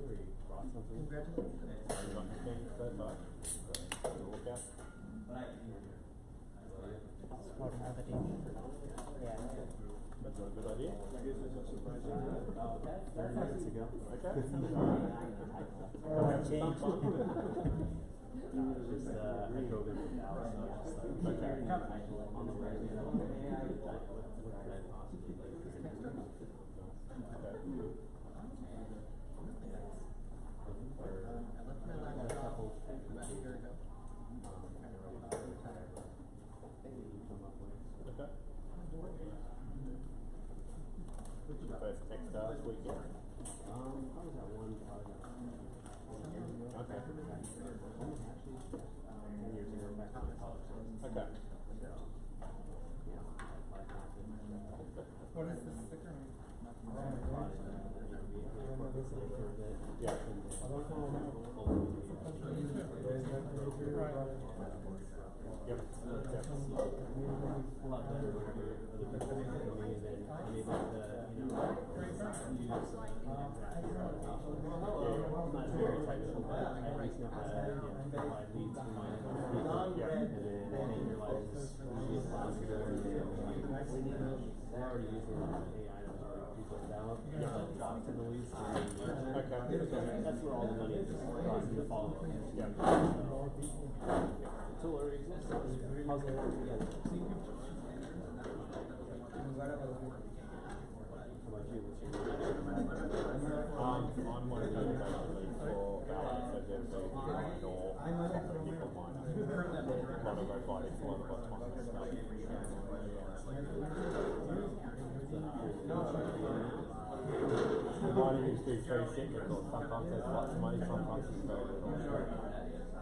or you brought something? Congratulations. So far. Look out. Smart gravity. Yeah. That's not a good idea. 30 minutes ago. Okay. Change. Just, I drove into Dallas, so I was just like, okay, on the way, what could I possibly do? I got a couple about a year ago. Okay. What's your first Techstars weekend? I was at one project. Okay. Actually, 10 years ago, back to college. Okay. What is this sticker? Yeah. Yep. A lot better when other people than me than I'm able to, use I'm not very technical, but I at least know how to provide leads for my people. Yeah. And then paying your license is possible. They're already using a lot of AI to people develop. Talk to the leads. Okay. That's where all the money is crossing the follow up. Yeah. Tool already exists. Puzzle work together. How about you? What's your I'm one of those basically for balance that there's a mine or a nickel miner. A lot of robotics, a lot of autonomous stuff. The mining industry is very cyclical. Sometimes there's lots of money, sometimes it's very little.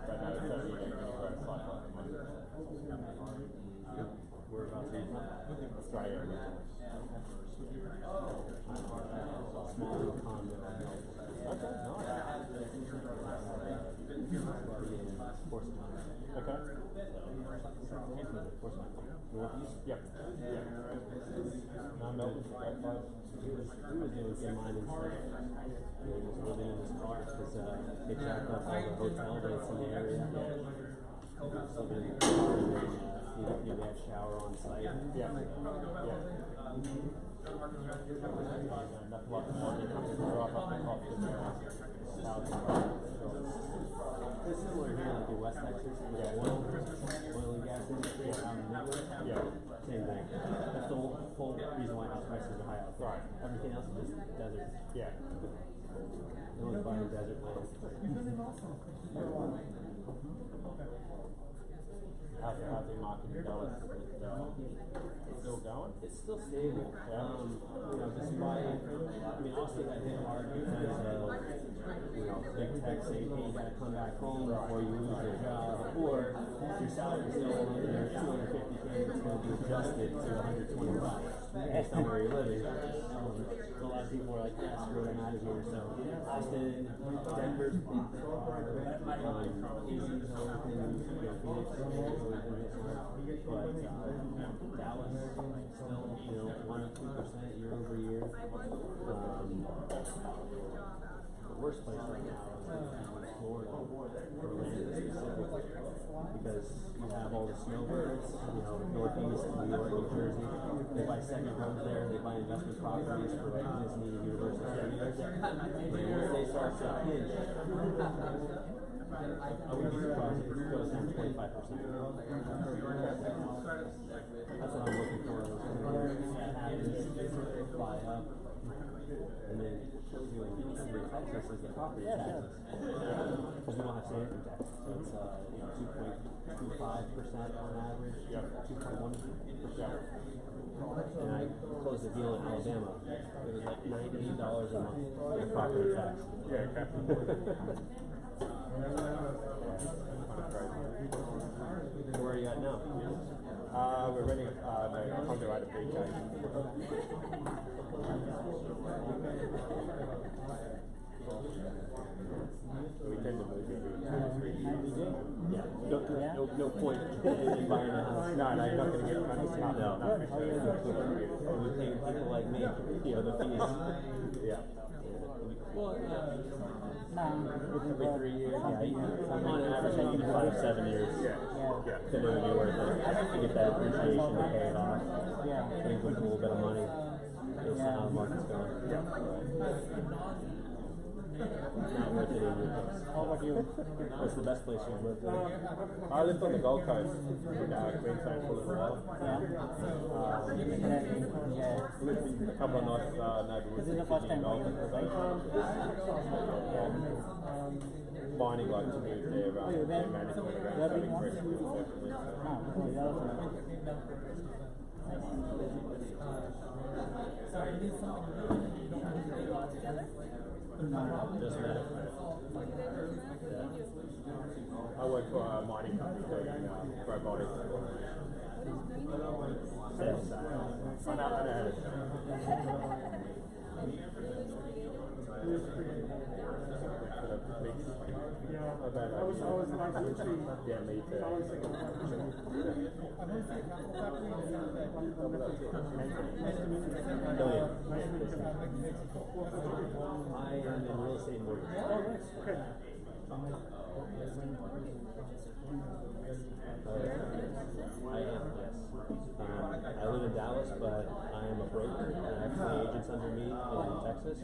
But no, it's certainly a growth cycle at the moment. Whereabouts are you from? Australia originally. Small little condo. Okay, nice. Okay. Northeast? Yep. Yeah. No, Melbourne's a great place. He was doing some mining stuff. He was living in his car because they jacked up all the hotel rates in the area. He was living in the car and then he had a shower on site. Yeah. Nothing like the morning comes to drive up the cost of It's similar here, like in West Texas, with oil and gas industry out in the Midwest. Yeah. Same thing. That's the whole reason why house prices are high out there. Right. Everything else is just desert. Yeah. No one's buying desert land. How's the housing market in Dallas? It's still going? It's still stable. Just by, Austin got hit hard because of, big tech saying, hey, you gotta come back home before you lose your job, or your salary's still under $250K, it's gonna be adjusted to $125 based on where you're living. So a lot of people are like, yeah, screw it, I'm out of here. So Austin, Denver, easy zone, Phoenix, but Dallas still 1-2% year over year. The worst place right now is Florida, Orlando specifically, because you have all the snowbirds, Northeast, New York, New Jersey. They buy second homes there, they buy investment properties for Disney, Universal Studios. And once they start to pinch, I wouldn't be surprised if it goes down 25%. That's what I'm looking for. That happens, buy up, and then Texas is the property taxes. Because we don't have state income tax. So it's 2.25% on average, 2.1%. And I closed a deal in Alabama. It was like $98 a month in property tax. Yeah, okay. Where are you at now? We're renting the condo out of BJ. We tend to move every 2 or 3 years. Yeah. No point in buying a house. No, you're not going to get money. We pay people like me, the fees. Yeah. Well, Every every 3 years, yeah. On average, like 5, 7 years. Yeah. Then it would be worth it to get that appreciation to pay it off. Yeah. Leave with a little bit of money based on how the market's going. Not worth it in your case. How about you? What's the best place you've lived in? I lived on the Gold Coast in Queensland for a little while. Yeah. Yeah. Lived in a couple of nice neighbourhoods. This is the first time Gold going, Coast. right? Mining like to move there, you their went- management you have around been selling once? fresh food, definitely. Ah, oh, you also. Just met it. I work for a mining company doing robotics. Sales. I know how to sell. Yeah, me too. Oh, yeah. I am in real estate mortgage. Oh, nice. Okay. I am, yes. I live in Dallas, but I am a broker. I have 3 agents under me in Texas.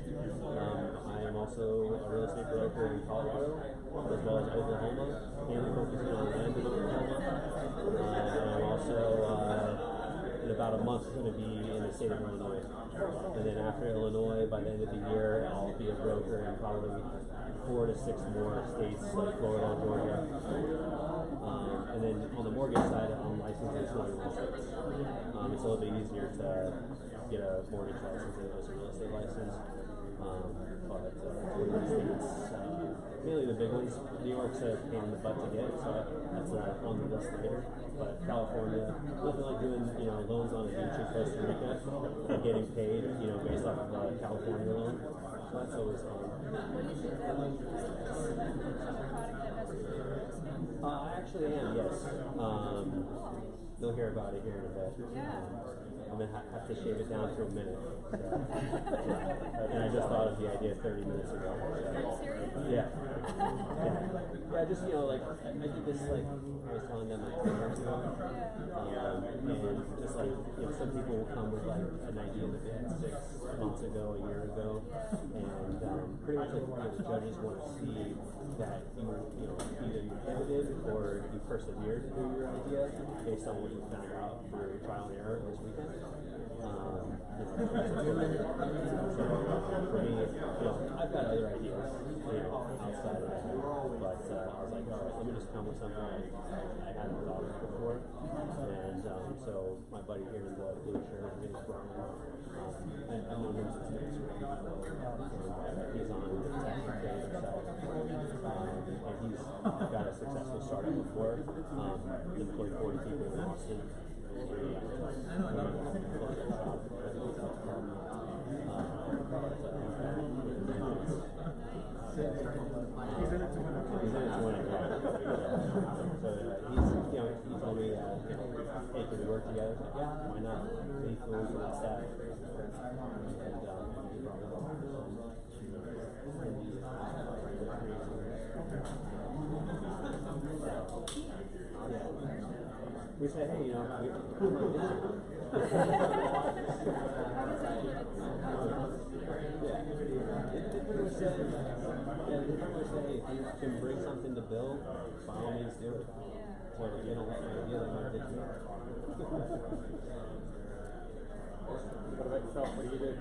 I am also a real estate broker in Colorado, as well as Oklahoma, mainly focusing on land in Oklahoma. And I'm also, in about a month, going to be in the state of Illinois. And then after Illinois, by the end of the year, I'll be a broker in probably 4 to 6 more states like Florida and Georgia. And then on the mortgage side, I'm licensed in 21 states. It's a little bit easier to get a mortgage license than it is a real estate license. But 21 states, mainly the big ones. New York's a pain in the butt to get, so that's on the list later. But California, nothing like doing loans on a beach in Costa Rica and getting paid based off of a California loan. So that's always fun. I actually am, yes. You'll hear about it here in a bit. I'm going to have to shave it down to a minute. So. And I just thought of the idea 30 minutes ago. So. Yeah. Yeah, just, like, I did this, like, I was telling them, like, 10 years ago. And just, like, some people will come with, like, an idea that they had 6 months ago, a year ago. And pretty much, like, the judges want to see that either you pivoted or you persevered through your idea based on what you found out through trial and error this weekend. So for me, I've got other ideas, outside of that, but I was like, all right, let me just come with something I hadn't thought of before. And so my buddy here in the blue shirt, his name's Brian, I've known him since middle school, and he's on the tech and data side, and he's got a successful startup before, employed 40 people in Austin. He's in it to win it. He's in it to win it, yeah. So he told me, hey, can we work together? Like, yeah, why not? He flew into that staff. And he brought it up. We said, hey, we might visit. If you can bring something to build, by all means do it. So if you don't like my idea, then I'll get you. What about yourself? What do you do?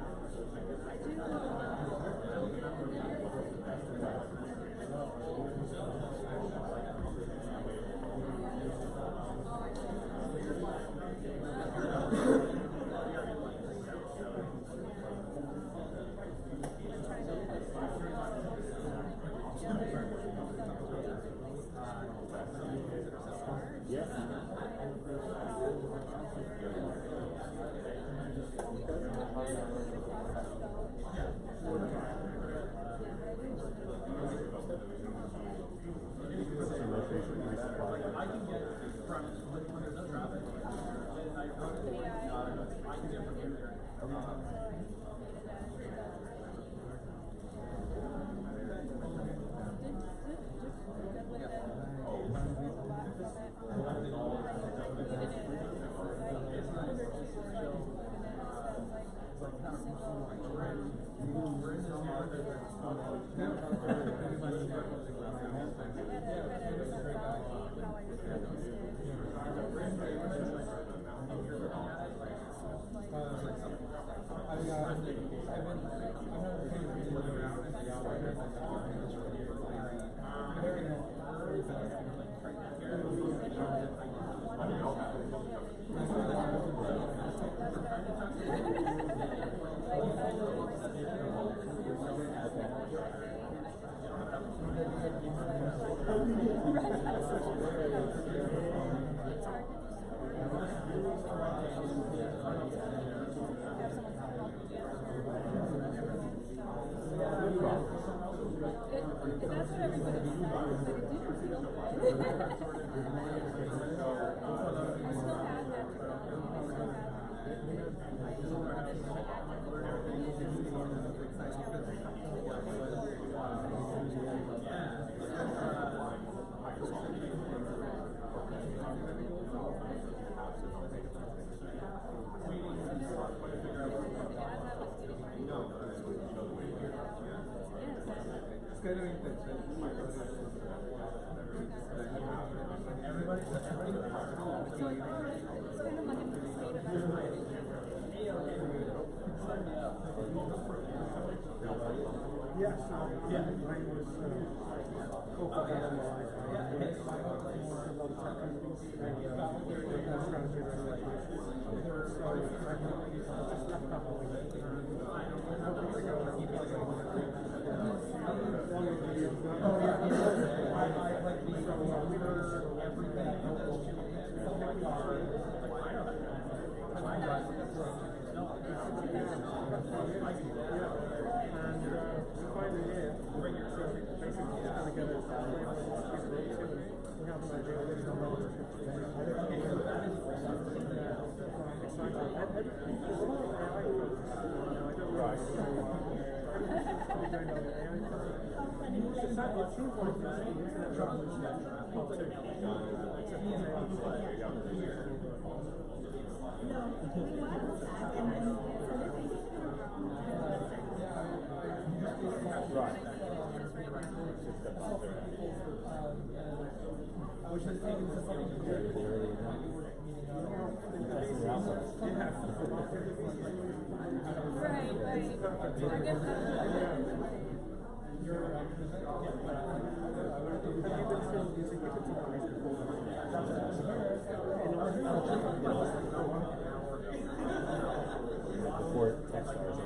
Before Techstars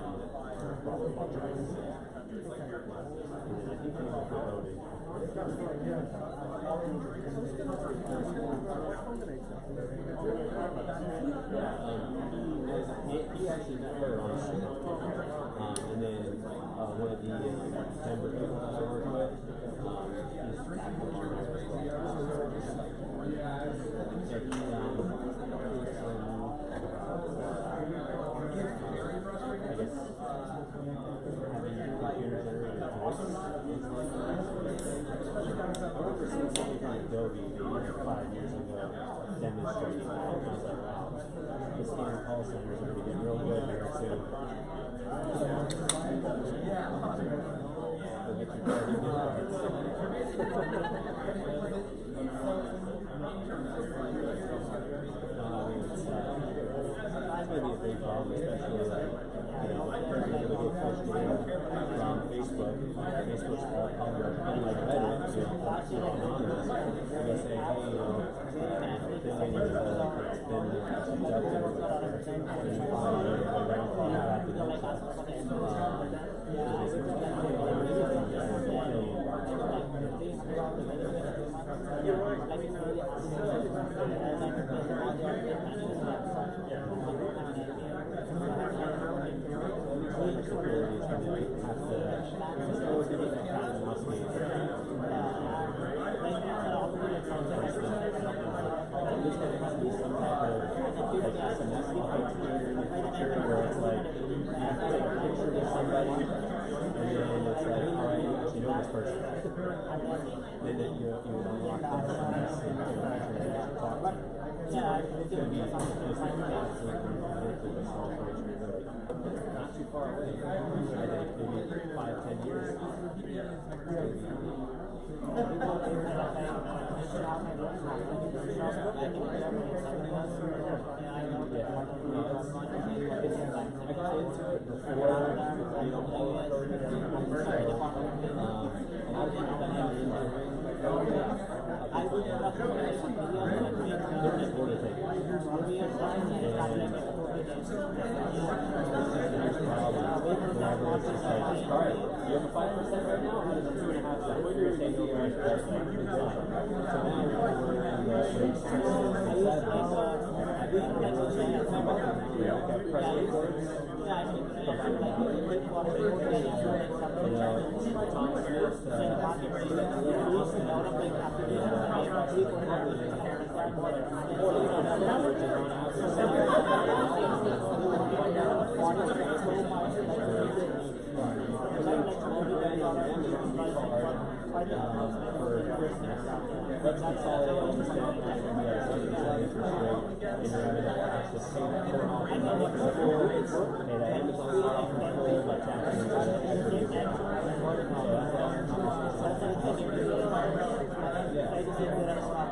probably I think they were promoting. He actually met her on a show. And then one of the Denver people that I work with, he's acting on her as well. Adobe maybe 5 years ago demonstrating that. I was like, wow, this game call center is going to get real good here soon. Go get your party gift cards. It's going to be a big problem, especially like, you're going to get pushed down from Facebook. Facebook's all public, and like Reddit, anonymous. They'll say, hey, the thing is, it's been subjected, and you find it, and they don't call it out the where it's like you have to take a picture with somebody and then it's like, all right, you actually know this person. Then you would unlock this and talk. Yeah, It's going to be just not too far away. I think maybe 5-10 years. I got into it before, all of COVID. A lot of people that have been doing they're just order takers. And there's whenever it's just like, all right, you have a 5% right now, how does a 2.5%? What you're going to take over is best. So now we're in the let's consolidate all this down and be like something that's interest rate and you're able to access payment for all the rates and that Amazon off control by tapping into the equity. So that's all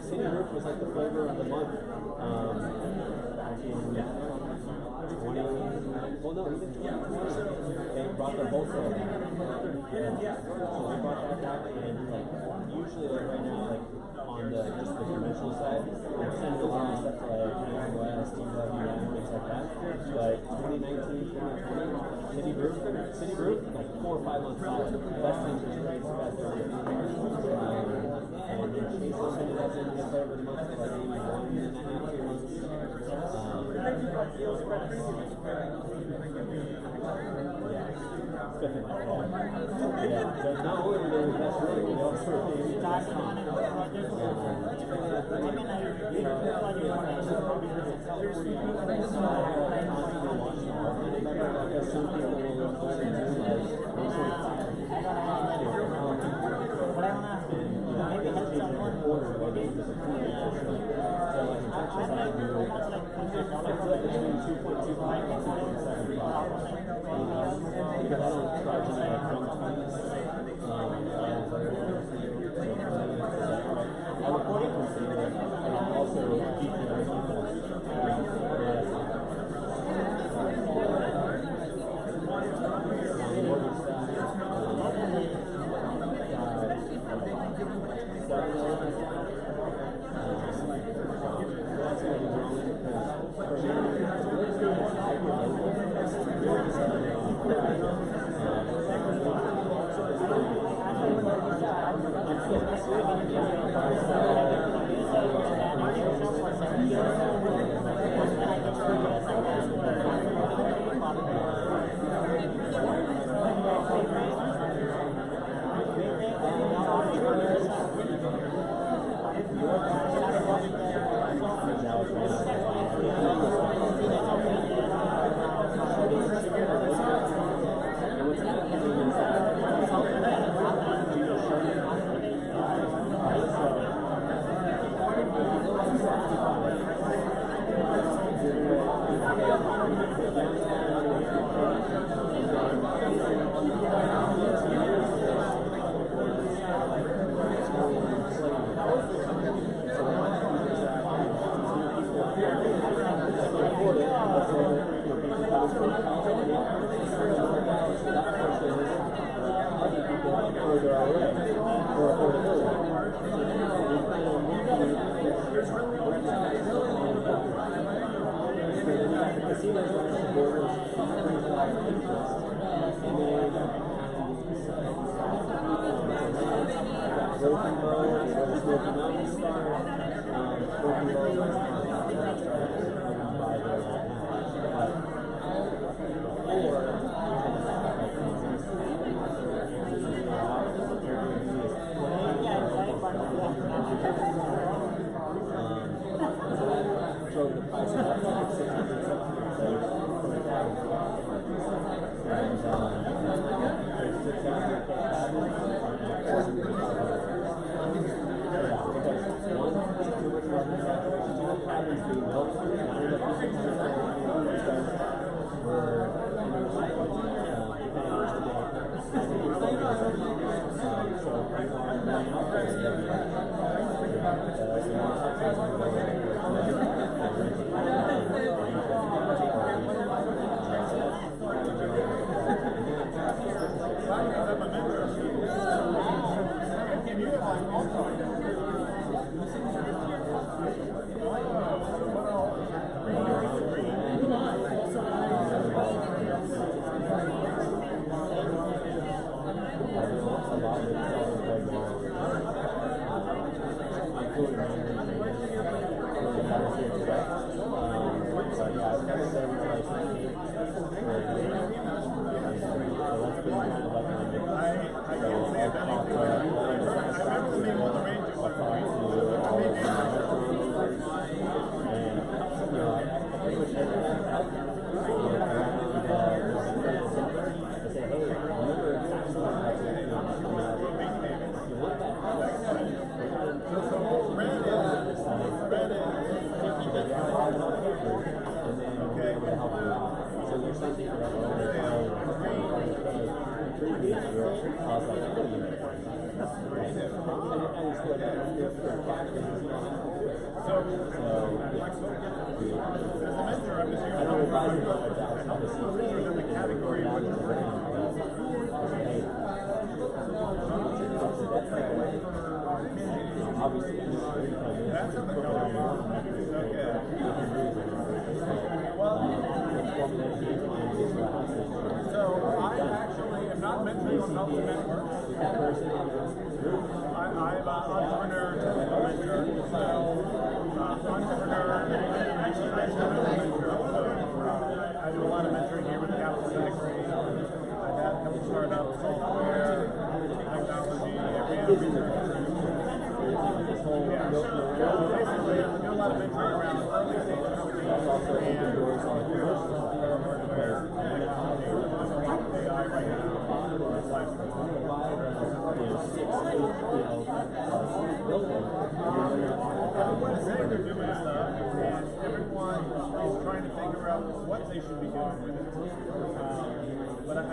City Roof was like the flavor of the month back in 20, well no, even 2020. They brought their wholesale back. Yeah. So they brought that back and like usually like right now like on the just the conventional side, like send a lot of stuff to like West, TWM, things like that. But 2019, 2020, City Roof, like 4 or 5 months out, best interest rates, best everything. And then Chase ended up in the flavor of the month for like maybe 1.5, 2 months. Definitely like that. Yeah, but not only were they the best rating, they also were the best on it. Smoky Bow, where the Smoky Mountains start. Smoky Bow is not by there right now. Or throw the price up to like 600 and there's 600 cabinets because one, there's too much rubber saturation, two, the cabinets being built, not enough people coming from because we're in the recycling, depending on which day,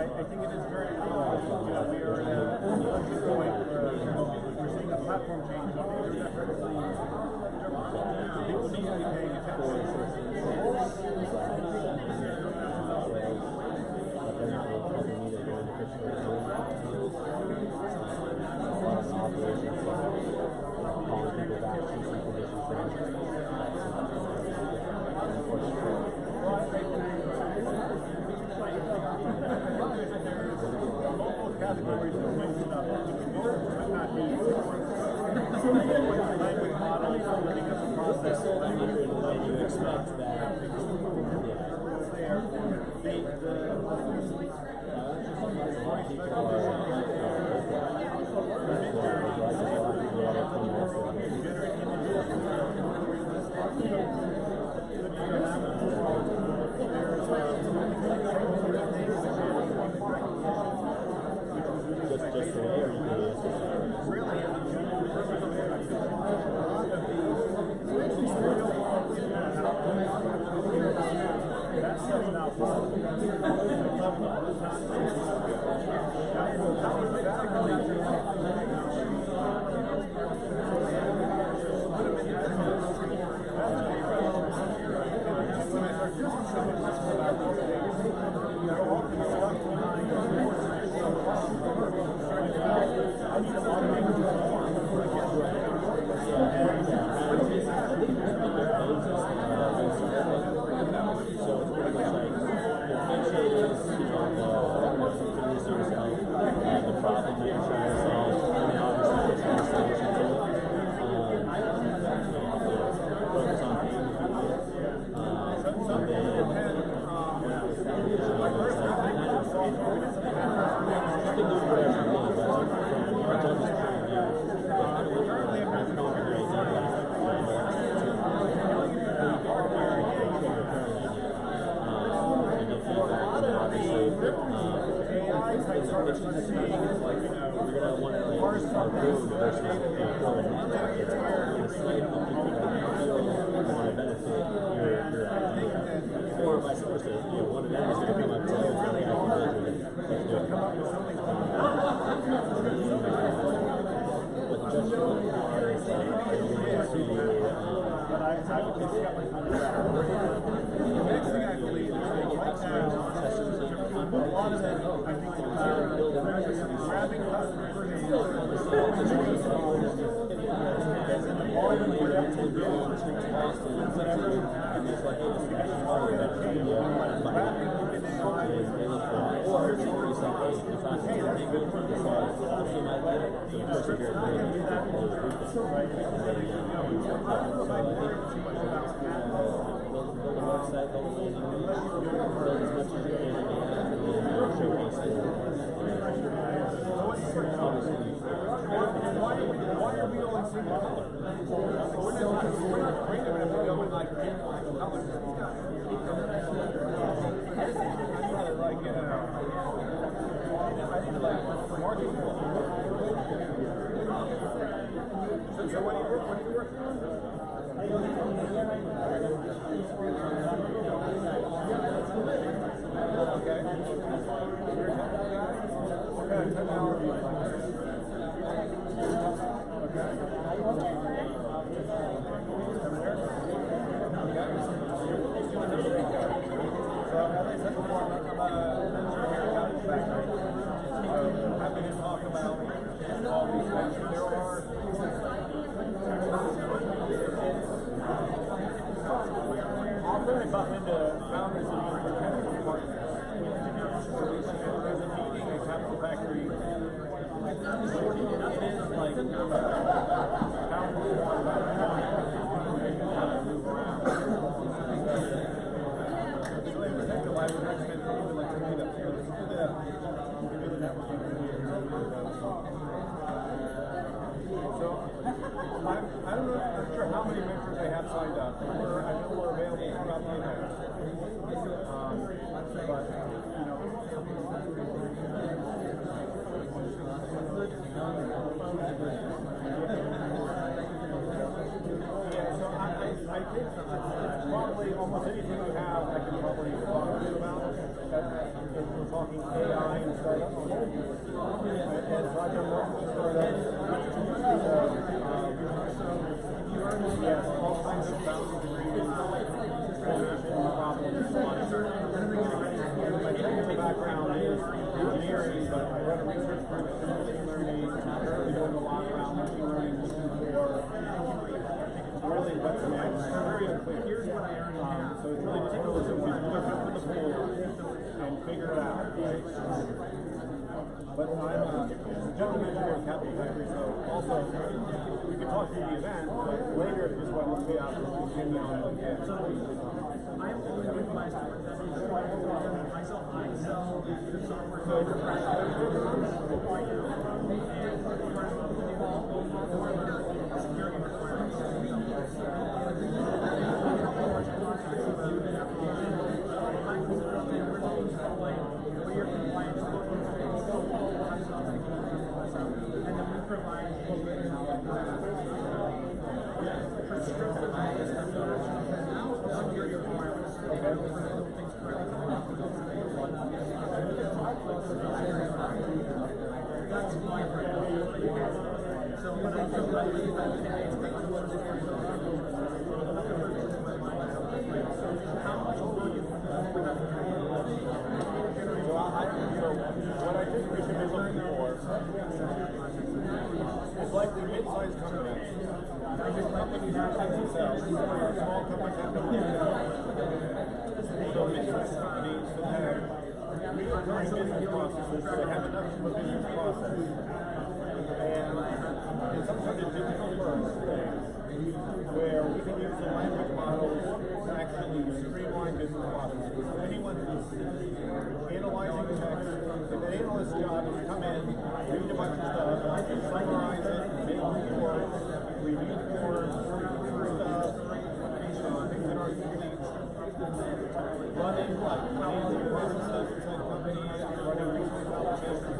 I think it's like so people aren't going out there and they're That's it's just the thing. It's like, you're gonna want to like build versus build. It's like you want to benefit your idea, or vice versa. One of them is going to come up to you and say, let's do it. But just for the car is like, but I would just get my kind of back. The next thing I believe is that right now, a lot of it, I think, is grabbing customers and and the volume of whatever to do, whatever, and it's like, grabbing looking AI, or it's like, hey, that's good for this guy. You might get it. The person here build a website, build a landing page, build as much as you can and showcase it. Why are we going single color? We're not afraid of it if we go in like colors. Marketing. So what do you work on? Happy to talk about all these things. There are often bump into founders of your chemical partners. There's a meeting at Capital Factory. It is like how we want to move around. So in particular, I would recommend people like to meet up here. Let's do that. Give me the networking. So I don't know, I'm not sure how many members they have signed up. I know we're available throughout the event. But, you know, yeah, so I think probably almost anything you have I can probably talk to you about. If we're talking AI and startups. And Roger Morton's startups. Yes, all kinds of boundaries agreements, problems, my technical background is engineering, but I run a research group in machine learning, currently doing a lot around machine learning, looking for really what's next. Very unclear. So it's really just one of those things you look up in the pool and figure it out, right? But I'm a general manager at Capital Factory, so also we can talk through the event, but later if you just want to look me up, continue on LinkedIn. I'm always utilized for myself. I sell software security requirements. And then we provide prescriptive security requirements. That's my brand. So when I feel like how much will you what I think we should be looking for is like the mid-sized companies. Companies have to themselves, small companies have to themselves. So mid-sized companies that have recurring business processes, so they have enough of a business process. And in some sort of digital first thing, where we can use the language models to actually streamline business processes. So anyone who's analyzing text, the analyst's job is to come in, read a bunch of stuff, summarize it, make reports, review reports, stuff, things that are usually running like financial processes inside companies, running research applications,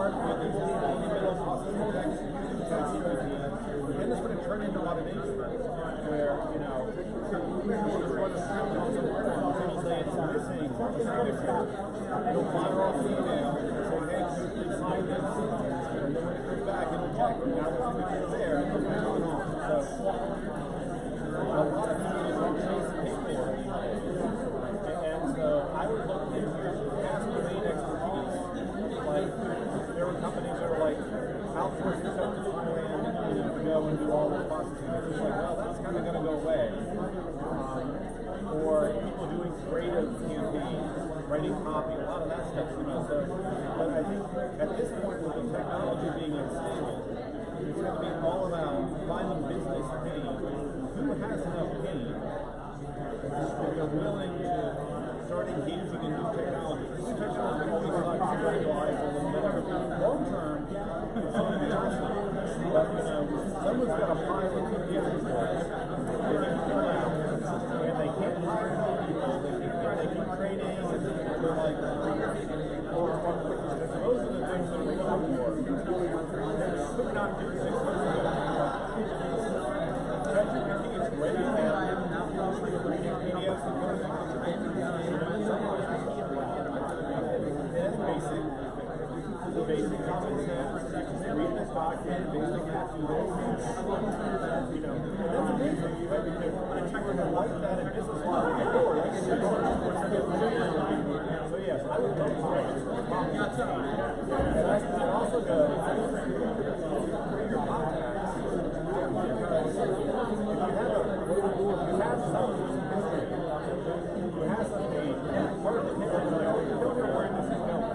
start with these middle awesome text security, then it's going to turn into automation where, you know, people just run a script on some form, it'll say it's missing a signature, it'll fire off an email, say, hey, please sign this, and then when it comes back, it'll check, now the signature's there, and it'll move on. So, a lot of companies are chasing paperwork these days. And so I would look at your past domain expertise. Like, there were companies that were like, outsourcing stuff to Thailand, you know, to go and do all this processing. It's just like, well, that's kind of going to go away. Or people doing creative campaigns, writing copy, a lot of that stuff, you know. So, but I think at this point, with the technology being unstable, it's going to be all about finding business pain. Who has enough pain that they're willing to start engaging in new technology? New technology always sucks, very reliable, and whatever. Long term, it's going to be awesome. But, you know, someone's got a pile of PDF reports they need to fill out, and they can't hire people, they keep training, and they're like, those are the things that we're looking for. That you could not do 6 months ago. ChatGPT is great at reading PDFs and going the basic common sense, read this document, basic have to do this. You know, and that's amazing. You have to like that in business law. So yes, I would love to. And I'd also go create your contacts. If you have something, you have something, part of the history, we don't know where this is going.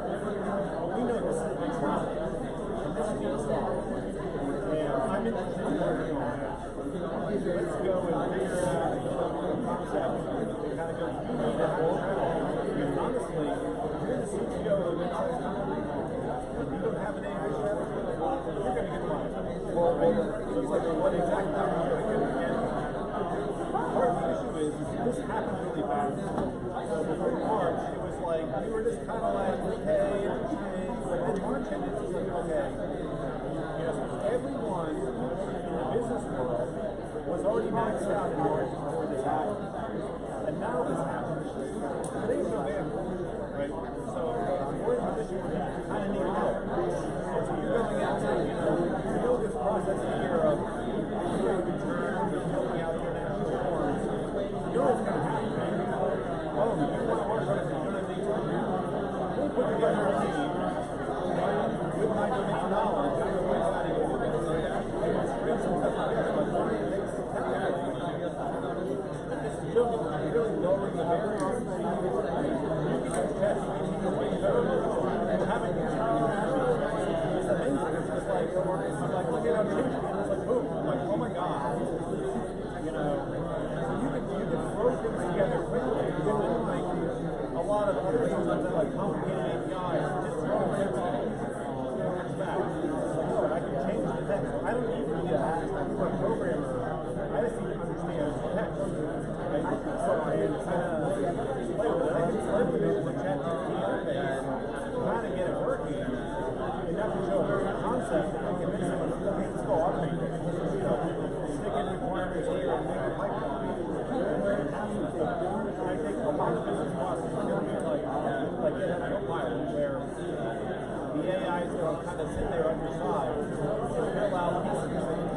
But we know this is a big problem. And this needs solved. And I'm interested in working on that. Let's go and figure out a concept and kind of go, you need to have a and honestly, you're the CEO of a mid-sized company. If you don't have an AI strategy, you're going to get fired. Well, it's like, what exactly are you going to get? Part of the issue is this happened really fast. So before March, it was like, we were just kind of like, okay, interesting. But then March hit, it's just like, okay. You know, everyone in the business world was already maxed out in March before this happened. And now this happens. Today's November, right? So we're in a position where you kind of need to know. And so you're going out to, you know this process here of doing returns and filling out international forms. You know what's going to happen, right? Oh, you want to work on it, you don't have these things. We'll put together a team with my domain knowledge. I'm going to go out and do this. And it's great stuff together, but one of the things really lowering the barrier. You can test way better. Having it's amazing. It's just like, look at our change. It's like, boom. I'm like, oh my God. You know, you can throw things together quickly. You can do like a lot of other things like complicated APIs. Just throw everything. It's back. It's like, oh, I can change the text. I don't need to be a programmer. I just need to understand text. So I can kind of play with it. I can play with it in the ChatGPT interface, kind of get it working, enough to show a very good concept that I can make someone, okay, let's go automate it. You know, stick in requirements here and make a pipeline. And I think a lot of business processes are going to be like get a pilot where the AI is going to kind of sit there on your side and fill out pieces and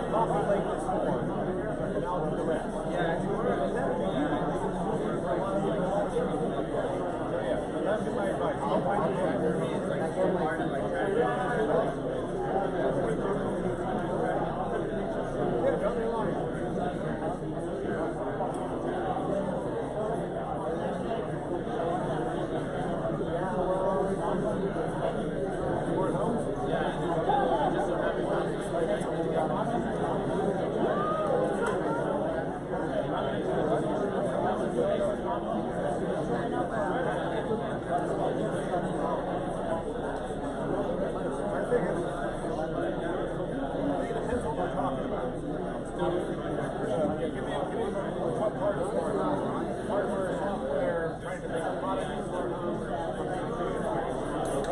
populate this form. And I'll do the rest. Yeah, and that would be easy for a lot of people. So yeah, so that's my advice. I'll find the tracker. That's one part of my tracker. Yeah, drop me a line. You were at home? Yeah. Just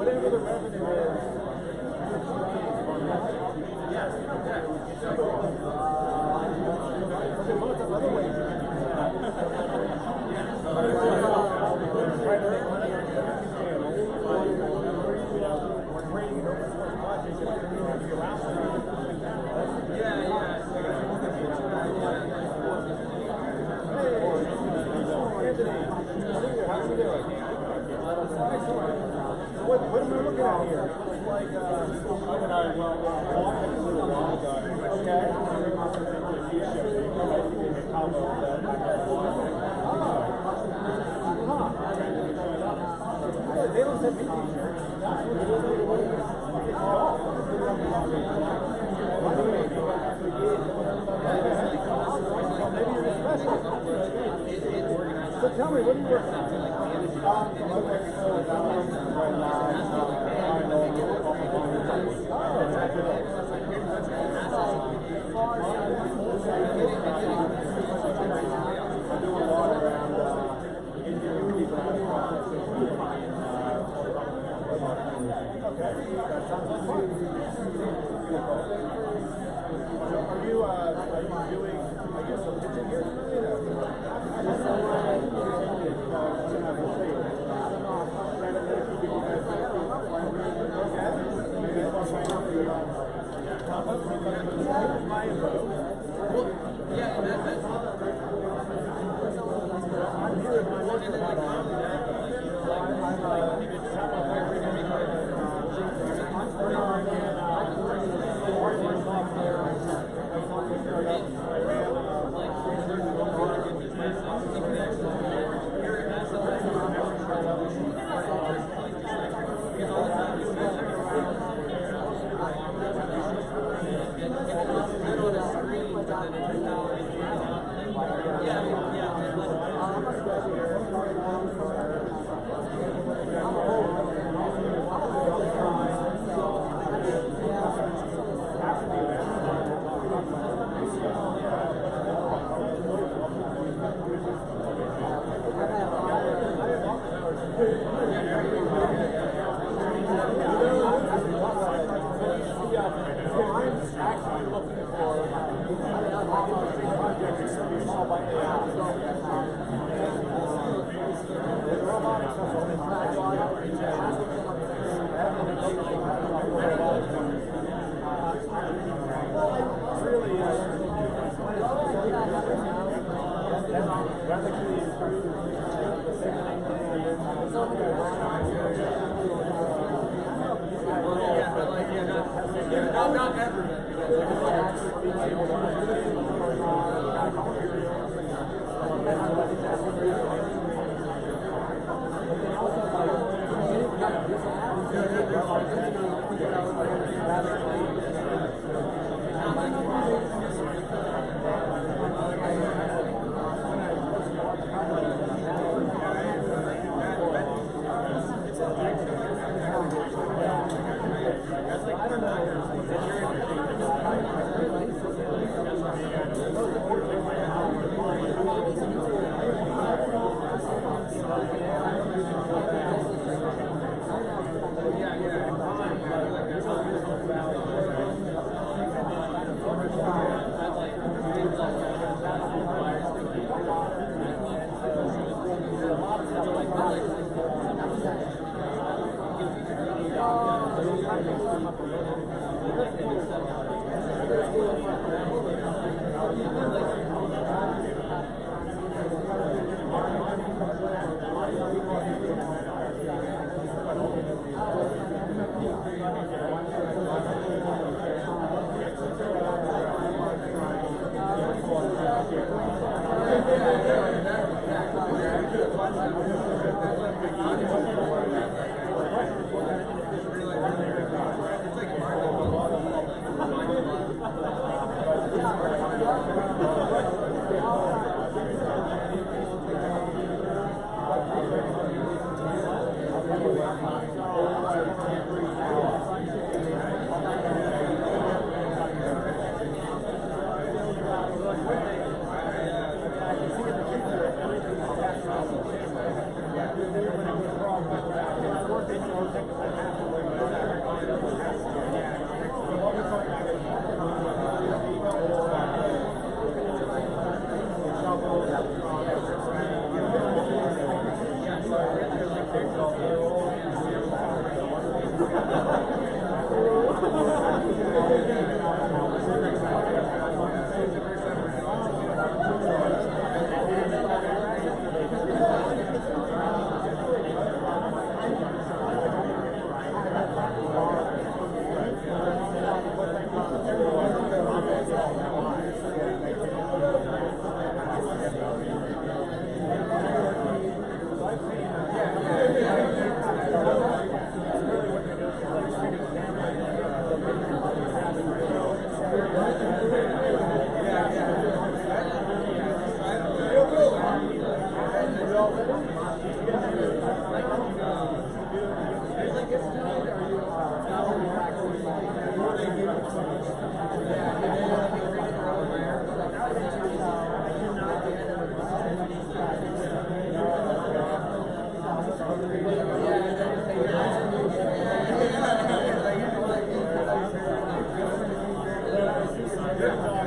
Whatever the revenue is, yes, out here. It's like, Doug and I were walking a little while ago. Okay. They don't send me t-shirts. So tell me, what are you working on? Are you doing, I guess, some pitching here tonight?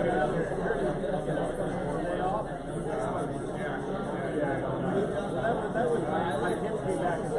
That was my kids came back and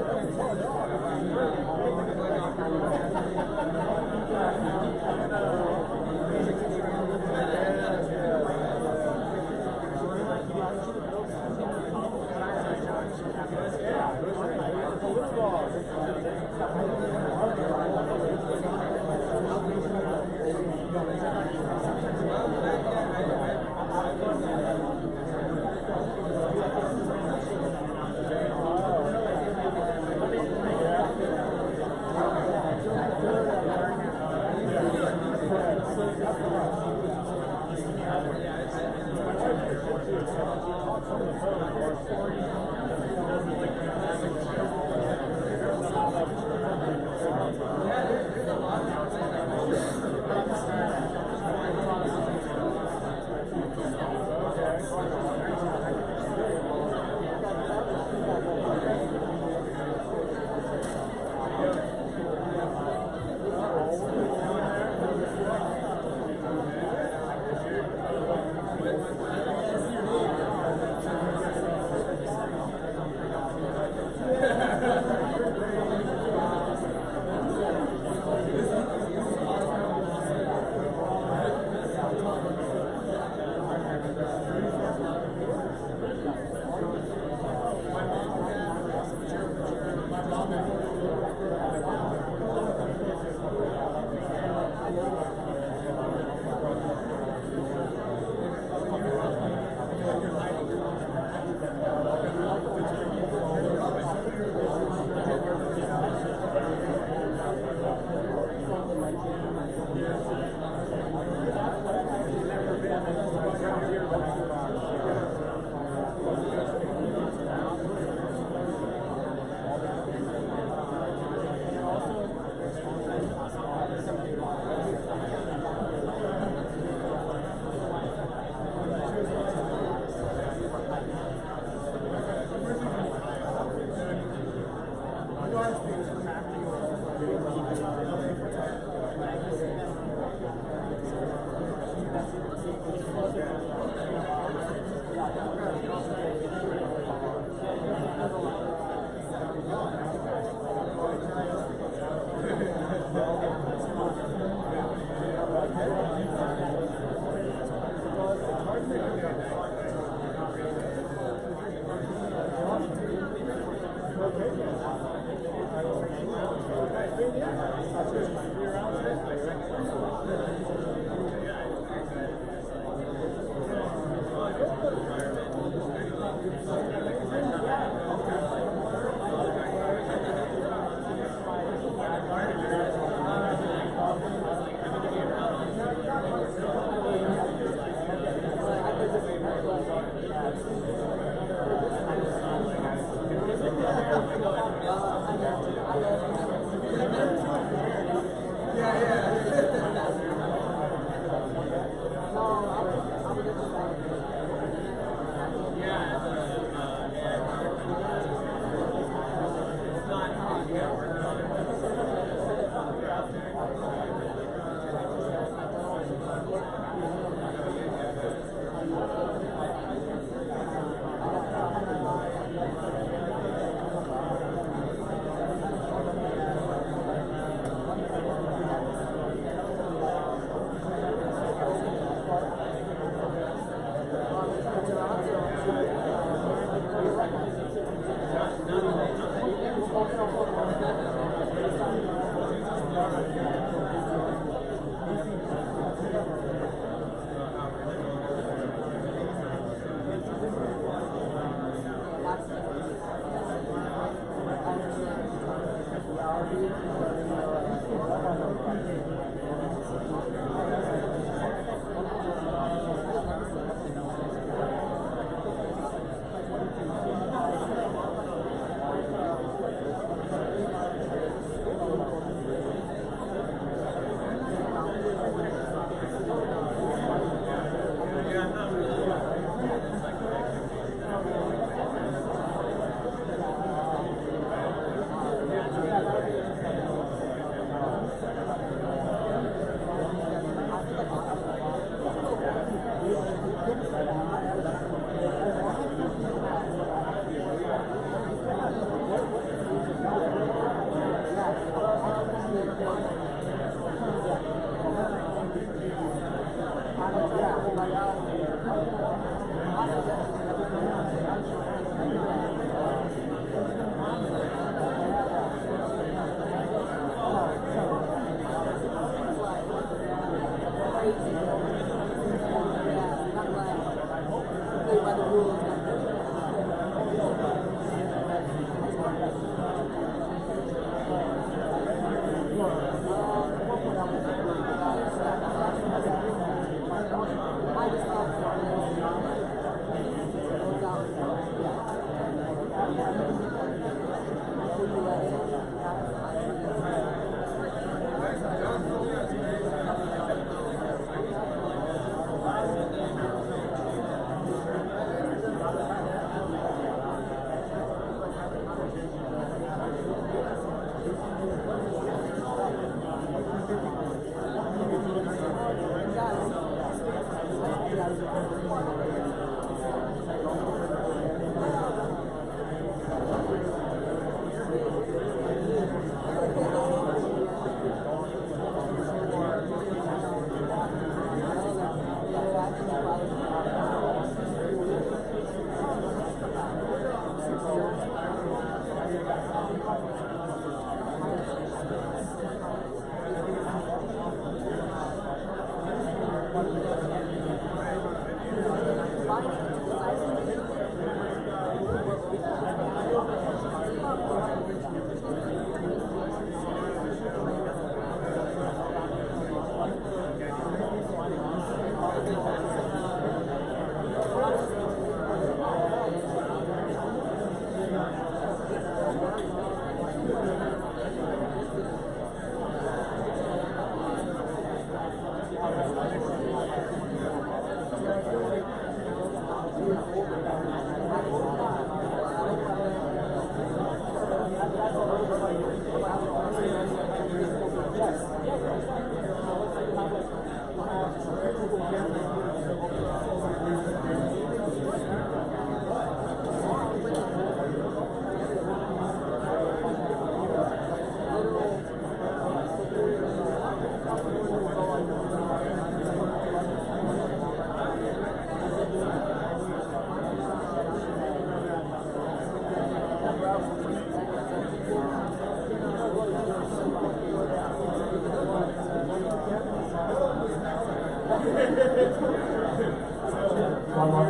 One more.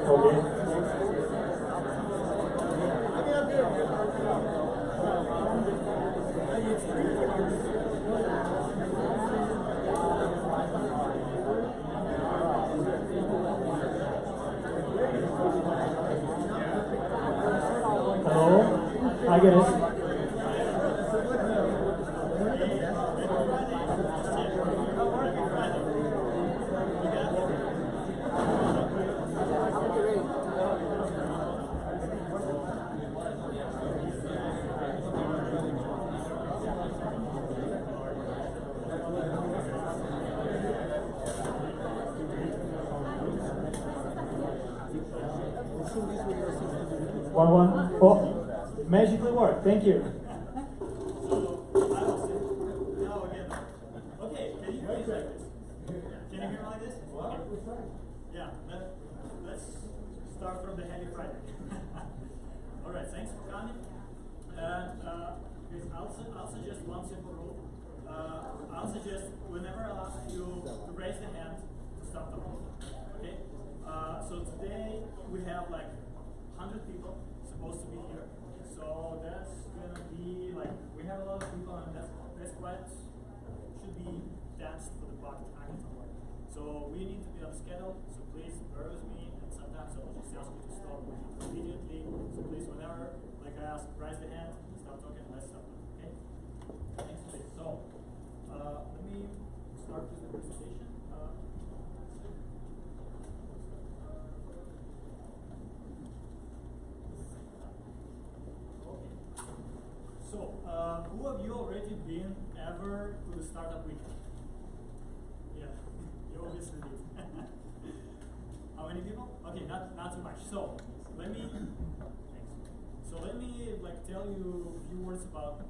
Okay. Hello? I get it. One. Oh, magically worked. Thank you. Okay, can you hear me like this? Can you hear me like this? Okay. Yeah, let's start from the heavy Friday. Alright, thanks for coming. And I'll suggest one simple rule. I'll suggest whenever I ask you to raise the hand to start talking. Okay? So today we have like 100 people supposed to be here. So that's gonna be like, we have a lot of people and that's quite, should be dense for the bucket hackathon. So we need to be on schedule, so please bear with me, and sometimes I'll just ask you to stop immediately. So please, whenever, like I ask, raise the hand, start talking, let's start talking, okay? Thanks for this. So, let me start with the presentation. So, who of you already been ever to the startup weekend? Yeah, you obviously did. How many people? Okay, not too much. So, let me like tell you a few words about.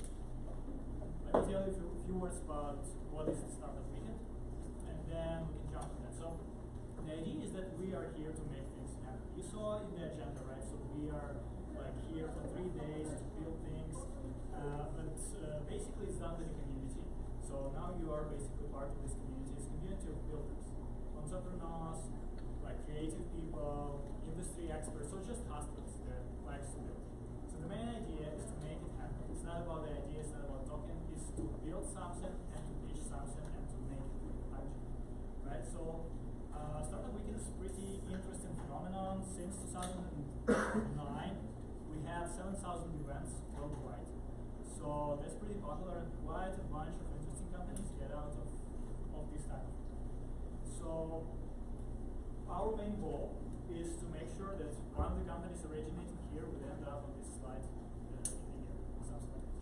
Let me tell you a few words about what is the startup weekend, and then we can jump to that. So, the idea is that we are here to make things happen. You saw in the agenda, right? So we are like here for 3 days to build things. But basically it's done with the community. So now you are basically part of this community. It's a community of builders, entrepreneurs, like creative people, industry experts, so just hustlers that likes to build. So the main idea is to make it happen. It's not about the idea, it's not about talking, it's to build something and to pitch something and to make it happen. Right? So Startup Weekend is a pretty interesting phenomenon. Since 2009, we have 7,000 events worldwide. So that's pretty popular and quite a bunch of interesting companies get out of this type of thing. So our main goal is to make sure that one of the companies originating here would end up on this slide in the year, something like that.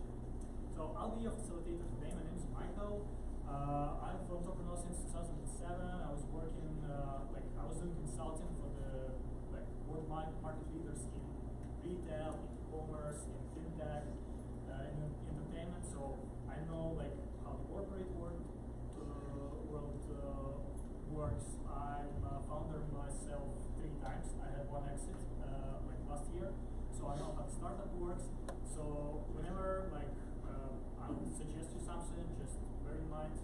So I'll be your facilitator today. My name is Michael. I'm from Entrepreneur since 2007. I was working, I was doing consulting for the world market leaders in retail, in commerce, in fintech, in entertainment. So I know how the corporate world works. I'm a founder myself 3 times. I had 1 exit last year, so I know how the startup works. So whenever I would suggest you something, just bear in mind,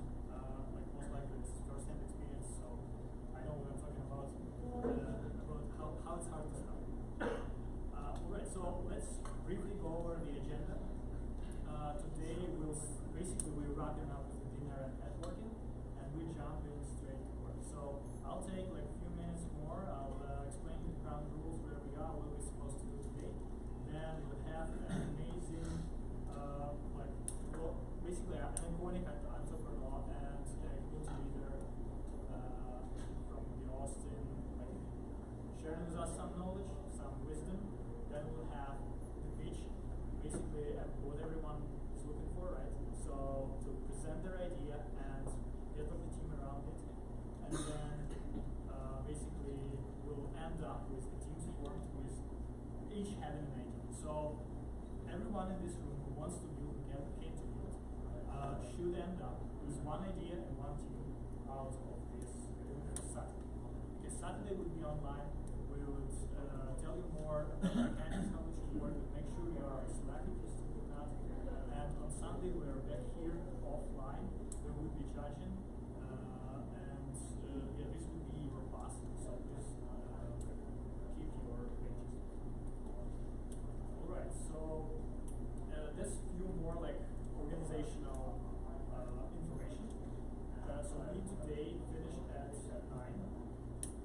most likely it's first-hand experience. So I know what I'm talking about how it's hard to start. Alright, so let's briefly go over the agenda. Today we're wrapping up with the dinner and networking, and we're jumping straight to work. So I'll take a few minutes more. I'll explain the ground rules, where we are, what we're supposed to do today. Then we'll have an amazing, basically an iconic entrepreneur and community leader from the Austin, sharing with us some knowledge, some wisdom. Then we'll have the pitch, basically what everyone is looking for, right? So to present their idea and get the team around it, and then basically we'll end up with the teams formed with each having an idea. So everyone in this room who wants to build, came to build, should end up with 1 idea and 1 team out of this Saturday. Because Saturday will be online. We would tell you more about the mechanics, how it should work, and make sure you are Slack interested in that. And on Sunday we're back here offline. We will be judging, and this will be your pass. So please keep your pages. Alright, so there's a few more organizational information. So we today finished at 9.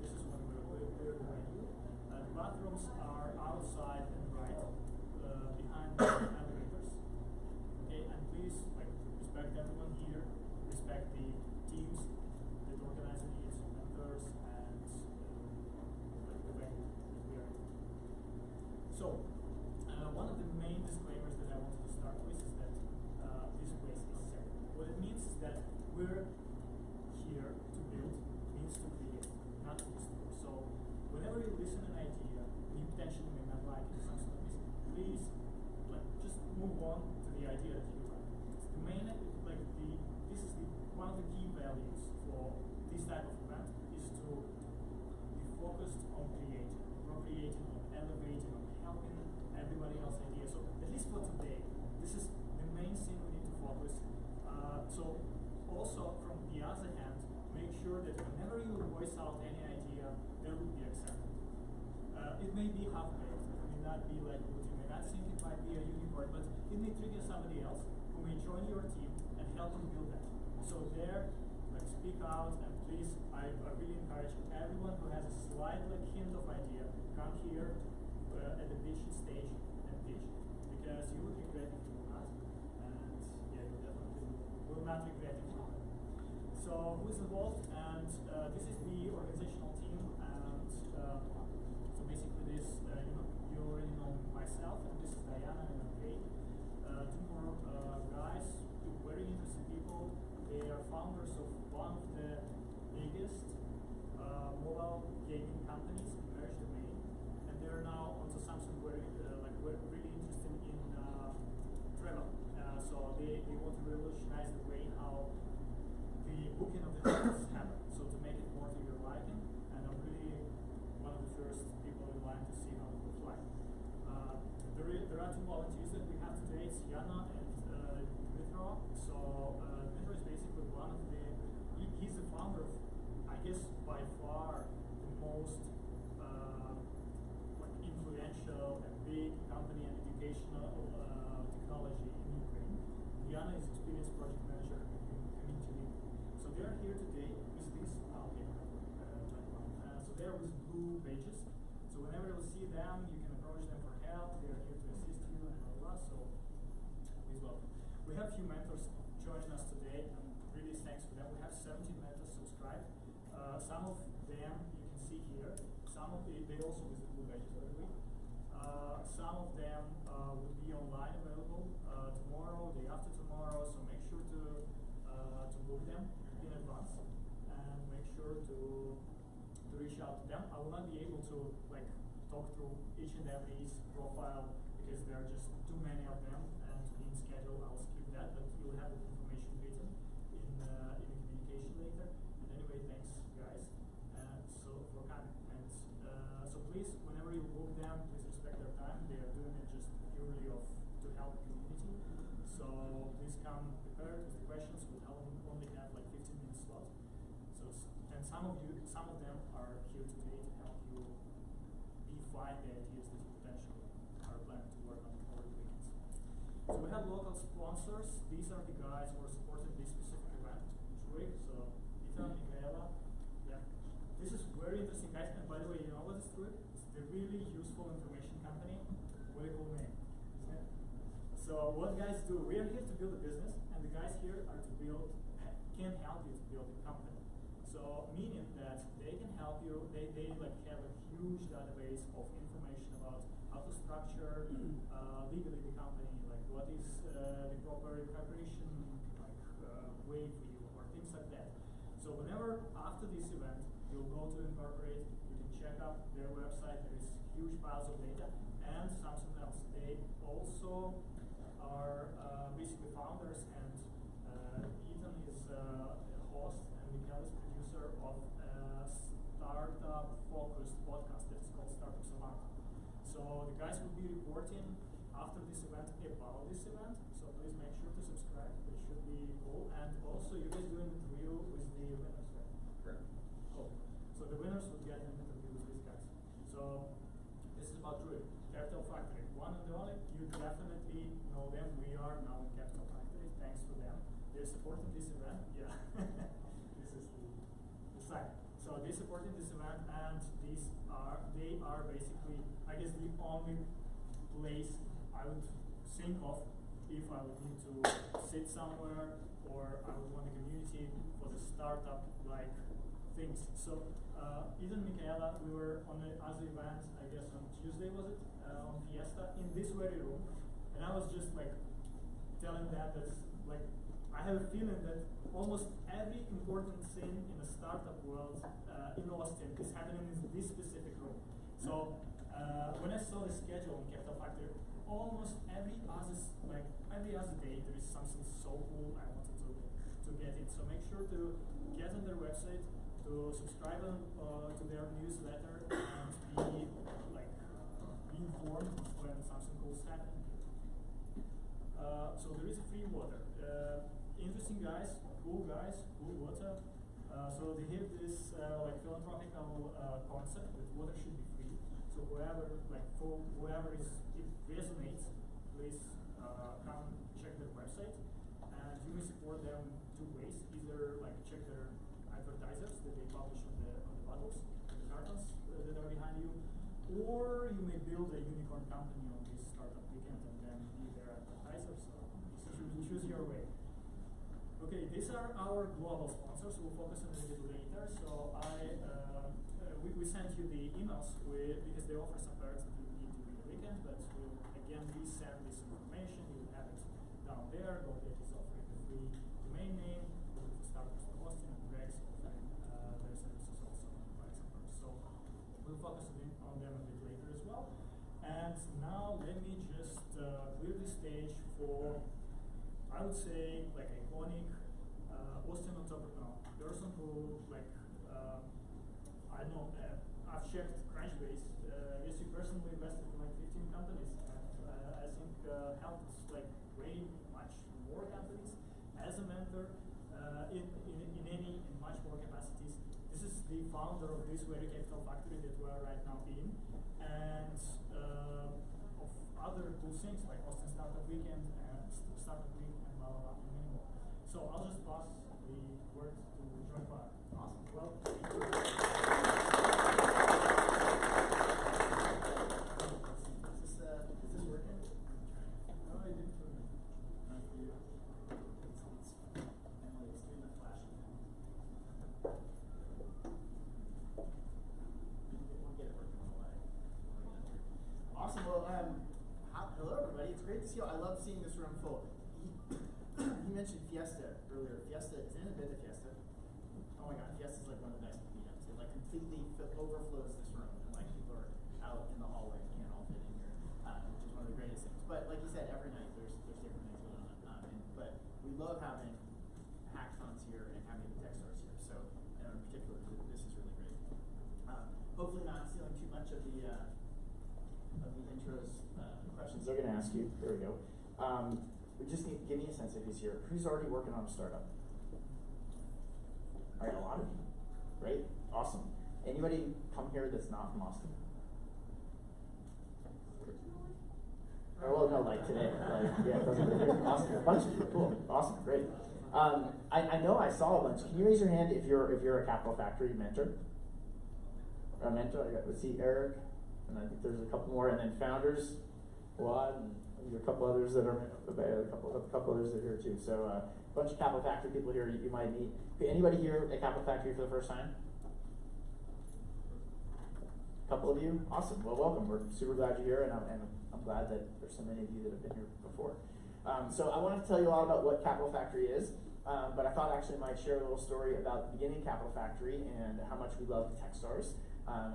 This is when we're ready. The bathrooms are outside and right behind the elevators. Okay, and please respect everyone here, respect the teams that organizing it, mentors, and the venue that we are in. So one of the main disclaimers that I wanted to start with is that this place is sacred. What it means is that we're here to build, means to create, not to destroy. So whenever you listen to an idea, you potentially may not like it, something like this, please just move on to the idea that you like. It's the main, this is one of the key values for this type of event is to be focused on creating, procreating, on elevating, on helping everybody else's idea. So at least for today, this is the main thing we need to focus. So also from the other hand, make sure that whenever you voice out any idea, that will be accepted. It may be half-baked, it may not be what you may not think it might be a unicorn, but it may trigger somebody else who may join your team and help you build that. So there, speak out, and please, I really encourage everyone who has a slight hint of idea, come here at the pitching stage and pitch, because you will regret if you will not, and yeah, you definitely will not regret if you will. So who's involved? And this is the organizational team, and so basically this, you already know myself, and this is Diana and Andrei. Two more guys, two very interesting people. They are founders of one of the biggest mobile gaming companies in Merge Domain, and they're now onto something very really interesting in travel. So they want to revolutionize the way how the booking of the tickets happen. So to make it more to your liking, and I'm really one of the first people in line to see how it will fly. There are 2 volunteers that we have today. It's Yana and Dmitro. So Dmitro is basically one of the, he's the founder of, I guess, by far the most influential and big company and educational technology in Ukraine. Yana is experienced project manager and community leader. So they are here today with this, so they are with blue badges. So whenever you see them, you can approach them for help. They are here to assist you and all that. So please welcome. We have a few mentors joining us today, and really thanks for them. We have 17 mentors subscribed. Some of them you can see here. Some of they also with the blue badges, by the way. Some of them will be online available tomorrow, day after tomorrow. So make sure to book them in advance, and make sure to reach out to them. I will not be able to like talk through each and every profile because there are just too many of them, and in schedule I'll skip that. But you'll have the information written in the communication later. And anyway, thanks guys. So for coming, and so please, whenever you book them, please respect their time. They are doing it just purely to help the community. So please come prepared with the questions. We'll only have like 15-minute slot. So and some of them are here today to help you define the ideas that you potentially are planning to work on over the weekends. So we have local sponsors. These are the guys who are supporting this specific event. Truik, so Ethan, Michaela. Yeah. This is very interesting, guys. And by the way, you know what is Truik? It's the really useful information company. Very cool name, isn't it? So what guys do? We are here to build a business, and the guys here are to can help you to build a company. So meaning that they can help you. They like have a huge database of information about how to structure legally the company, like what is the proper incorporation way for you, or things like that. So whenever after this event you'll go to incorporate, you can check out their website. There is huge piles of data and something else. They also are basically founders, and Ethan is a host and Mikhail is producer of a startup-focused podcast that is called Startup Savant. So the guys will be reporting after this event about this event. So please make sure to subscribe. It should be cool. And also, you guys doing the interview with the winners, right? Correct. Cool. So the winners would get an interview with these guys. So this is about Truik, Capital Factory. One and only. You definitely know them. We are now in Capital Factory. Thanks to them. They're supporting this event. Yeah. This is the site. So they're supporting this event, and they are basically, I guess, the only place I would think of if I would need to sit somewhere or I would want a community for the startup like things. So Ethan and Michaela, we were on the other event, I guess on Tuesday was it, on Fiesta in this very room, and I was just like telling that like I have a feeling that almost every important thing in the startup world in Austin is happening in this specific room. So when I saw the schedule in Capital Factory, almost every other day there is something so cool I wanted to get it. So make sure to get on their website, to subscribe to their newsletter, and be informed when something cool is happening. So there is free water. Interesting guys, cool water. So they have this philanthropical concept that water should be free. So whoever it resonates, please come check their website, and you may support them two ways. Either check their advertisers that they publish on the bottles, the cartons that are behind you, or you may build a unicorn company on this startup weekend and then be their advertiser. So choose your way. Okay, these are our global sponsors. We'll focus on it a bit later. So we sent you the emails because they offer some perks that you need to read the weekend, but we'll again resend this information. You'll have it down there. GoDaddy is offering a free domain name. Startups from Austin and Greg's offering their services also by some perks. So we'll focus on them a bit later as well. And now let me just clear the stage for, I would say, iconic Austin entrepreneur, person who I don't know, I've checked Crunchbase. I guess you personally invested in 15 companies, and I think helped way much more companies as a mentor in much more capacities. This is the founder of this very capital factory that we are right now in, and of other cool things like Austin Startup Weekend and Startup Week and blah blah blah and many more. So I'll just pass the word to John Parr. Awesome. Well, thank you. Is this working? No, I didn't put it. Not for you. It's doing the flash now. We'll get it working on the way. Awesome. Well, hello everybody. It's great to see you. I love seeing this room full. He mentioned Fiesta earlier. Fiesta, has anyone been to Fiesta? Oh my God, Fiesta is one of the best meetups. It completely overflows this room, and like people are out in the hallway and can't all fit in here, which is one of the greatest things. But like you said, every night there's different things going on. But we love having hackathons here and having the Techstars here. So in particular, this is really great. Hopefully not stealing too much of the intros questions They're going to ask you. There we go. We just need to give me a sense of who's here. Who's already working on a startup? All right, a lot of you. Right? Awesome. Anybody come here that's not from Austin? Or, well, no, like today. Like, yeah, it doesn't really Austin. A bunch of you. Cool. Awesome. Great. I know I saw a bunch. Can you raise your hand if you're a Capital Factory mentor? A mentor? Let's see, Eric. And I think there's a couple more. And then founders, Wad, and a couple others that are a couple others that are here too. So a bunch of Capital Factory people here you might meet. Anybody here at Capital Factory for the first time? A couple of you? Awesome. Well, welcome. We're super glad you're here, and I'm glad that there's so many of you that have been here before. So I wanted to tell you all about what Capital Factory is, but I thought actually I might share a little story about the beginning of Capital Factory and how much we love Techstars.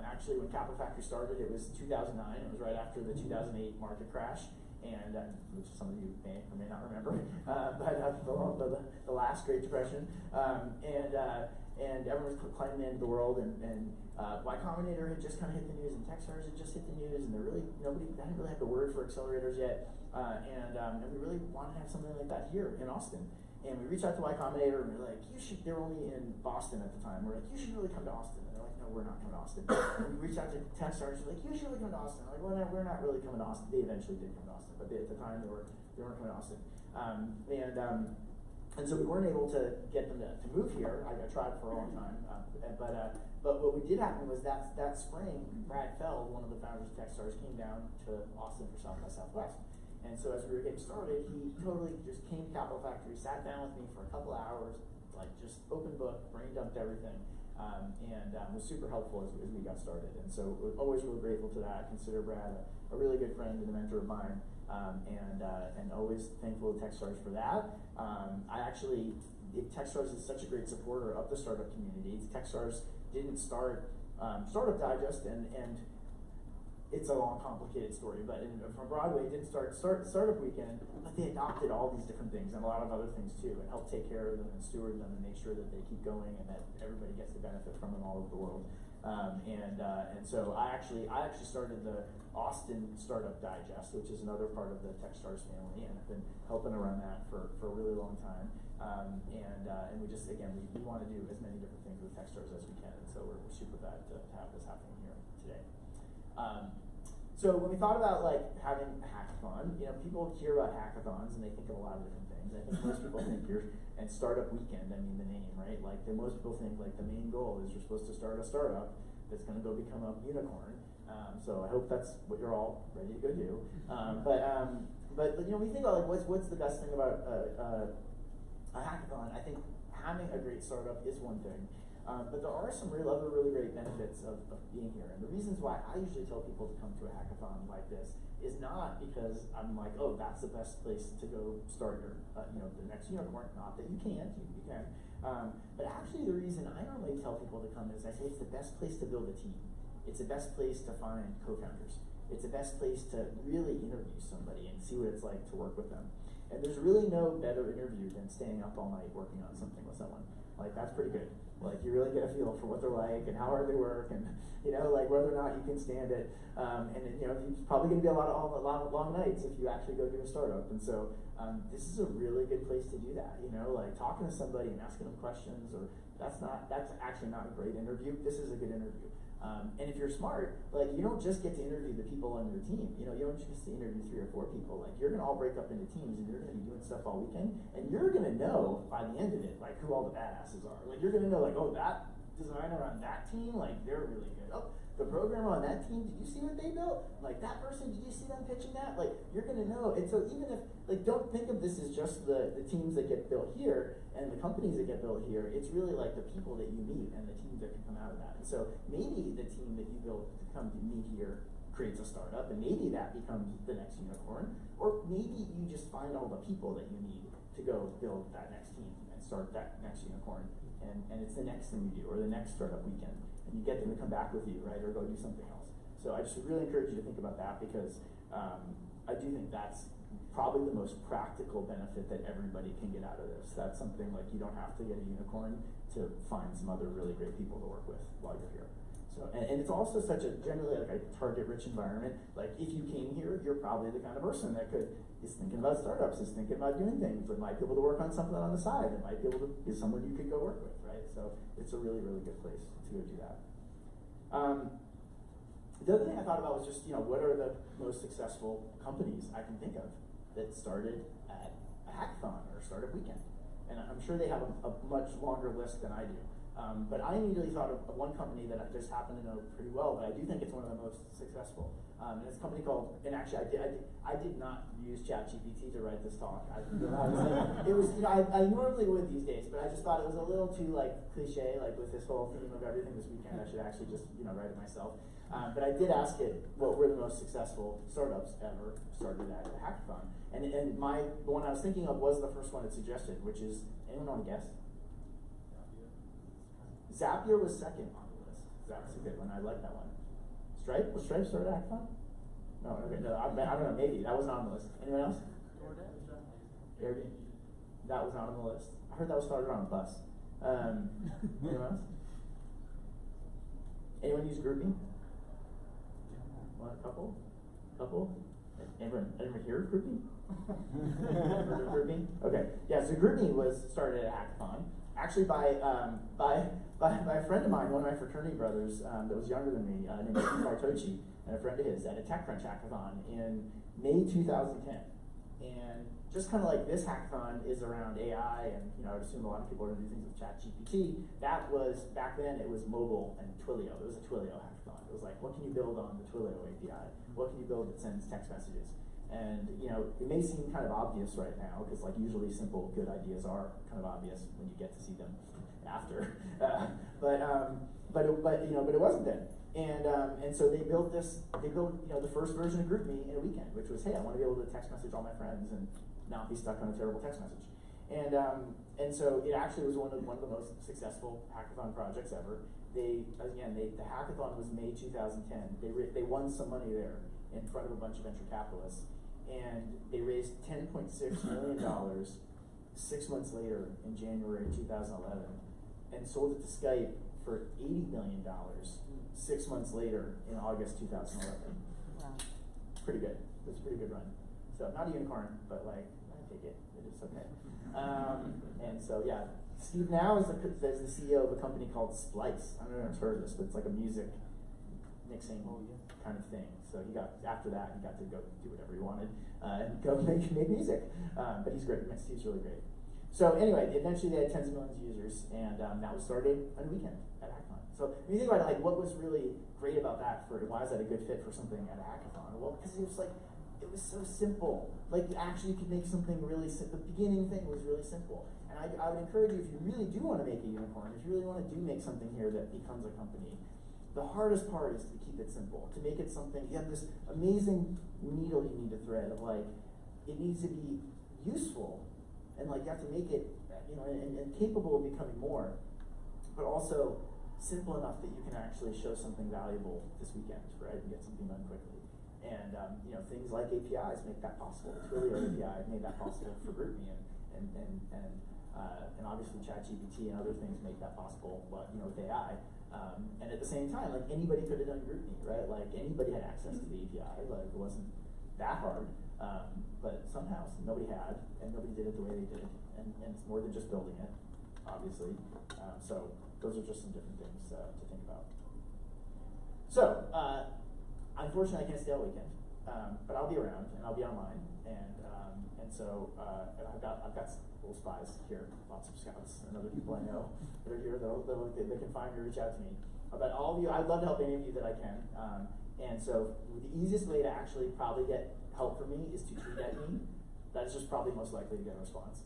Actually, when Capital Factory started, it was 2009. It was right after the 2008 market crash, and which some of you may or may not remember, but the last Great Depression, and everyone was climbing into the world, and Y Combinator had just kind of hit the news, and Techstars had just hit the news, and they didn't really have the word for accelerators yet, and we really wanted to have something like that here in Austin. And we reached out to Y Combinator, and we were like, they were only in Boston at the time. We're like, you should really come to Austin. And they're like, no, we're not coming to Austin. And we reached out to Techstars, we're like, you should really come to Austin. We're like, well, no, we're not really coming to Austin. They eventually did come to Austin, but at the time they weren't coming to Austin. And so we weren't able to get them to move here. I tried for a long time, but what we did happen was that spring, Brad Feld, one of the founders of Techstars, came down to Austin for South by Southwest. And so as we were getting started, he totally just came to Capital Factory, sat down with me for a couple of hours, like just open book, brain dumped everything, and was super helpful as we got started. And so we're always really grateful to that. Consider Brad a really good friend and a mentor of mine, and always thankful to Techstars for that. Techstars is such a great supporter of the startup community. Techstars didn't start Startup Digest, and it's a long, complicated story, but from Broadway, it didn't start Startup Weekend, but they adopted all these different things and a lot of other things too, and help take care of them and steward them and make sure that they keep going and that everybody gets the benefit from them all over the world. And so I actually started the Austin Startup Digest, which is another part of the Techstars family, and I've been helping to run that for a really long time. And we just, again, we want to do as many different things with Techstars as we can, and so we're super glad to have this happening here today. So when we thought about like having a hackathon, people hear about hackathons and they think of a lot of different things. I think most people think and Startup Weekend, I mean the name, right? Like most people think like the main goal is you're supposed to start a startup that's going to go become a unicorn. So I hope that's what you're all ready to go do. But when you think about like what's the best thing about a hackathon, I think having a great startup is one thing. But there are some other really great benefits of being here. And the reasons why I usually tell people to come to a hackathon like this is not because I'm like, oh, that's the best place to go start your, the next unicorn. Not that you can't, you can. But actually the reason I normally tell people to come is I say it's the best place to build a team. It's the best place to find co-founders. It's the best place to really interview somebody and see what it's like to work with them. And there's really no better interview than staying up all night working on something with someone. Like, that's pretty good. Like, you really get a feel for what they're like and how hard they work and, like whether or not you can stand it. It's probably going to be a lot of long nights if you actually go do a startup. And so this is a really good place to do that. Like talking to somebody and asking them questions, or that's actually not a great interview. This is a good interview. And if you're smart, like you don't just get to interview the people on your team. You don't just get to interview 3 or 4 people. Like you're gonna all break up into teams, and you're gonna be doing stuff all weekend, and you're gonna know by the end of it, like who all the badasses are. Like you're gonna know, like, oh, that designer on that team, like they're really good. Oh, the programmer on that team, did you see what they built? Like that person, did you see them pitching that? Like you're gonna know. And so even if, like, don't think of this as just the teams that get built here and the companies that get built here. It's really like the people that you meet and the teams that can come out of that. And so maybe the team that you build to come to meet here creates a startup, and maybe that becomes the next unicorn, or maybe you just find all the people that you need to go build that next team and start that next unicorn, and it's the next thing you do, or the next startup weekend. and you get them to come back with you, right, or go do something else. So I just really encourage you to think about that, because I do think that's probably the most practical benefit that everybody can get out of this. That's something like you don't have to get a unicorn to find some other really great people to work with while you're here. So, and it's also such a generally like a target-rich environment. Like if you came here, you're probably the kind of person that is thinking about startups, is thinking about doing things, that might be able to work on something on the side, that might be able to be someone you could go work with, right? So it's a really, really good place to go do that. The other thing I thought about was just, what are the most successful companies I can think of that started at a hackathon or a startup weekend? And I'm sure they have a much longer list than I do. But I immediately thought of one company that I just happen to know pretty well, but I do think it's one of the most successful. And it's a company called, and actually I did not use ChatGPT to write this talk. It was, I normally would these days, but I just thought it was a little too cliche, with this whole theme of everything this weekend. I should actually just write it myself. But I did ask it what were the most successful startups ever started at a hackathon. And the one I was thinking of was the first one it suggested, which is, anyone want to guess? Zapier was second on the list. That's a good one. I like that one. Stripe? Was Stripe started at hackathon? No, okay, no, I don't know, maybe. That was not on the list. Anyone else? Airbnb. That was not on the list. I heard that was started on a bus. Anyone else? Anyone use GroupMe? One, couple? Anyone hear of GroupMe? Heard of GroupMe? Okay, yeah. So GroupMe was started at a hackathon, actually by a friend of mine, one of my fraternity brothers that was younger than me, named Bartochi, and a friend of his at a TechCrunch hackathon in May 2010. And just kind of like this hackathon is around AI, and I would assume a lot of people are going to do things with ChatGPT. That was, back then, it was mobile and Twilio. It was a Twilio hackathon. It was like, what can you build on the Twilio API? What can you build that sends text messages? And it may seem kind of obvious right now, because usually simple, good ideas are kind of obvious when you get to see them after. But it wasn't then. And so they built the first version of GroupMe in a weekend, which was, hey, I want to be able to text message all my friends and not be stuck on a terrible text message. And so it actually was one of the most successful hackathon projects ever. The hackathon was May 2010. They won some money there in front of a bunch of venture capitalists, and they raised $10.6 million 6 months later in January 2011, and sold it to Skype for $80 million 6 months later in August 2011. Wow. Pretty good. It was a pretty good run. So not a unicorn, but I take it. It is okay. And so yeah, Steve now is the CEO of a company called Splice. I don't know if you've heard of this, but it's like a music mixing kind of thing. So after that, he got to go do whatever he wanted and go make music. But he's great. Steve's really great. So anyway, eventually they had tens of millions of users, and that was started on a weekend at a hackathon. So if you think about it, what was really great about that? Why is that a good fit for something at a hackathon? Well, because it was so simple. Actually, you could make something really simple. The beginning thing was really simple. And I would encourage you, if you really do want to make a unicorn, if you really want to make something here that becomes a company, the hardest part is to keep it simple, to make it something. You have this amazing needle you need to thread of it needs to be useful, and you have to make it, and capable of becoming more, but also simple enough that you can actually show something valuable this weekend, right, and get something done quickly. And things like APIs make that possible. Twilio API made that possible for GroupMe, and obviously ChatGPT and other things make that possible. With AI, and at the same time, anybody could have done GroupMe, right? Anybody had access to the API. It wasn't that hard, but somehow nobody had, and nobody did it the way they did. And it's more than just building it, obviously. So those are just some different things to think about. So. Unfortunately, I can't stay all weekend, but I'll be around and I'll be online, and so I've got little spies here, lots of scouts and other people I know that are here. They can find me, reach out to me. But all of you, I'd love to help any of you that I can. And so the easiest way to actually probably get help from me is to tweet at me. That's just probably most likely to get a response.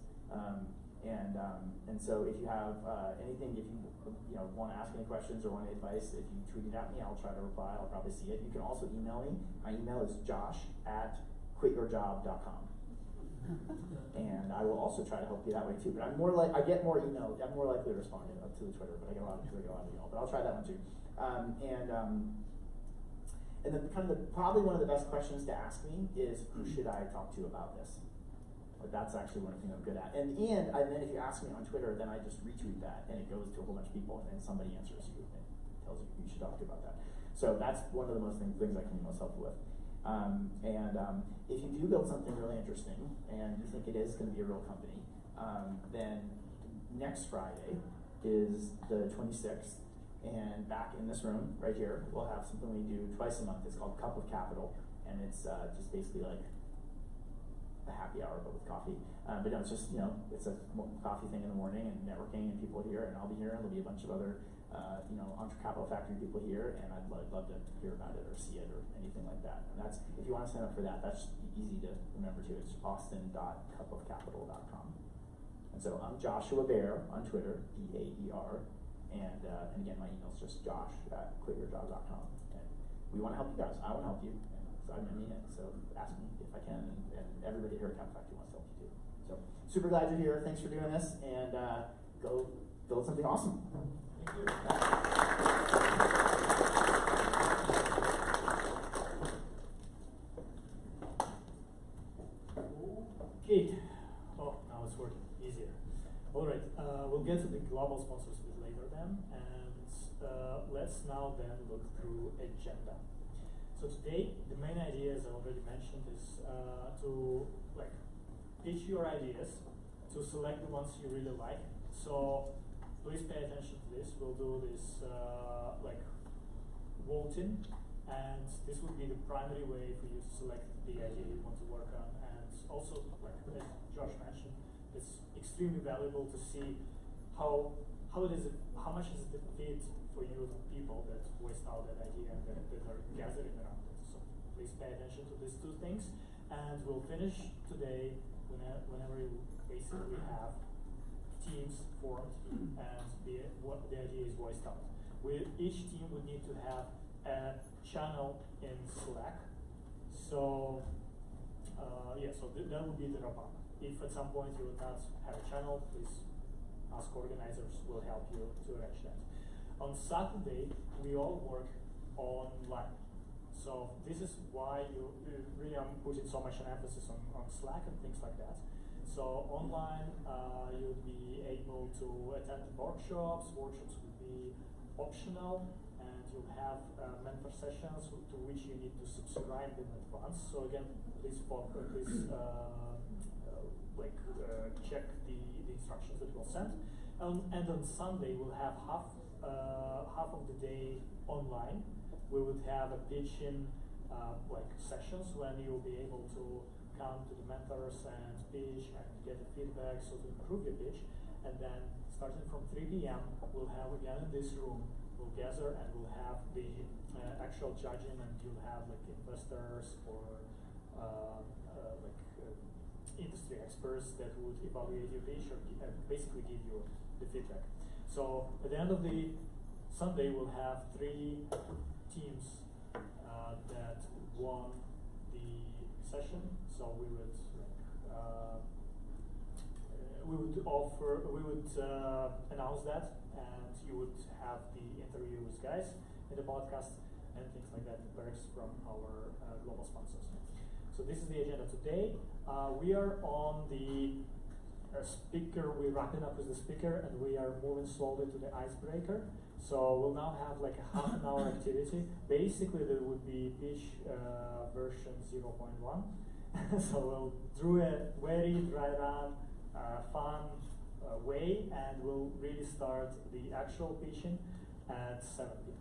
And so if you have anything, if you want to ask any questions or want any advice, if you tweet it at me, I'll try to reply. I'll probably see it. You can also email me. My email is josh@quityourjob.com. And I will also try to help you that way too. But I get more email. I'm more likely to respond to the Twitter, but I get a lot of email. But I'll try that one too. And then probably one of the best questions to ask me is, who should I talk to about this? But that's actually one thing I'm good at. And then if you ask me on Twitter, then I just retweet that, and it goes to a whole bunch of people, and then somebody answers you and tells you who you should talk to about that. So that's one of the most things I can be most helpful with. If you do build something really interesting, and you think it is going to be a real company, then next Friday is the 26th. And back in this room, right here, we'll have something we do twice a month. It's called Cup of Capital, and it's just basically like a happy hour, but with coffee. But no, it's just, it's a coffee thing in the morning and networking and people here, and I'll be here, and there'll be a bunch of other, Entre Capital Factory people here, and I'd love to hear about it or see it or anything like that. And that's, if you want to sign up for that, that's easy to remember too. It's austin.cupofcapital.com. And so I'm Joshua Bear on Twitter, B-A-E-R. And again, my email is just josh@quityourjob.com. And we want to help you guys. I want to help you. So I mean it. So ask me if I can. And everybody here at Cap Factory wants to help you too. So super glad you're here. Thanks for doing this. And go build something awesome. Thank you. Okay. Oh, now it's working. Easier. All right. We'll get to the global sponsors a bit later then. And let's now then look through agenda. So today, the main idea, as I already mentioned, is to pitch your ideas, to select the ones you really like. So please pay attention to this. We'll do this voting, and this will be the primary way for you to select the idea you want to work on. And also, as Josh mentioned, it's extremely valuable to see how much is it fit for you, the people that voiced out that idea and that are gathering around it. So please pay attention to these two things, and we'll finish today whenever you basically have teams formed and the idea is voiced out. Each team would need to have a channel in Slack. So that would be the wrap-up. If at some point you would not have a channel, please ask organizers, will help you to arrange that. On Saturday, we all work online. So this is why I'm putting so much an emphasis on Slack and things like that. So online, you'll be able to attend workshops. Workshops will be optional, and you'll have mentor sessions to which you need to subscribe in advance. So again, please check the instructions that we'll send. And on Sunday, we'll have half of the day online. We would have a pitching sessions when you'll be able to come to the mentors and pitch and get the feedback so to improve your pitch. And then starting from 3 p.m. we'll have again in this room, we'll gather and we'll have the actual judging, and you'll have investors or industry experts that would evaluate your pitch or basically give you the feedback. So at the end of the Sunday, we'll have 3 teams that won the session. So we would announce that, and you would have the interviews guys in the podcast and things like that, perks from our global sponsors. So this is the agenda today. We are on the speaker. We're wrapping up with the speaker, and we are moving slowly to the icebreaker. So we'll now have a half an hour activity. Basically, there would be pitch version 0.1. So we'll do a very dry run, fun way, and we'll really start the actual pitching at 7 p.m.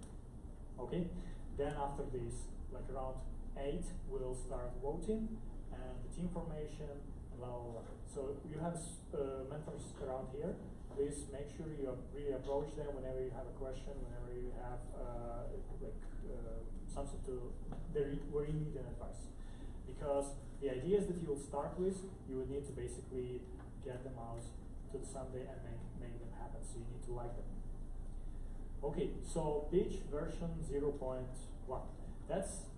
Okay? Then after this, around 8, we'll start voting and the team formation and blah, blah, blah. So you have mentors around here. Please make sure you really approach them whenever you have a question, whenever you have something where you need an advice. Because the ideas that you'll start with, you would need to basically get them out to the Sunday and make them happen. So you need to like them. Okay, so pitch version 0.1. That's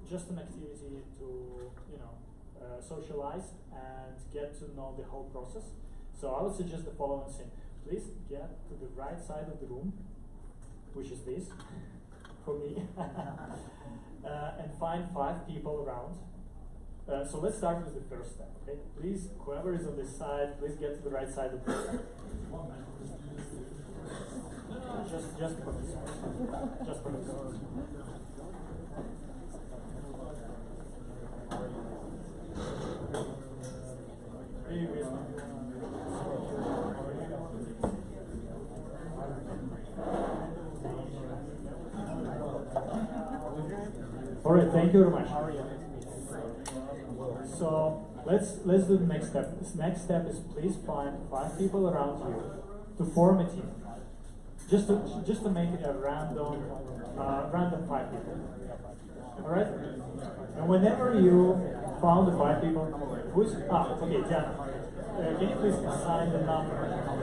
just an activity to socialize and get to know the whole process. So I would suggest the following thing. Please get to the right side of the room, which is this. for me. And find 5 people around. So let's start with the first step. Okay, please, whoever is on this side, please get to the right side of the room. Just for this side. Just for this side. All right, thank you very much. So let's do the next step. This next step is please find 5 people around you to form a team. Just to make it a random 5 people. All right. And whenever you found the 5 people, who's okay, Diana. Can you please assign the number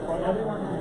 for everyone who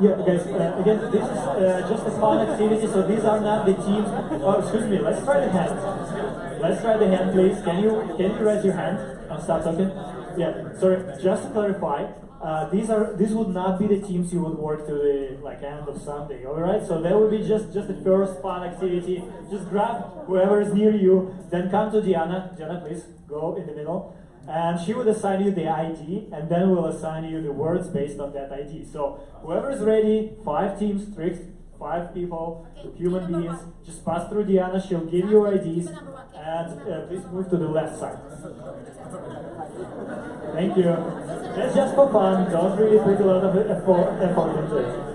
Yeah, guys, again, this is just a fun activity, so these are not the teams. Oh, excuse me, let's try the hand. Let's try the hand, please. Can you raise your hand and start talking? Yeah, sorry, just to clarify, these would not be the teams you would work to the end of Sunday, alright? So that would be just the first fun activity. Just grab whoever is near you, then come to Diana. Diana, please, go in the middle. And she would assign you the ID, and then we'll assign you the words based on that ID. So whoever is ready, 5 teams, 5 people, human beings, just pass through Diana, she'll give you IDs, and please move to the left side. Thank you. That's just for fun, don't really put a lot of effort into it.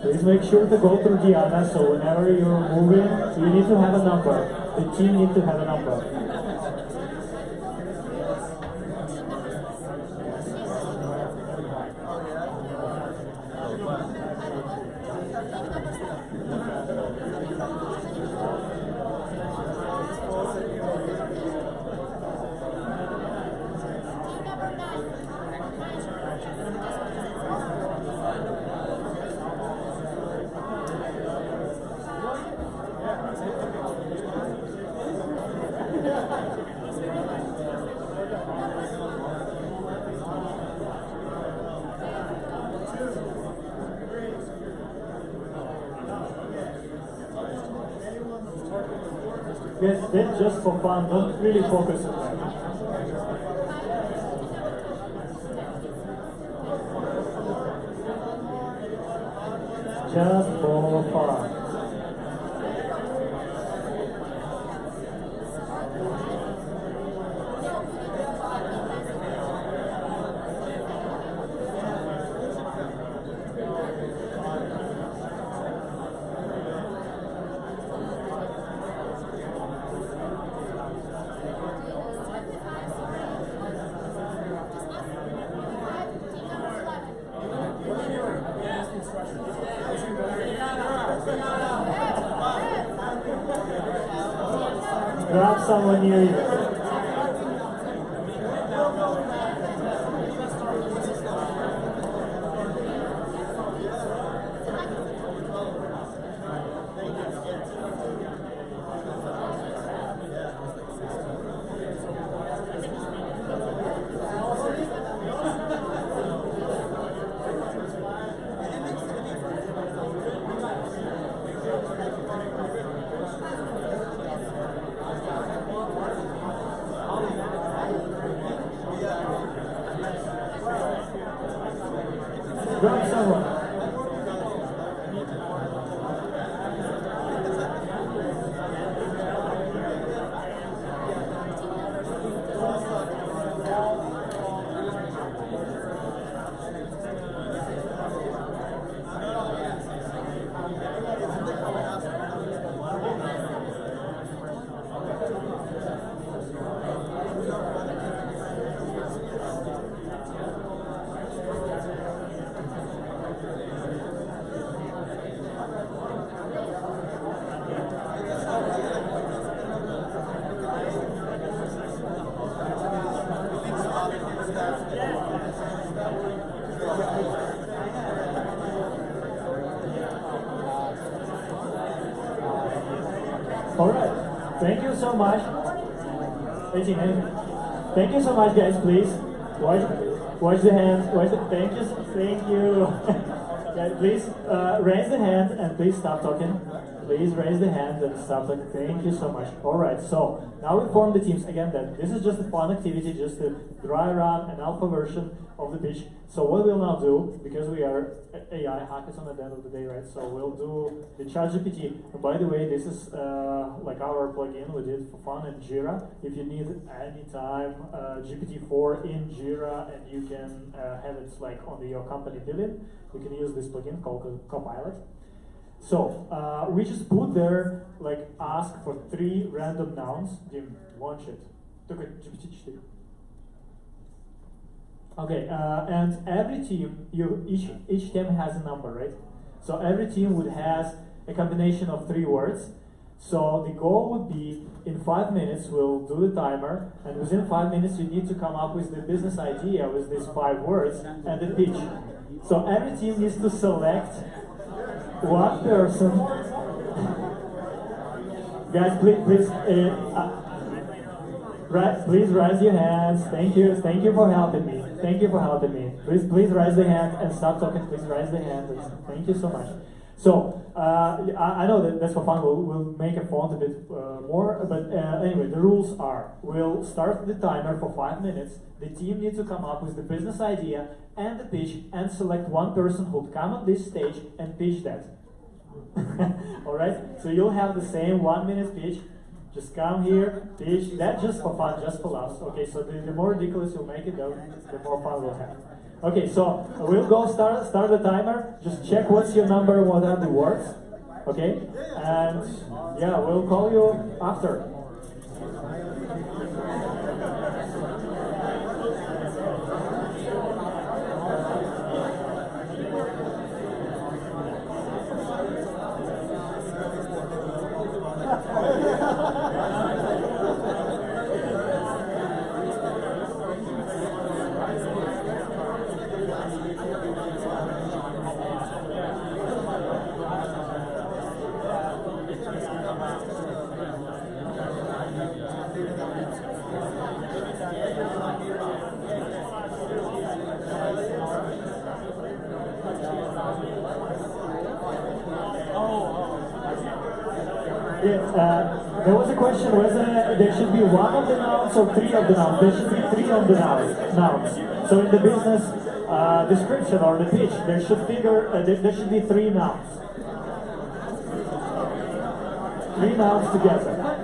Please make sure to go through Diana, so whenever you're moving, you need to have a number. The team needs to have a number. Yes, that's just for fun, don't really focus on that. Just for fun. Grab someone near you. Grab someone. Alright, thank you so much. Thank you so much, guys. Please watch the hands. Thank you. Guys, please raise the hand and please stop talking. Please raise the hand and stop talking. Thank you so much. Alright, so now we form the teams. Again, that this is just a fun activity, just a dry run, an alpha version of the pitch. So what we'll now do, because we are AI hackathon at the end of the day, right? So we'll do the ChatGPT. And by the way, this is like our plugin we did for fun in Jira. If you need anytime GPT-4 in Jira and you can have it like on your company billing, you can use this plugin called Copilot. So we just put there like ask for 3 random nouns. Dim, launch it. Только GPT-4. Okay, and every team, each team has a number, right? So every team would has a combination of 3 words. So the goal would be in 5 minutes we'll do the timer, and within 5 minutes you need to come up with the business idea with these 5 words and the pitch. So every team needs to select one person. Guys, please. Please raise your hands. Thank you for helping me. Please raise the hand and stop talking. Please raise the hand. Thank you so much. So I know that's for fun. We'll make a font a bit more, but anyway, the rules are: we'll start the timer for 5 minutes. The team needs to come up with the business idea and the pitch, and select one person who'll come on this stage and pitch that. All right. So you'll have the same 1 minute pitch. Just come here, pitch. That's just for fun, just for laughs. Okay, so the more ridiculous you make it, the more fun we'll have. Okay, so we'll go start the timer. Just check what's your number, what are the words. Okay, and yeah, we'll call you after. There was a question whether there should be 1 of the nouns or 3 of the nouns. There should be 3 of the nouns. So in the business description or the pitch, there should be 3 nouns. 3 nouns together.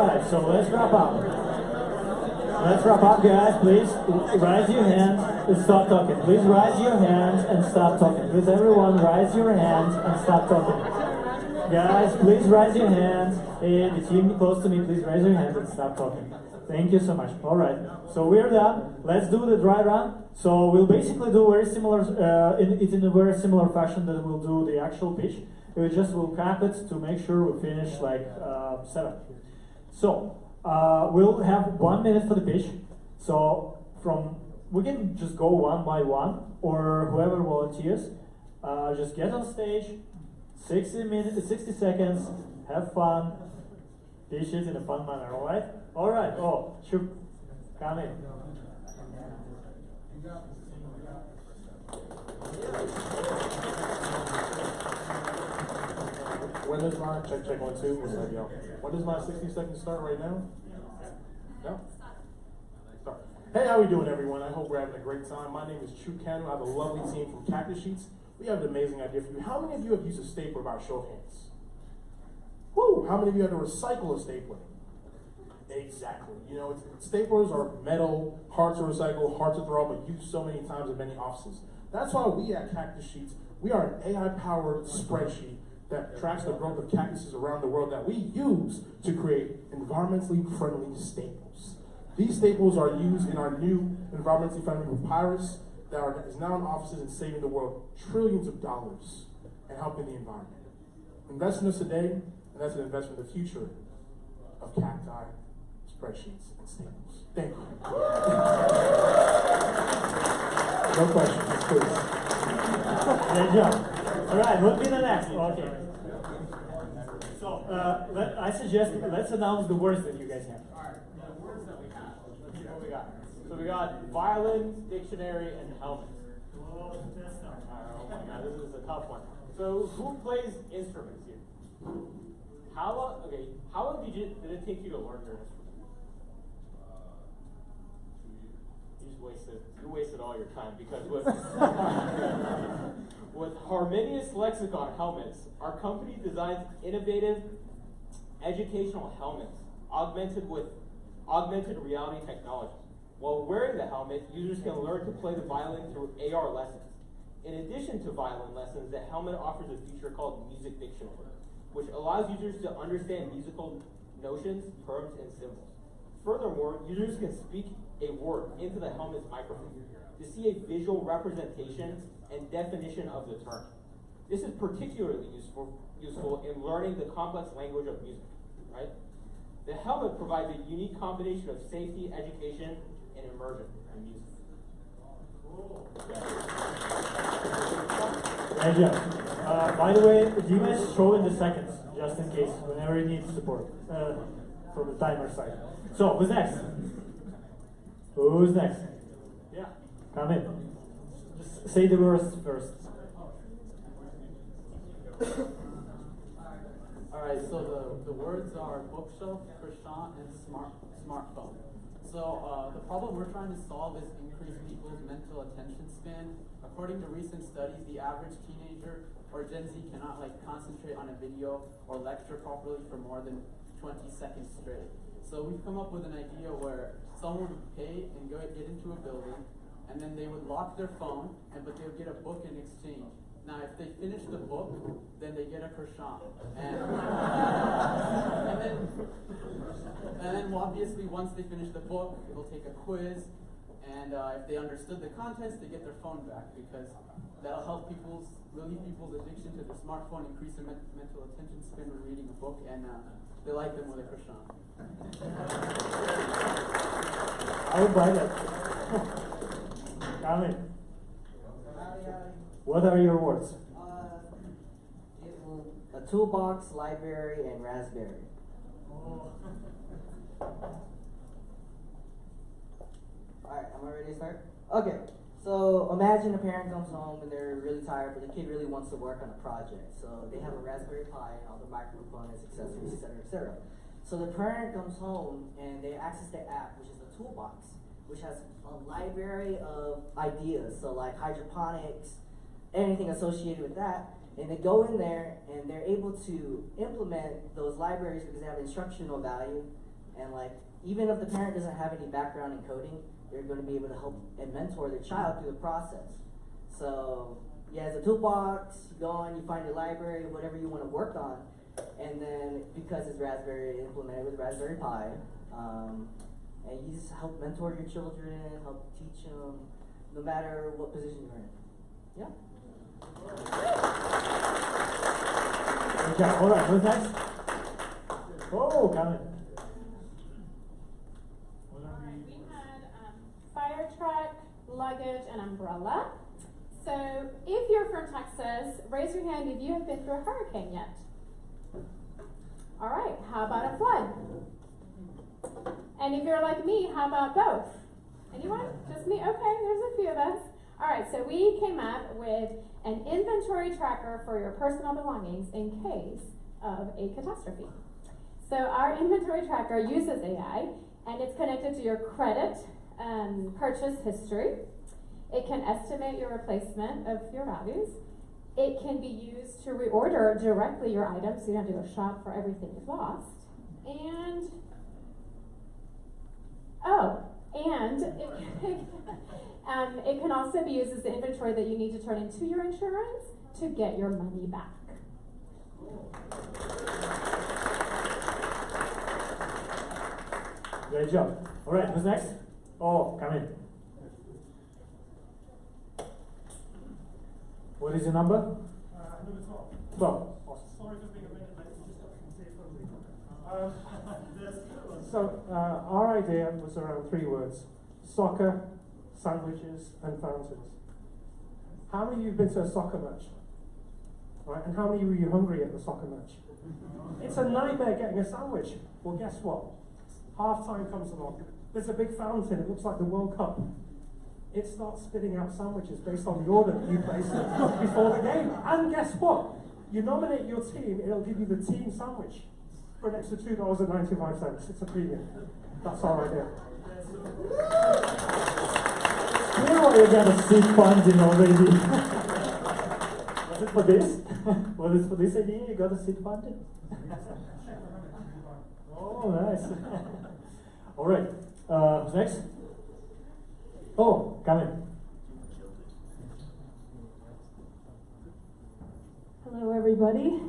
right, so let's wrap up. Let's wrap up, guys. Please raise your hands and stop talking. Please raise your hands and stop talking. Please, everyone, raise your hands and stop talking. Guys, please raise your hands. Hey, the team close to me, please raise your hands and stop talking. Thank you so much. All right, so we're done. Let's do the dry run. So we'll basically do very similar. It's in a very similar fashion that we'll do the actual pitch. We just will cap it to make sure we finish like 7. So we'll have 1 minute for the pitch. So we can just go one by one, or whoever volunteers. Just get on stage. 60 seconds. Have fun. Pitch it in a fun manner. All right. All right. Oh, sure. Come in. When does my check 1 2? When does my 60 seconds start right now? No? Start. Hey, how we doing, everyone? I hope we're having a great time. My name is Chu Ken. I have a lovely team from Cactus Sheets. We have an amazing idea for you. How many of you have used a stapler by show of hands? Woo! How many of you had to recycle a stapler? Exactly. You know, staplers are metal, hard to recycle, hard to throw, but used so many times in many offices. That's why we at Cactus Sheets, we are an AI-powered spreadsheet that tracks the growth of cactuses around the world that we use to create environmentally friendly staples. These staples are used in our new environmentally friendly papyrus that is now in offices and saving the world trillions of dollars and helping the environment. Invest in us today, and that's an investment in the future of cacti, spreadsheets, and staples. Thank you. No questions, please. Good job. All right, what will be the next? Okay. So I suggest let's announce the words that you guys have. All right, the words that we have. Let's see what we got. So we got violin, dictionary, and helmet. Oh, that's tough. Oh my god, this is a tough one. So who plays instruments here? How long did it take you to learn your instrument? 2 years. You wasted all your time, because with with Harmonious Lexicon helmets, our company designs innovative educational helmets augmented with augmented reality technology. While wearing the helmet, users can learn to play the violin through AR lessons. In addition to violin lessons, the helmet offers a feature called Music Dictionary, which allows users to understand musical notions, terms, and symbols. Furthermore, users can speak a word into the helmet's microphone to see a visual representation and definition of the term. This is particularly useful in learning the complex language of music, right? The helmet provides a unique combination of safety, education, and immersion in music. Good job. By the way, do you guys show in the seconds, just in case, whenever you need support from the timer side? So, who's next? Who's next? Yeah. Come in. Just say the words first. Alright, so the words are bookshelf, croissant, and smartphone. So the problem we're trying to solve is increase people's mental attention span. According to recent studies, the average teenager or Gen Z cannot concentrate on a video or lecture properly for more than 20 seconds straight. So we've come up with an idea where someone would pay and get into a building, and then they would lock their phone, but they would get a book in exchange. Now, if they finish the book, then they get a croissant. And then obviously, once they finish the book, they'll take a quiz. And if they understood the contents, they get their phone back, because that'll help relieve people's addiction to the smartphone, increase their mental attention span when reading a book, and delight them with a croissant. I would buy that. Come in. What are your words? A toolbox, library, and raspberry. Alright, am I ready to start? Okay, so imagine a parent comes home and they're really tired, but the kid really wants to work on a project. So they have a Raspberry Pi and all the microcomponents, accessories, etc., etc. So the parent comes home and they access the app, which is a toolbox, which has a library of ideas, so like hydroponics, anything associated with that, and they go in there and they're able to implement those libraries because they have instructional value, And like, even if the parent doesn't have any background in coding, they're going to be able to help and mentor their child through the process. So yeah, as a toolbox, you go on, you find a library, whatever you want to work on, and then because it's Raspberry implemented with Raspberry Pi, and you just help mentor your children, help teach them, no matter what position you're in. Yeah. Good job. All right, who's next? Oh, Karen. Alright, we had fire truck, luggage, and umbrella. So if you're from Texas, raise your hand if you have been through a hurricane yet. Alright, how about a flood? And if you're like me, how about both? Anyone? Just me? Okay, there's a few of us. Alright, so we came up with an inventory tracker for your personal belongings in case of a catastrophe. So our inventory tracker uses AI, and it's connected to your credit purchase history. It can estimate your replacement of your values. It can be used to reorder directly your items, so you don't have to go shop for everything you've lost. And it can also be used as the inventory that you need to turn into your insurance to get your money back. Great job. All right, who's next? Oh, come in. What is your number? Number 12. 12. Awesome. Sorry for being a minute late. Just say something. So our idea was around 3 words: soccer, sandwiches, and fountains. How many of you have been to a soccer match? Right, and how many were you hungry at the soccer match? It's a nightmare getting a sandwich. Well, guess what? Half time comes along. There's a big fountain. It looks like the World Cup. It starts spitting out sandwiches based on the order that you placed before the game. And guess what? You nominate your team, it'll give you the team sandwich for an extra $2.95. It's a premium. That's our idea. You know you got a seed funding already. Was it for this? Was it for this idea you got a seed funding? Oh, nice. All right. Who's next? Oh, come in. Hello, everybody.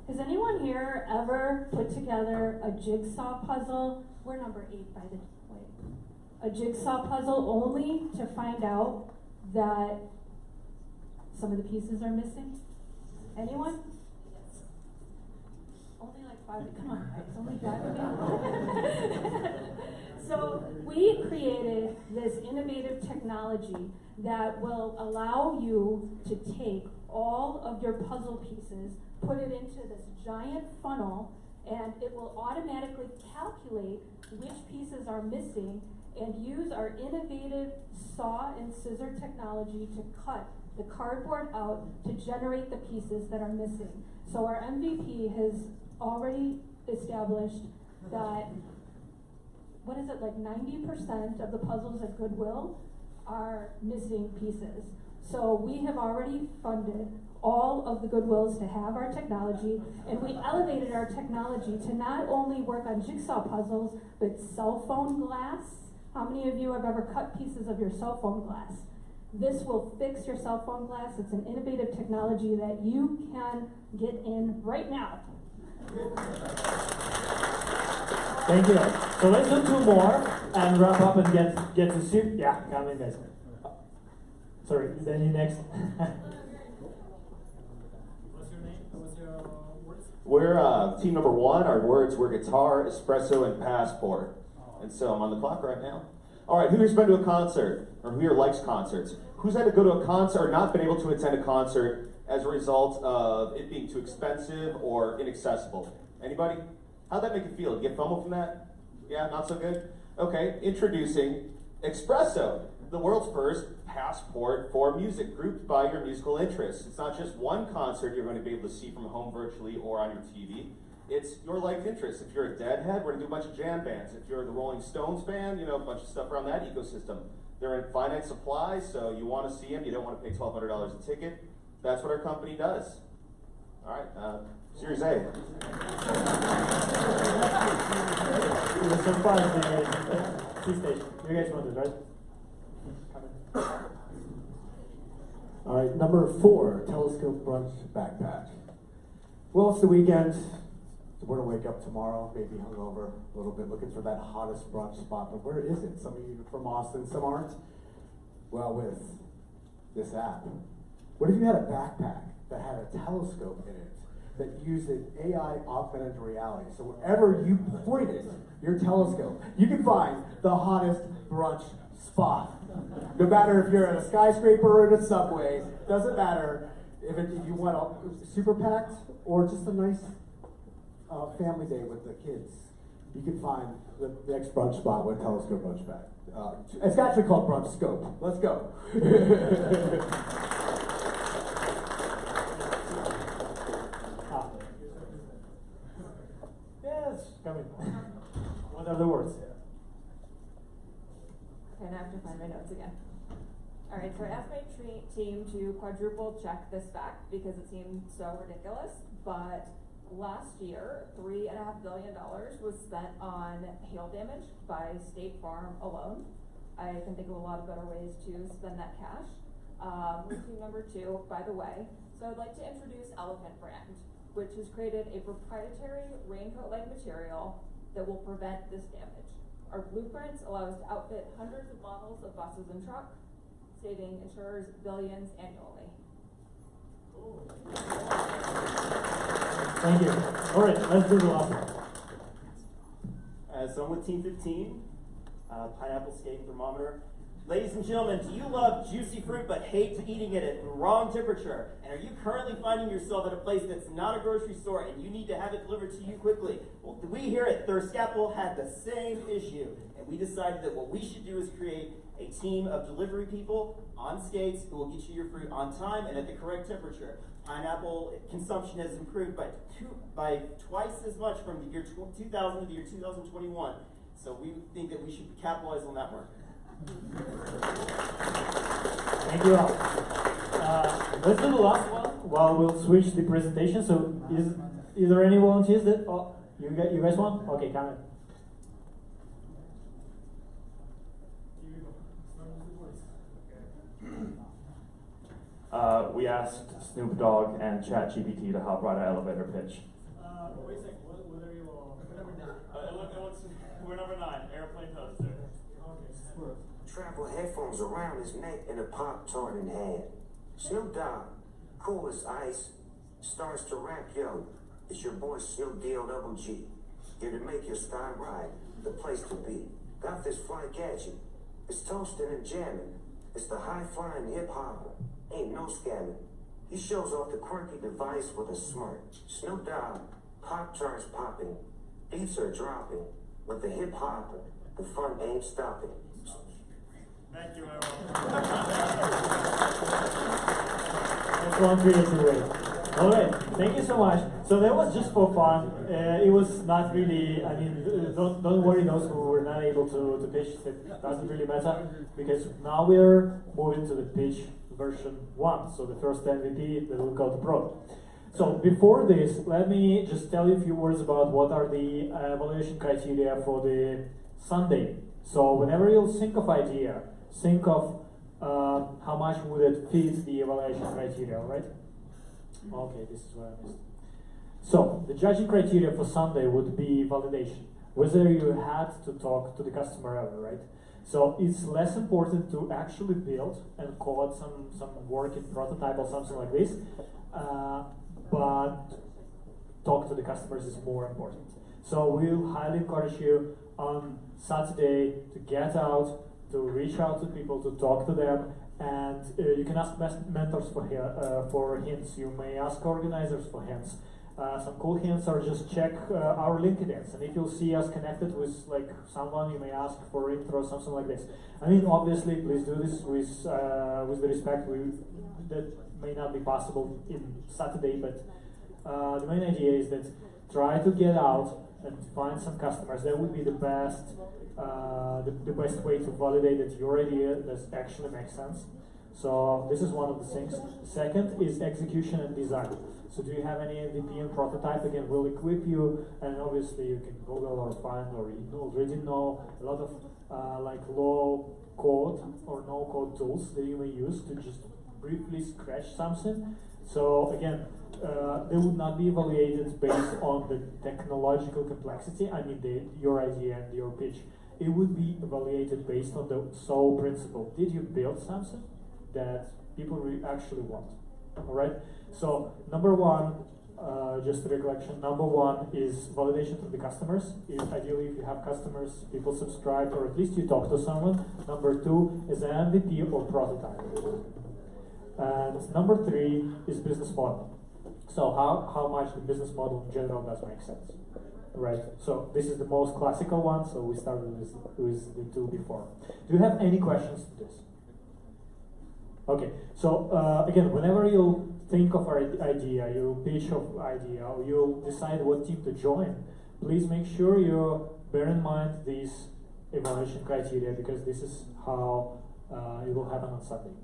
Has anyone here ever put together a jigsaw puzzle? We're number 8, by the way. A jigsaw puzzle only to find out that some of the pieces are missing? Anyone? Only like 5. Come on, guys. Only 5 of you. So we created this innovative technology that will allow you to take all of your puzzle pieces, put it into this giant funnel, and it will automatically calculate which pieces are missing and use our innovative saw and scissor technology to cut the cardboard out to generate the pieces that are missing. So our MVP has already established that, what is it, like 90% of the puzzles at Goodwill are missing pieces. So we have already funded all of the Goodwills to have our technology, and we elevated our technology to not only work on jigsaw puzzles, but cell phone glass. How many of you have ever cut pieces of your cell phone glass? This will fix your cell phone glass. It's an innovative technology that you can get in right now. Thank you. So let's do 2 more and wrap up and get to soup. Yeah, come in, guys. Sorry, then you next. What's your name? What's your words? We're team number 1. Our words were guitar, espresso, and passport. And so I'm on the clock right now. All right, who here's been to a concert? Or who here likes concerts? Who's had to go to a concert or not been able to attend a concert as a result of it being too expensive or inaccessible? Anybody? How'd that make you feel? Did you get FOMO from that? Yeah, not so good? Okay, introducing Espresso, the world's first passport for music grouped by your musical interests. It's not just one concert you're going to be able to see from home virtually or on your TV. It's your life interests. If you're a Deadhead, we're going to do a bunch of jam bands. If you're the Rolling Stones fan, a bunch of stuff around that ecosystem. They're in finite supply, so you want to see them. You don't want to pay $1,200 a ticket. That's what our company does. All right, Series A. So far, C station. You guys want this, right? All right, number 4, telescope brunch backpack. Well, it's the weekend. So we're gonna wake up tomorrow, maybe hungover a little bit, looking for that hottest brunch spot. But where is it? Some of you are from Austin, some aren't. Well, with this app, what if you had a backpack that had a telescope in it that used an AI augmented reality? So wherever you pointed your telescope, you can find the hottest brunch spot. No matter if you're at a skyscraper or in a subway, doesn't matter if you want a super packed or just a nice family day with the kids. You can find the next brunch spot with telescope brunch back. It's actually called brunch scope. Let's go. Yes, coming. What are the words? Okay, now I have to find my notes again. Alright, so I asked my team to quadruple check this fact because it seemed so ridiculous, but last year, $3.5 billion was spent on hail damage by State Farm alone. I can think of a lot of better ways to spend that cash. With team number 2, by the way, so I'd like to introduce Elephant Brand, which has created a proprietary raincoat-like material that will prevent this damage. Our blueprints allow us to outfit hundreds of models of buses and trucks, saving insurers billions annually. Thank you. All right, let's do the last one. So I'm with Team 15, pineapple skate thermometer. Ladies and gentlemen, do you love juicy fruit but hate eating it at the wrong temperature? And are you currently finding yourself at a place that's not a grocery store and you need to have it delivered to you quickly? Well, we here at Thirst Capital had the same issue, and we decided that what we should do is create a team of delivery people on skates who will get you your fruit on time and at the correct temperature. Pineapple consumption has improved by twice as much from the year 2000 to the year 2021. So we think that we should capitalize on that market. Thank you all. Let's do the last one while we'll switch the presentation. So is there any volunteers that you guys want? Okay, come in. We asked Snoop Dogg and ChatGPT to help write an elevator pitch. Wait a second, what are you, we're number 9, airplane toaster. Okay. Travel headphones around his neck and a Pop-Tart in hand. Snoop Dogg, cool as ice, starts to rap, yo. It's your boy Snoop D-O-double-G. Here to make your sky ride the place to be. Got this fly gadget. It's toasting and jamming. It's the high-flying hip-hopper. Ain't no scamming. He shows off the quirky device with a smirk. Snoop Dogg, Pop-Tarts popping. Beats are dropping. With the hip-hopper, the fun ain't stopping. Thank you, everyone. That's one creative way. All right, thank you so much. So that was just for fun. It was not really, I mean, don't worry those who were not able to pitch. It doesn't really matter because now we're moving to the pitch version 1. So the first MVP that will go to pro. So before this, let me just tell you a few words about what are the evaluation criteria for the Sunday. So whenever you think of idea, think of how much would it fit the evaluation criteria, right? Okay, this is what I missed. So the judging criteria for Sunday would be validation, whether you had to talk to the customer ever, right? So it's less important to actually build and code some working prototype or something like this, but talk to the customers is more important. So we'll highly encourage you on Saturday to get out, to reach out to people, to talk to them, and you can ask mentors for hints. You may ask organizers for hints. Some cool hints are just check our LinkedIn, and if you'll see us connected with like someone, you may ask for intro, something like this. I mean, obviously, please do this with the respect. That may not be possible in Saturday, but the main idea is that try to get out and find some customers. That would be the best way to validate that your idea does actually make sense. So this is one of the things. Second is execution and design. So do you have any MVP and prototype? Again, we'll equip you, and obviously you can Google or find, or you already know a lot of like low code or no code tools that you may use to just briefly scratch something. So again, they would not be evaluated based on the technological complexity. I mean, your idea and your pitch. It would be evaluated based on the sole principle. Did you build something that people actually want? All right. So number one, just a recollection. Number one is validation from the customers. Ideally, if you have customers, people subscribe, or at least you talk to someone. Number two is an MVP or prototype. And number three is business model. So how much the business model in general does make sense, right? So this is the most classical one. So we started with the two before. Do you have any questions to this? Okay. So again, whenever you think of an idea, you pitch of idea, or you decide what team to join, please make sure you bear in mind these evaluation criteria, because this is how it will happen on Sunday.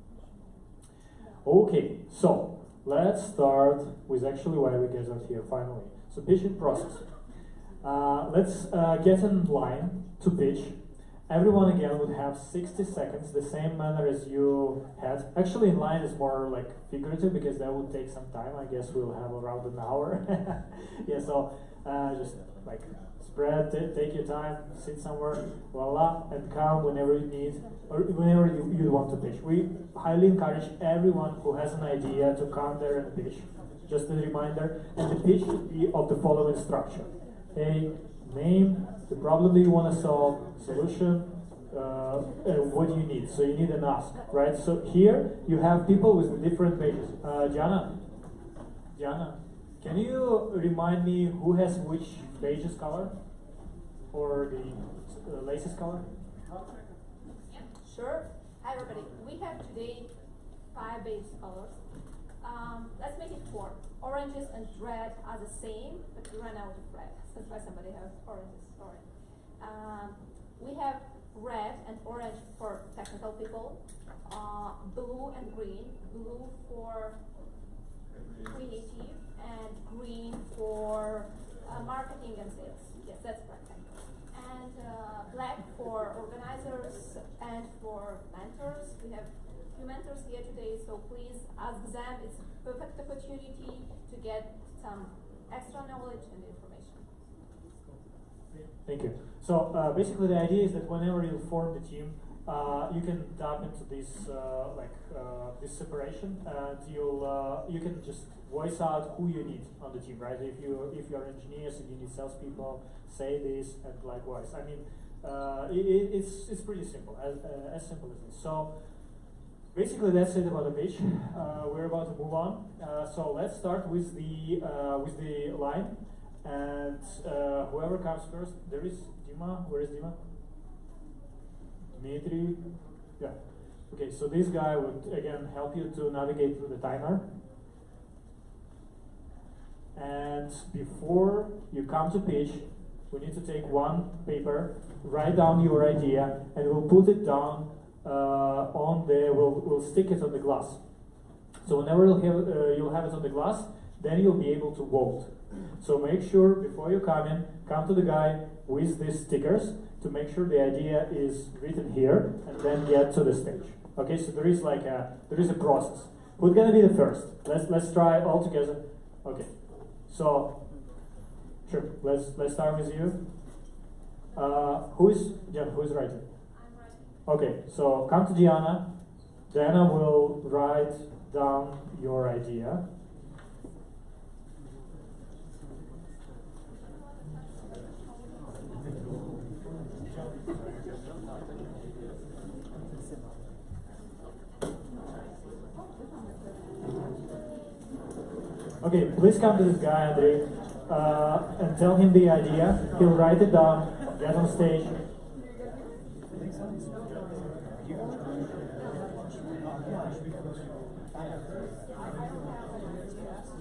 Okay, so let's start with actually why we gathered here finally. So pitching process. Let's get in line to pitch. Everyone again would have 60 seconds, the same manner as you had. Actually, in line is more like figurative, because that would take some time. I guess we'll have around an hour. Yeah, so just like spread, take your time, sit somewhere, voila, and come whenever you need, or whenever you want to pitch. We highly encourage everyone who has an idea to come there and pitch. Just a reminder, and the pitch should be of the following structure. A name, the problem that you want to solve, solution, what do you need? So you need an ask, right? So here you have people with different pages. Diana, can you remind me who has which pages color? Or the laces color? Sure. Hi everybody. We have today 5 base colors. Let's make it 4. Oranges and red are the same, but we ran out of red. That's why somebody has oranges. Sorry. We have red and orange for technical people, blue and green. Blue for creative and green for marketing and sales. Yes, that's correct. And black for organizers and for mentors. We have few mentors here today, so please ask them. It's a perfect opportunity to get some extra knowledge and information. Thank you. So basically the idea is that whenever you form the team, you can tap into this this separation, and you can just voice out who you need on the team, right? If you're engineers and you need salespeople, say this, and likewise. I mean, it's pretty simple, as simple as this. So basically that's it about the pitch. We're about to move on. So let's start with the line, and whoever comes first. There is Dima. Where is Dima? Dmitry. Yeah. Okay, so this guy would again help you to navigate through the timer. And before you come to pitch, we need to take one paper, write down your idea, and we'll put it down on the. We'll stick it on the glass. So whenever you'll have it on the glass, then you'll be able to vote. So make sure before you come to the guy with these stickers to make sure the idea is written here, and then get to the stage. Okay, so there is a process. Who's gonna be the first? Let's try all together. Okay, so sure. Let's start with you. Who's writing? I'm writing. Okay, so come to Diana. Diana will write down your idea. Okay, please come to this guy, Andrei, and tell him the idea. He'll write it down, get on stage.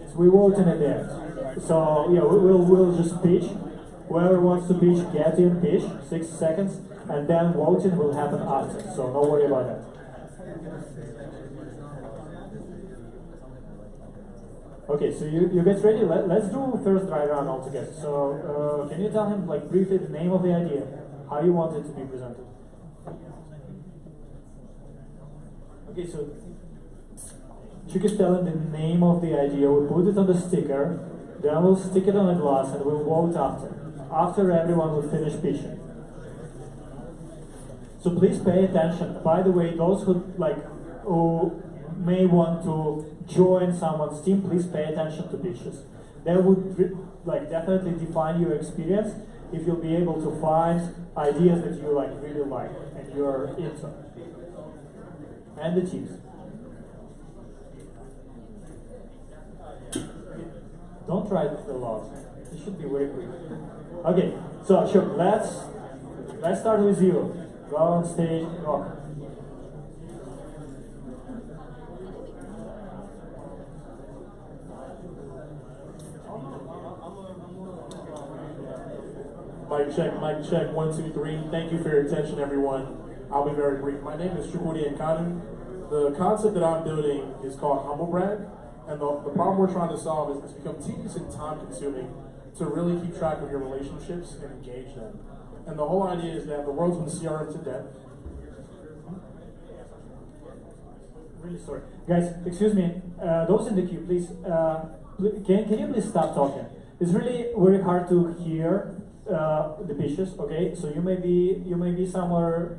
Yes, we vote in at the end. So yeah, we'll just pitch. Whoever wants to pitch, get in, pitch, 6 seconds, and then voting will happen after. So don't worry about that. Okay, so you get ready. Let's do first dry run all together. So can you tell him like briefly the name of the idea, how you want it to be presented? Okay, so Chick is telling the name of the idea. We'll put it on the sticker, then we'll stick it on a glass and we'll vote after everyone will finish pitching. So please pay attention. By the way, those who may want to join someone's team, please pay attention to pitches. That would definitely define your experience if you'll be able to find ideas that you really like and you're into. And the teams. Don't try it a lot. It should be very quick. Okay, so sure, let's start with you. Go on stage, rock. Mic check, 1, 2, 3. Thank you for your attention, everyone. I'll be very brief. My name is Chukwudi Nkanu. The concept that I'm building is called Humble Brag, and the problem we're trying to solve is it's become tedious and time-consuming to really keep track of your relationships and engage them. And the whole idea is that the world's been CRM to death. Really sorry. Guys, excuse me. Those in the queue, please. Can you please stop talking? It's really very hard to hear the pitches, okay? So you may be somewhere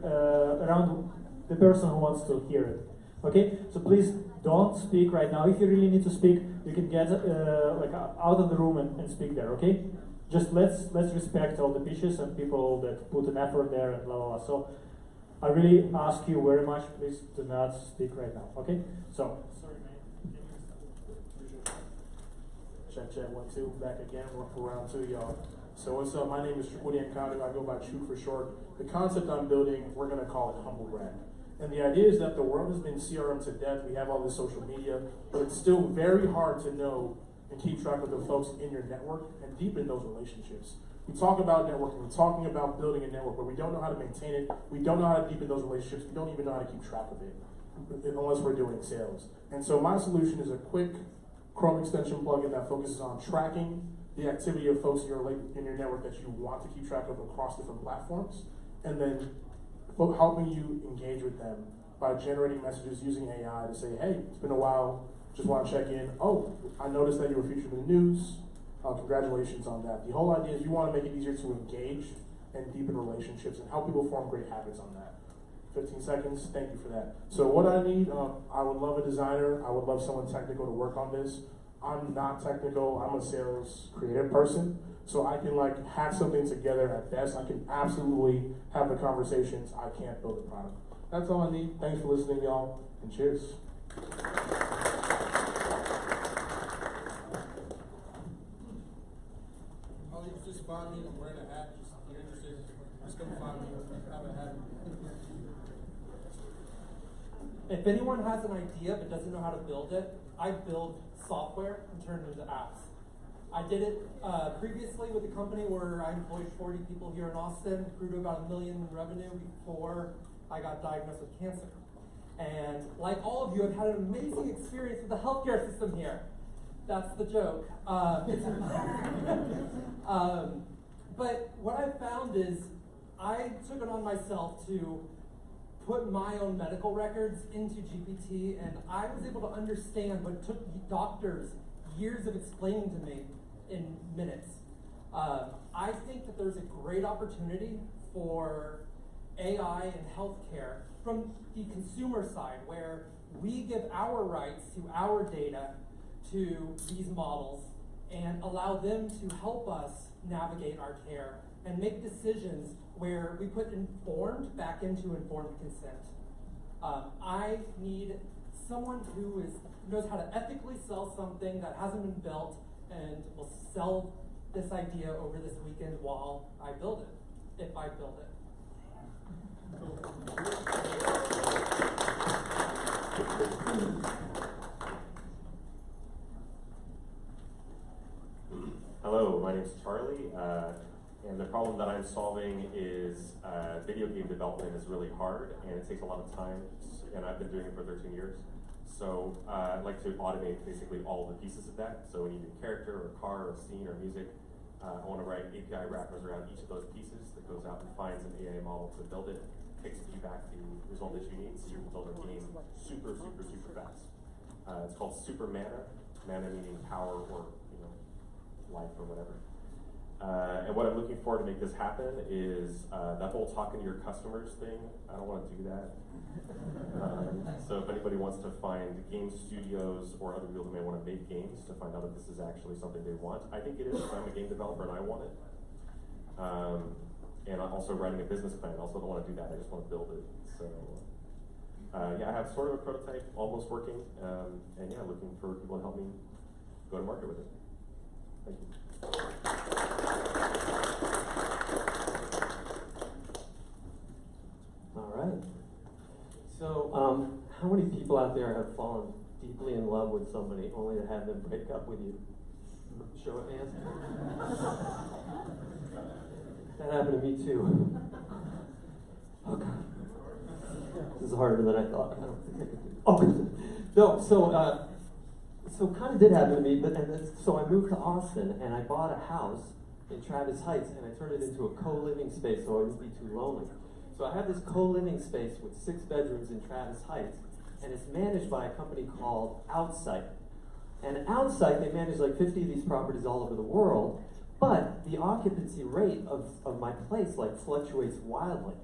around the person who wants to hear it, okay? So please don't speak right now. If you really need to speak, you can get out of the room and speak there, okay? Just let's respect all the pitches and people that put an effort there and blah blah blah. So I really ask you very much, please do not speak right now, okay? So. Sorry, mate. Check, 1, 2, back again. We're for round 2, y'all. So what's up? My name is Chukwudi Nkanu. I go by Chuk for short. The concept I'm building, we're going to call it Humble Brag. And the idea is that the world has been CRM to death. We have all this social media, but it's still very hard to know and keep track of the folks in your network and deepen those relationships. We talk about networking, we're talking about building a network, but we don't know how to maintain it. We don't know how to deepen those relationships. We don't even know how to keep track of it unless we're doing sales. And so my solution is a quick Chrome extension plugin that focuses on tracking the activity of folks in your network that you want to keep track of across different platforms, and then helping you engage with them by generating messages using AI to say, hey, it's been a while, just want to check in. Oh, I noticed that you were featured in the news. Congratulations on that. The whole idea is you want to make it easier to engage and deepen relationships and help people form great habits on that. 15 seconds, thank you for that. So what I need, I would love a designer. I would love someone technical to work on this. I'm not technical, I'm a sales creative person. So I can hack something together at best. I can absolutely have the conversations. I can't build a product. That's all I need. Thanks for listening, y'all, and cheers. Oh, you just find me. I'm wearing a hat. If you're interested, just come find me. Have a hat. If anyone has an idea but doesn't know how to build it, I build software and turn it into apps. I did it previously with a company where I employed 40 people here in Austin, grew to about $1 million in revenue before I got diagnosed with cancer. And like all of you, I've had an amazing experience with the healthcare system here. That's the joke. But what I found is I took it on myself to put my own medical records into GPT, and I was able to understand what took doctors years of explaining to me in minutes. I think that there's a great opportunity for AI in healthcare from the consumer side, where we give our rights to our data to these models and allow them to help us navigate our care and make decisions where we put informed back into informed consent. I need someone who knows how to ethically sell something that hasn't been built and will sell this idea over this weekend while I build it, if I build it. Hello, my name is Charlie, and the problem that I'm solving is video game development is really hard, and it takes a lot of time, and I've been doing it for 13 years. So I'd like to automate basically all the pieces of that. So when you need a character or a car or a scene or music, I want to write API wrappers around each of those pieces that goes out and finds an AI model to build it, kicks you back the result that you need so you can build a game super, super, super fast. It's called Super Mana, mana meaning power or life or whatever. And what I'm looking for to make this happen is that whole talking to your customers thing. I don't want to do that. So if anybody wants to find game studios or other people who may want to make games to find out if this is actually something they want, I think it is. I'm a game developer and I want it. And I'm also writing a business plan. I also don't want to do that. I just want to build it. So yeah, I have sort of a prototype almost working. And yeah, looking for people to help me go to market with it. Thank you. All right. So, how many people out there have fallen deeply in love with somebody only to have them break up with you? Show of hands. That happened to me too. Oh God. This is harder than I thought. I don't think I could do it. Oh, no. So kind of did happen to me, so I moved to Austin and I bought a house in Travis Heights and I turned it into a co-living space so I wouldn't be too lonely. So I have this co-living space with 6 bedrooms in Travis Heights, and it's managed by a company called Outsite. And Outsite, they manage like 50 of these properties all over the world, but the occupancy rate of my place like fluctuates wildly.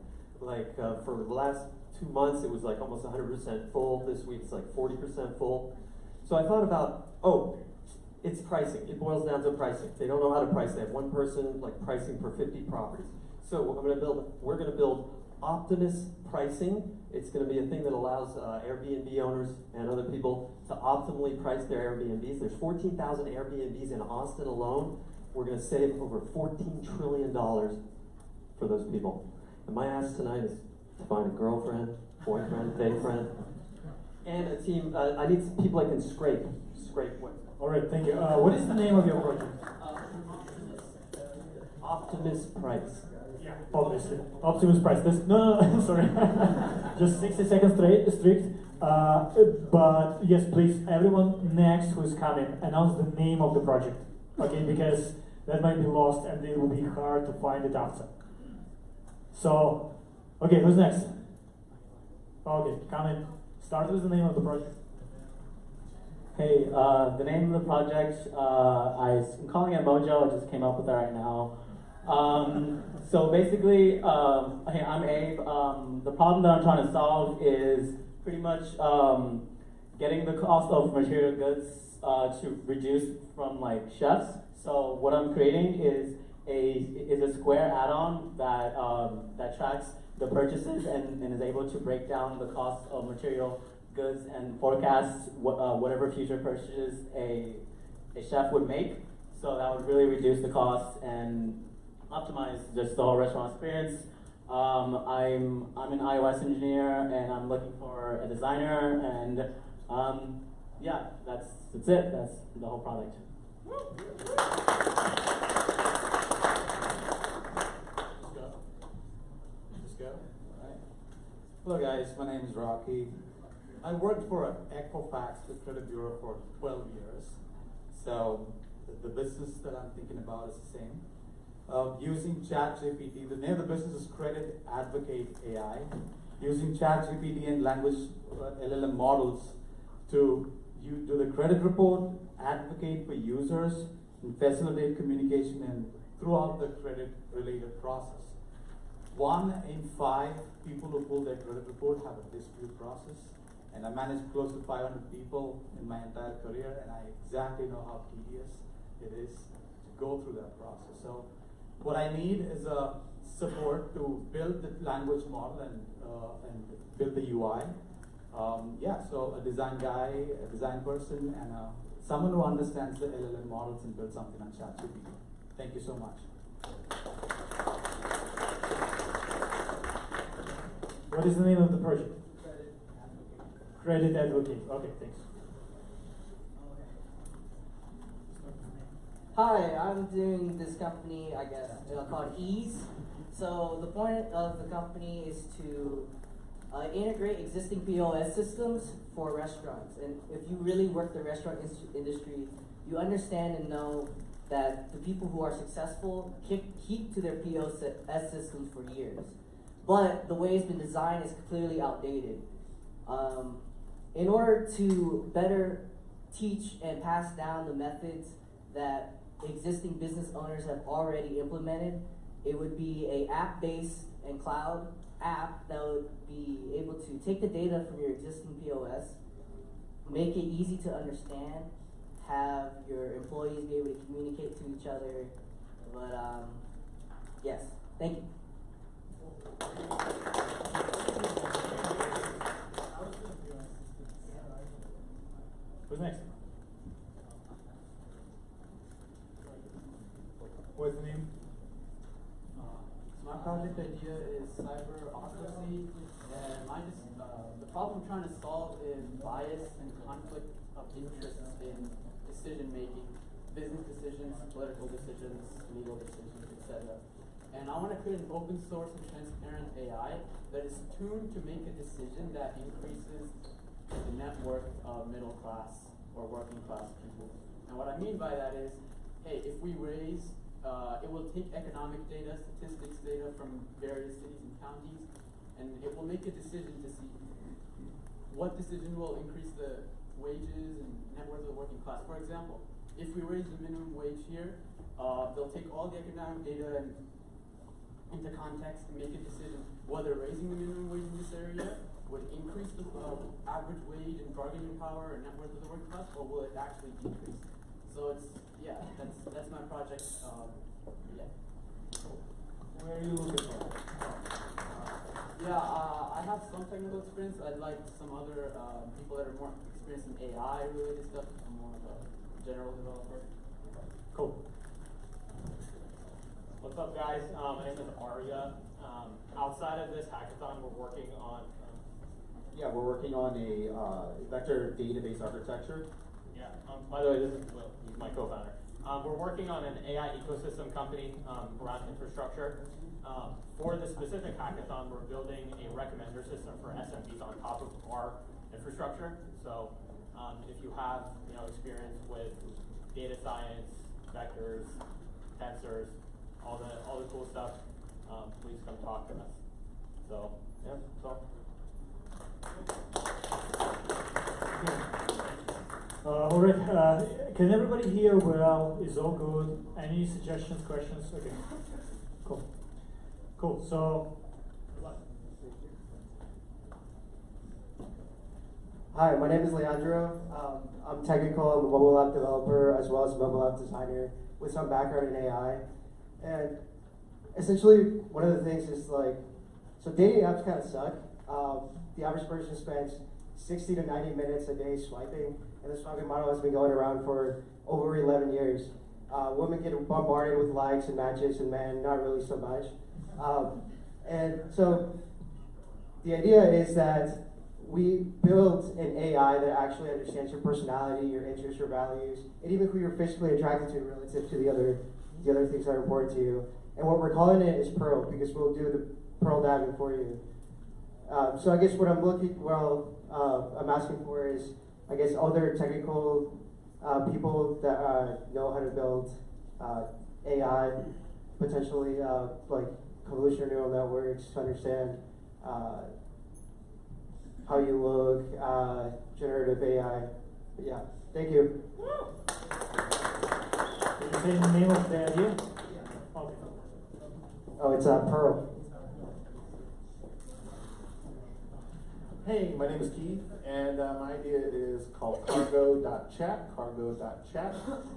Like for the last 2 months, it was like almost 100% full. This week it's like 40% full. So I thought about, it's pricing. It boils down to pricing. They don't know how to price. They have one person like pricing for 50 properties. So we're going to build Optimus pricing. It's going to be a thing that allows Airbnb owners and other people to optimally price their Airbnbs. There's 14,000 Airbnbs in Austin alone. We're going to save over $14 trillion for those people. And my ask tonight is to find a girlfriend, boyfriend, fake friend, and a team. I need some people I can scrape with. All right, thank you. What is the name of your project? Optimus Price. Yeah, obviously. Optimus Price. No, sorry. Just 60 seconds strict. But yes, please, everyone next who is coming, announce the name of the project. Okay, because that might be lost and it will be hard to find it after. So, okay, who's next? Okay, come in. Start with the name of the project. Hey, the name of the project, I'm calling it Mojo. I just came up with it right now. So basically, hey, I'm Abe. The problem that I'm trying to solve is pretty much getting the cost of material goods to reduce from like chefs. So what I'm creating is a Square add-on that tracks the purchases and is able to break down the cost of material goods and forecasts whatever future purchases a chef would make. So that would really reduce the cost and optimize just the whole restaurant experience. I'm an iOS engineer and I'm looking for a designer and yeah, that's it. That's the whole product. Hello guys, my name is Rocky. I worked for Equifax, the credit bureau, for 12 years. So the business that I'm thinking about is the same. Using ChatGPT, the name of the business is Credit Advocate AI. Using ChatGPT and language LLM models to do the credit report, advocate for users, and facilitate communication and throughout the credit-related process. 1 in 5 people who pull their credit report have a dispute process, and I managed close to 500 people in my entire career, and I exactly know how tedious it is to go through that process. So what I need is support to build the language model and build the UI. Yeah, so a design guy, a design person, and someone who understands the LLM models and build something on ChatGPT. Thank you so much. What is the name of the project? Credit Advocate. Okay, thanks. Hi, I'm doing this company, I guess, called Ease. So the point of the company is to integrate existing POS systems for restaurants. And if you really work the restaurant industry, you understand and know that the people who are successful keep to their POS systems for years. But the way it's been designed is clearly outdated. In order to better teach and pass down the methods that existing business owners have already implemented, it would be an app-based and cloud app that would be able to take the data from your existing POS, make it easy to understand, have your employees be able to communicate to each other. But yes, thank you. Who's next? What's the name? My project idea is cyberocracy, and the problem I'm trying to solve is bias and conflict of interest in decision making, business decisions, political decisions, legal decisions, etc. And I want to create an open source and transparent AI that is tuned to make a decision that increases the net worth of middle class or working class people. And what I mean by that is, hey, if we raise it will take economic data, statistics data from various cities and counties, and it will make a decision to see what decision will increase the wages and net worth of the working class. For example, if we raise the minimum wage here, they'll take all the economic data and into context and make a decision whether raising the minimum wage in this area would increase the average wage and bargaining power and net worth of the working class, or will it actually decrease? So it's, yeah, that's my project. Yeah. Where are you looking for? I have some technical experience. I'd like some other people that are more experienced in AI related stuff. I'm more of a general developer. Cool. What's up, guys? My name is Arya. Outside of this hackathon, we're working on a vector database architecture. Yeah. By the way, this is Will. He's my co-founder. We're working on an AI ecosystem company around infrastructure. For this specific hackathon, we're building a recommender system for SMBs on top of our infrastructure. So if you have experience with data science, vectors, tensors, all the cool stuff, please come talk to us. So yeah, so. All right, can everybody hear well? Is all good? Any suggestions, questions? Okay, cool. Cool, so. Hi, my name is Leandro. I'm technical, I'm a mobile app developer as well as a mobile app designer with some background in AI. And essentially, one of the things is so dating apps kind of suck. The average person spends 60 to 90 minutes a day swiping, and the swiping model has been going around for over 11 years. Women get bombarded with likes and matches, and men, not really so much. And so the idea is that we build an AI that actually understands your personality, your interests, your values, and even who you're physically attracted to relative to the other things that are important to you. And what we're calling it is Pearl, because we'll do the Pearl diving for you. So I guess what I'm asking for is, I guess, other technical people that know how to build AI, potentially like convolutional neural networks, to understand how you look, generative AI. But yeah, thank you. Did you say the name of the idea? Okay. Oh, it's Pearl. Hey, my name is Keith, and my idea is called cargo.chat,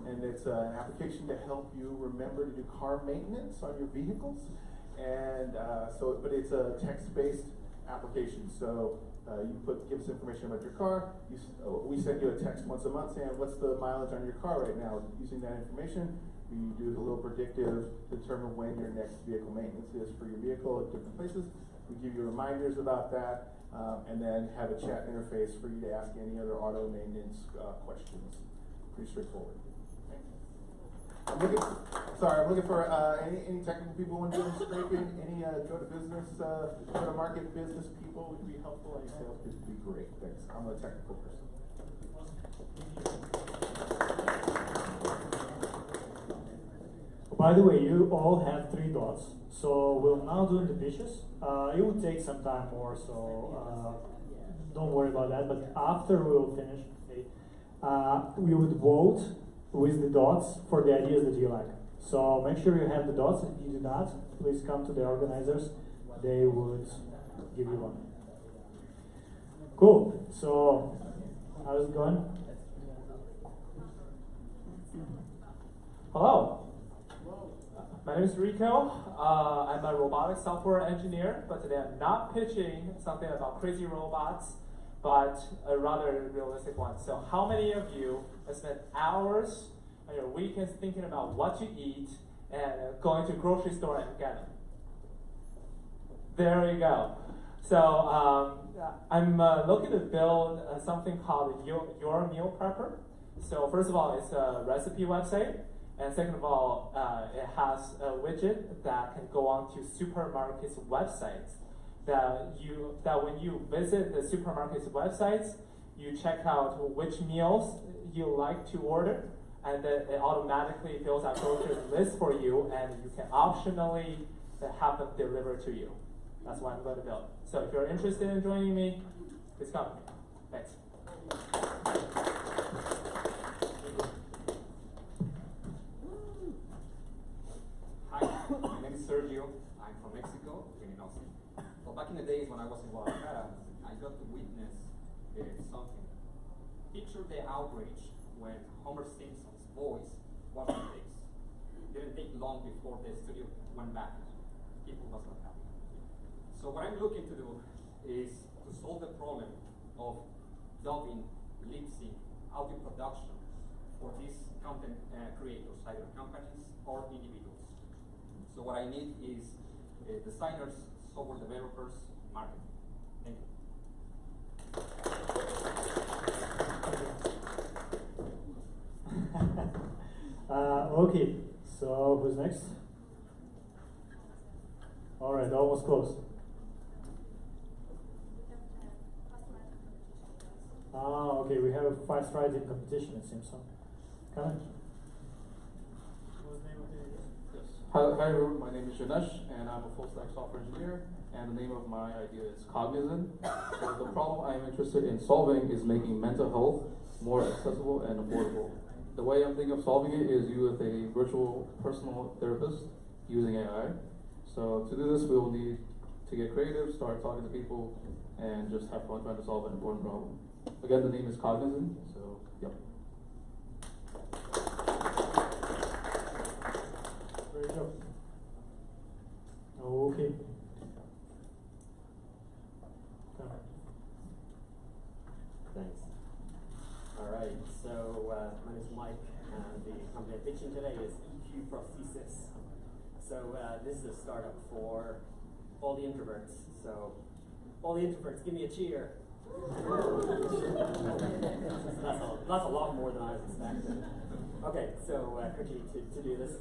and it's an application to help you remember to do car maintenance on your vehicles. And but it's a text-based application. So you give us information about your car. We send you a text once a month saying what's the mileage on your car right now. Using that information, we do a little predictive to determine when your next vehicle maintenance is for your vehicle at different places. We give you reminders about that, and then have a chat interface for you to ask any other auto maintenance questions. Pretty straightforward. I'm looking. sorry, I'm looking for any technical people want to do scraping, any go to business, go to market business people would be helpful, any sales people would be great. Thanks. I'm a technical person. By the way, you all have 3 dots, so we'll now do the pitches. It will take some time more, so don't worry about that. But after we will finish, we would vote with the dots for the ideas that you like. So make sure you have the dots. If you do not, please come to the organizers. They would give you one. Cool. So how's it going? Hello. My name is Rico. I'm a robotics software engineer, but today I'm not pitching something about crazy robots, but a rather realistic one. So how many of you have spent hours on your weekends thinking about what to eat and going to a grocery store and get them? There you go. So I'm looking to build something called Your Meal Prepper. So first of all, it's a recipe website. And second of all, it has a widget that can go onto supermarkets' websites. That when you visit the supermarkets' websites, you check out which meals you like to order, and then it automatically fills out grocery list for you, and you can optionally have them delivered to you. That's what I'm going to build. So if you're interested in joining me, please come. Thanks. Hi, my name is Sergio. I'm from Mexico, living in Austin. Well, back in the days when I was in Guadalajara, I got to witness something. Picture the outrage when Homer Simpson's voice was replaced. It didn't take long before the studio went back. People was not happy. So what I'm looking to do is to solve the problem of dubbing, lip sync, audio production for these content creators, either companies or individuals. So what I need is designers, software developers, marketing. Thank you. Okay, so who's next? All right, almost close. Okay, we have a fast writing competition, it seems so. Come in. Hi everyone, my name is Janesh, and I'm a full-stack software engineer, and the name of my idea is Cognizant. So the problem I'm interested in solving is making mental health more accessible and affordable. The way I'm thinking of solving it is you with a virtual personal therapist using AI. So to do this, we will need to get creative, start talking to people, and just have fun trying to solve an important problem. Again, the name is Cognizant, so yep. Very good. Okay. Thanks. All right, so my name is Mike, and the company I'm pitching today is EQ Prosthesis. So this is a startup for all the introverts. So all the introverts, give me a cheer. That's a lot more than I was expecting. Okay, so quickly to do this.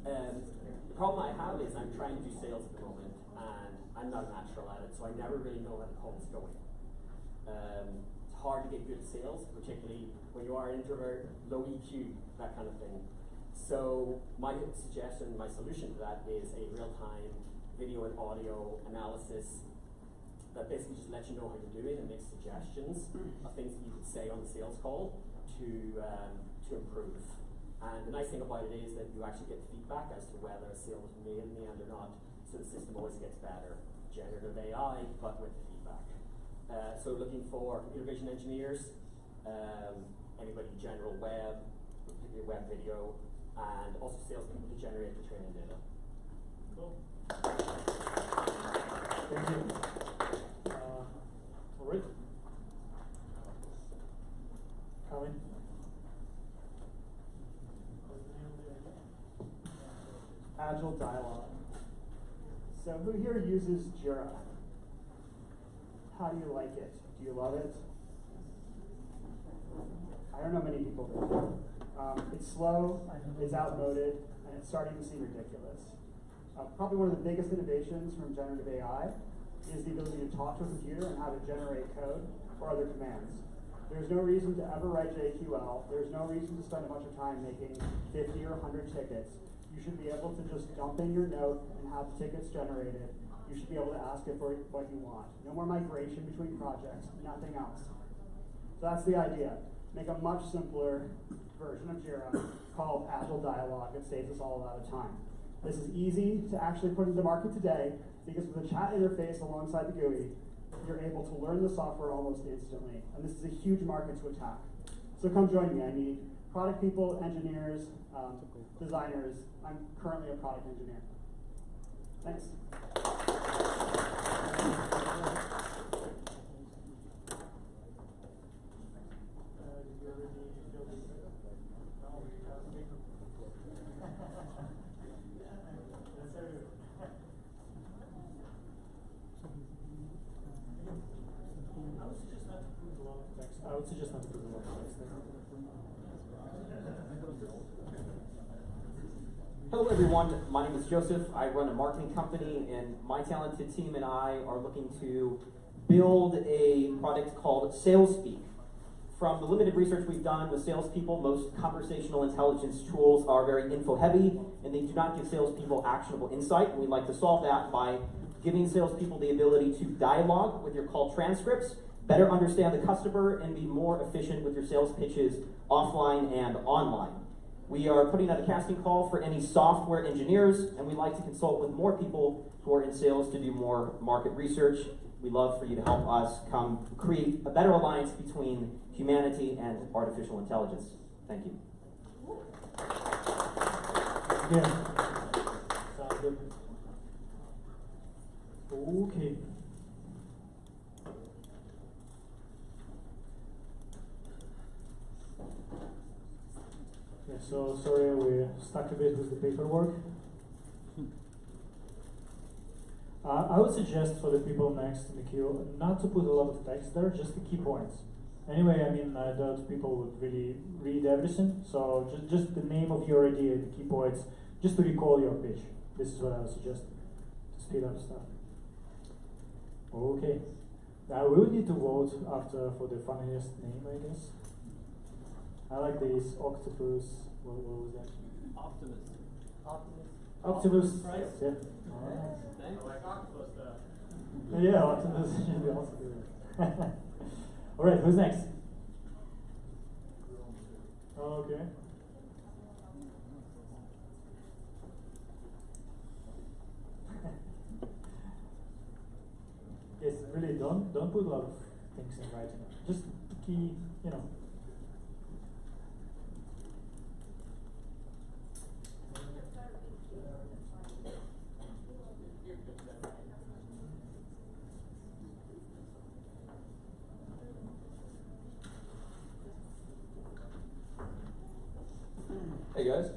The problem I have is I'm trying to do sales at the moment, and I'm not a natural at it, so I never really know where the call's going. It's hard to get good at sales, particularly when you are an introvert, low EQ, that kind of thing. So my suggestion, my solution to that is a real-time video and audio analysis that basically just lets you know how you're doing and makes suggestions of things that you could say on the sales call to improve. And the nice thing about it is that you actually get feedback as to whether a sale was made in the end or not, so the system always gets better. Generative AI, but with feedback. So looking for computer vision engineers, anybody general web, particularly web video, and also salespeople to generate the training data. Cool. Thank you. All right. Coming. Agile dialogue. So who here uses Jira? How do you like it? Do you love it? I don't know many people do. It's slow, it's outmoded, and it's starting to seem ridiculous. Probably one of the biggest innovations from generative AI is the ability to talk to a computer and how to generate code or other commands. There's no reason to ever write JQL. There's no reason to spend a bunch of time making 50 or 100 tickets. You should be able to just dump in your note and have tickets generated. You should be able to ask it for what you want. No more migration between projects, nothing else. So that's the idea. Make a much simpler version of Jira called Agile Dialogue that saves us all a lot of time. This is easy to actually put into market today because with a chat interface alongside the GUI, you're able to learn the software almost instantly. And this is a huge market to attack. So come join me. I need product people, engineers, designers. I'm currently a product engineer. Thanks. I would suggest not to put a lot of text there. Hello everyone, my name is Joseph. I run a marketing company, and my talented team and I are looking to build a product called SalesSpeak. From the limited research we've done with salespeople, most conversational intelligence tools are very info heavy, and they do not give salespeople actionable insight. And we'd like to solve that by giving salespeople the ability to dialogue with your call transcripts, better understand the customer, and be more efficient with your sales pitches offline and online. We are putting out a casting call for any software engineers, and we'd like to consult with more people who are in sales to do more market research. We'd love for you to help us come create a better alliance between humanity and artificial intelligence. Thank you. Yeah. Sounds good. Okay. Yeah, so sorry we stuck a bit with the paperwork. I would suggest for the people next in the queue not to put a lot of text there, just the key points. Anyway, I mean, I doubt people would really read everything, so just the name of your idea, the key points, just to recall your pitch. This is what I would suggest to speed up stuff. Okay. Now we would need to vote after for the funniest name, I guess. I like this octopus. What was that? Optimus. Optimus. Price. Yeah. Thanks. I like octopus though. Yeah, Optimus should be also good. All right, who's next? Okay. Yes, really don't put a lot of things in writing. Just key, you know. Hey guys,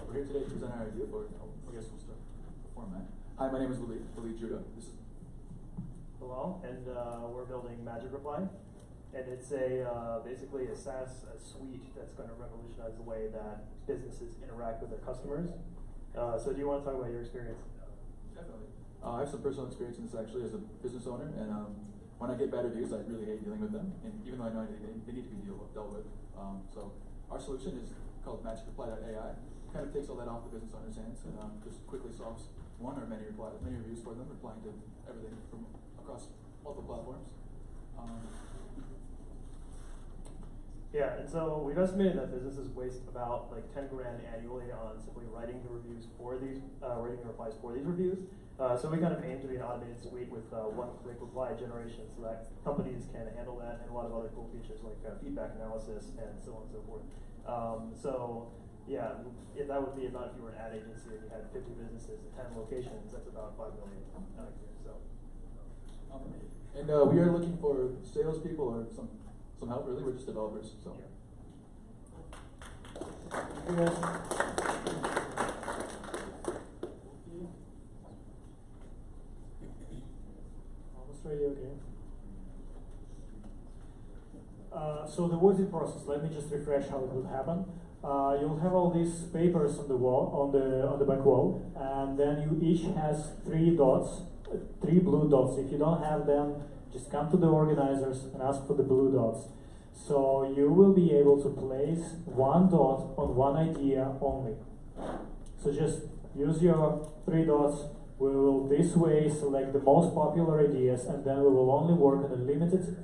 we're here today to present our idea for, I guess we'll start the format. Hi, my name is Lee Judah. This is Hello, and we're building Magic Reply, and it's a basically a SaaS suite that's going to revolutionize the way that businesses interact with their customers. So do you want to talk about your experience? Definitely. I have some personal experience in this actually as a business owner, and when I get bad reviews, I really hate dealing with them, and even though I know they need to be dealt with. So our solution is called MagicReply.ai. Kind of takes all that off the business owner's hands and just quickly solves one or many reviews for them, replying to everything from across multiple platforms. Yeah, and so we've estimated that businesses waste about like 10 grand annually on simply writing the reviews for these, writing the replies for these reviews. So we kind of aim to be an automated suite with one-click reply generation so that companies can handle that, and a lot of other cool features like feedback analysis and so on and so forth. So yeah, that would be about if you were an ad agency and you had 50 businesses and 10 locations, that's about $5 million a year. So. And we are looking for salespeople or some help. Really, we're just developers. So. Yeah. Almost ready. Okay. So the voting process. Let me just refresh how it would happen. you'll have all these papers on the wall, on the back wall, and then you each has 3 dots, 3 blue dots. If you don't have them, just come to the organizers and ask for the blue dots. So you will be able to place 1 dot on 1 idea only. So just use your 3 dots. We will this way select the most popular ideas, and then we will only work on a limited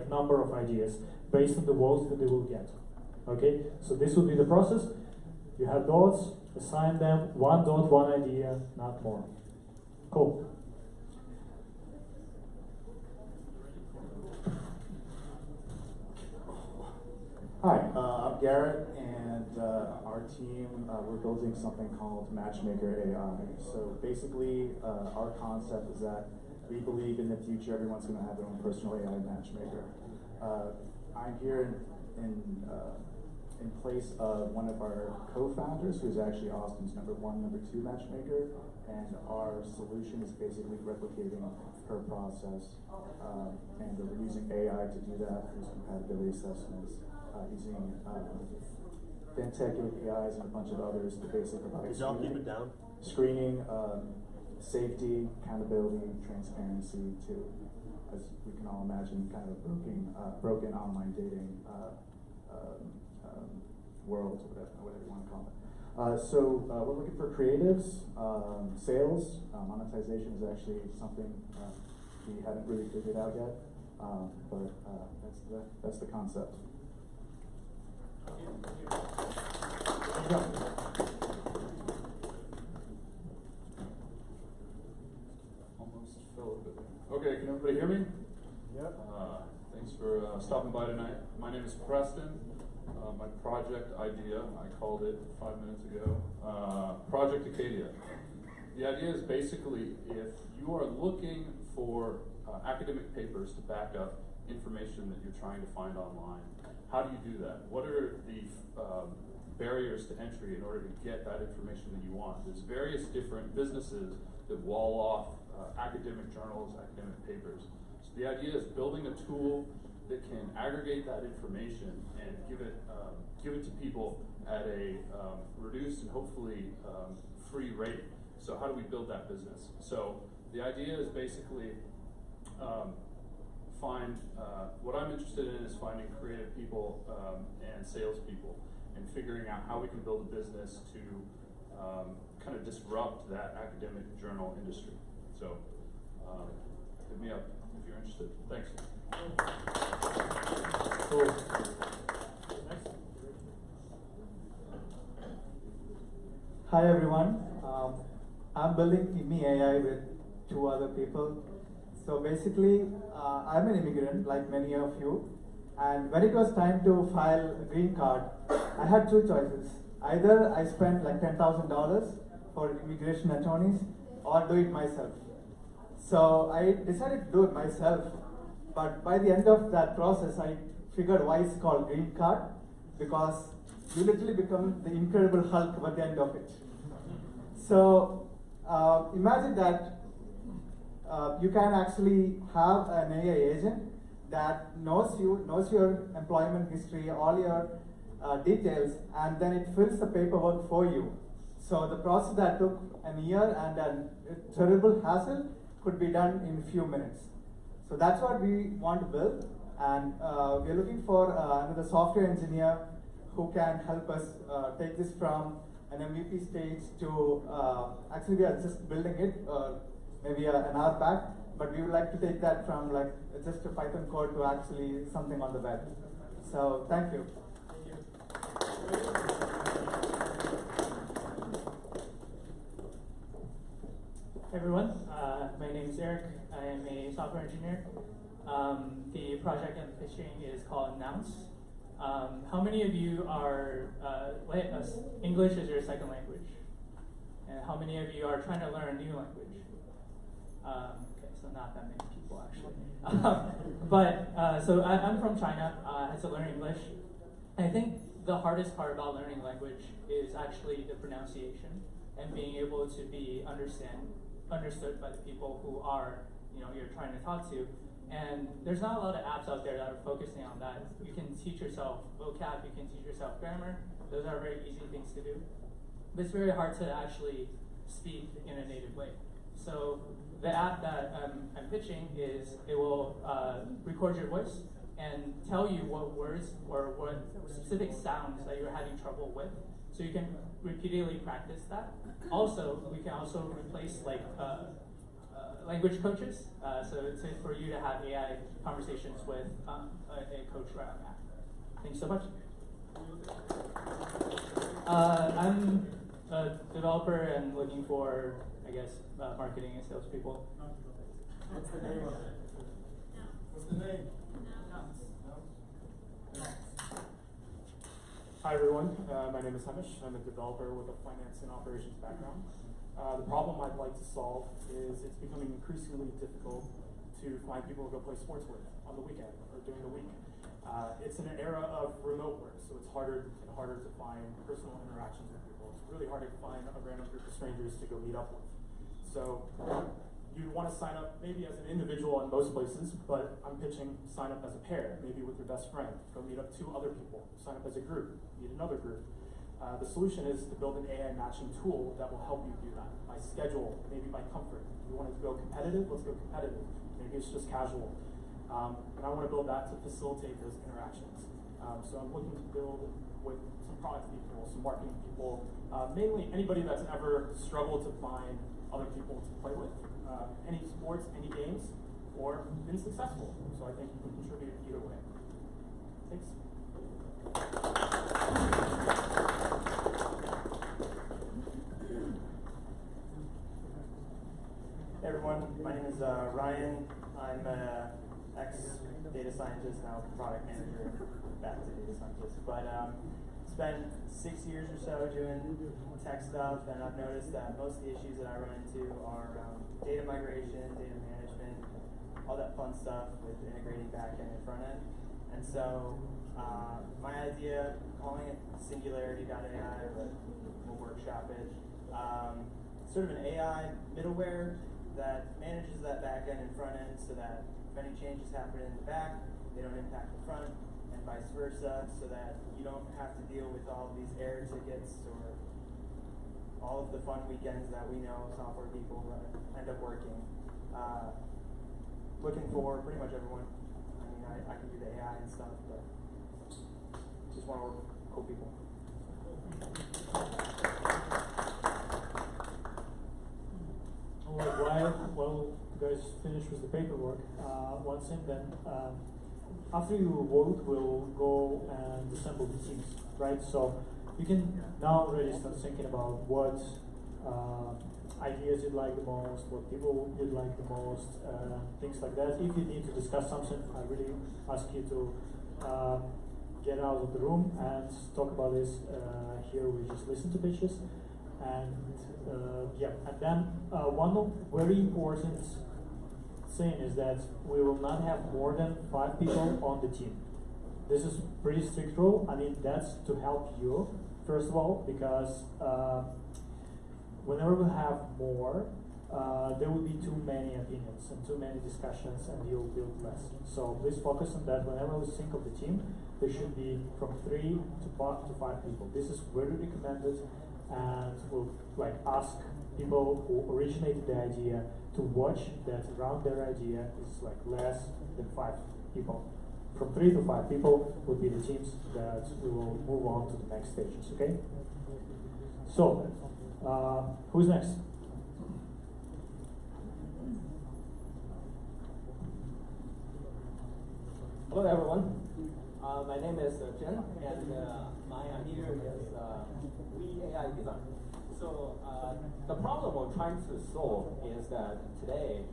number of ideas based on the votes that they will get. Okay, so this will be the process. You have dots, assign them 1 dot, 1 idea, not more. Cool. Hi, I'm Garrett, and our team, we're building something called Matchmaker AI. So basically, our concept is that we believe in the future everyone's going to have their own personal AI matchmaker. I'm here in place of one of our co-founders, who's actually Austin's #1, #2 matchmaker, and our solution is basically replicating her process, and we're using AI to do that through compatibility assessments, using fintech APIs and a bunch of others to basically provide Could y'all keep it down? Screening, safety, accountability, transparency to, as we can all imagine, kind of broken online dating world, whatever you want to call it. So we're looking for creatives, sales, monetization is actually something we haven't really figured out yet, but that's the concept. Almost fell a bit. Okay, can everybody hear me? Yep. Thanks for stopping by tonight. My name is Preston. My project idea, I called it 5 minutes ago, Project Acadia. The idea is basically if you are looking for academic papers to back up information that you're trying to find online, how do you do that? What are the barriers to entry in order to get that information that you want? There's various different businesses that wall off academic journals, academic papers. So the idea is building a tool that can aggregate that information and give it to people at a reduced and hopefully free rate. So how do we build that business? So the idea is basically what I'm interested in is finding creative people and salespeople and figuring out how we can build a business to kind of disrupt that academic journal industry. So hit me up if you're interested. Thanks. Cool. Hi everyone. I'm building IMI AI with 2 other people. So basically, I'm an immigrant like many of you. And when it was time to file a green card, I had 2 choices. Either I spent like $10,000 for immigration attorneys or do it myself. So I decided to do it myself. But by the end of that process, I figured why it's called green card, because you literally become the Incredible Hulk at the end of it. So imagine that you can actually have an AI agent that knows you, knows your employment history, all your details, and then it fills the paperwork for you. So the process that took a year and a terrible hassle could be done in a few minutes. So that's what we want to build, and we're looking for another software engineer who can help us take this from an MVP stage to, actually we are just building it maybe an hour back, but we would like to take that from like just a Python code to actually something on the web. So thank you. Hey everyone, my name is Eric. I am a software engineer. The project I'm pitching is called Announce. How many of you are, English is your second language? And how many of you are trying to learn a new language? Okay, so not that many people actually. So I'm from China. I had to learn English. And I think the hardest part about learning language is actually the pronunciation and being able to be understood by the people who are, you're trying to talk to. And there's not a lot of apps out there that are focusing on that. You can teach yourself vocab, you can teach yourself grammar, those are very easy things to do. But it's very hard to actually speak in a native way. So the app that I'm pitching is it will record your voice and tell you what words or what specific sounds that you're having trouble with, so you can repeatedly practice that. Also, we can also replace like language coaches, so it's for you to have AI conversations with a coach right on that. Thanks so much. I'm a developer and looking for, I guess, marketing and salespeople. What's the name? What's the name? Hi everyone, my name is Hamish. I'm a developer with a finance and operations background. The problem I'd like to solve is it's becoming increasingly difficult to find people to go play sports with on the weekend or during the week. It's in an era of remote work, so it's harder and harder to find personal interactions with people. It's really hard to find a random group of strangers to go meet up with. So you'd want to sign up maybe as an individual in most places, but I'm pitching sign up as a pair, maybe with your best friend. Go meet up 2 other people. Sign up as a group, meet another group. The solution is to build an AI matching tool that will help you do that by schedule, maybe by comfort. If you want to go competitive, let's go competitive. Maybe it's just casual. And I want to build that to facilitate those interactions. So I'm looking to build with some product people, some marketing people, mainly anybody that's ever struggled to find other people to play with. Any sports, any games, or been successful. So I think you can contribute either way. Thanks. Hey everyone, my name is Ryan. I'm an ex-data scientist, now product manager, back to data scientist. But spent 6 years or so doing tech stuff, and I've noticed that most of the issues that I run into are around data migration, data management, all that fun stuff with integrating back-end and front-end. And so my idea, calling it Singularity.ai, but we'll workshop it, sort of an AI middleware that manages that back-end and front-end so that if any changes happen in the back, they don't impact the front, and vice versa, so that you don't have to deal with all of these error tickets or all of the fun weekends that we know software people end up working. Looking for pretty much everyone. I mean, I can do the AI and stuff, but just want to work with cool people. Alright, while you guys finish with the paperwork, once in then, after you vote, we'll go and assemble the teams, right? So you can now already start thinking about what ideas you'd like the most, what people you'd like the most, things like that. If you need to discuss something, I really ask you to get out of the room and talk about this. Here we just listen to pitches. And yeah, and then one very important thing is that we will not have more than 5 people on the team. This is pretty strict rule. I mean, that's to help you, first of all, because whenever we have more, there will be too many opinions and too many discussions, and you'll build less. So please focus on that. Whenever we think of the team, there should be from 3 to 5 people. This is very recommended, and we'll like ask people who originated the idea to watch that around their idea is like less than 5 people. From 3 to 5 people would be the teams that we will move on to the next stages, okay? So, who's next? Hello everyone. My name is Jen, and my idea is we AI design. So the problem we're trying to solve is that today,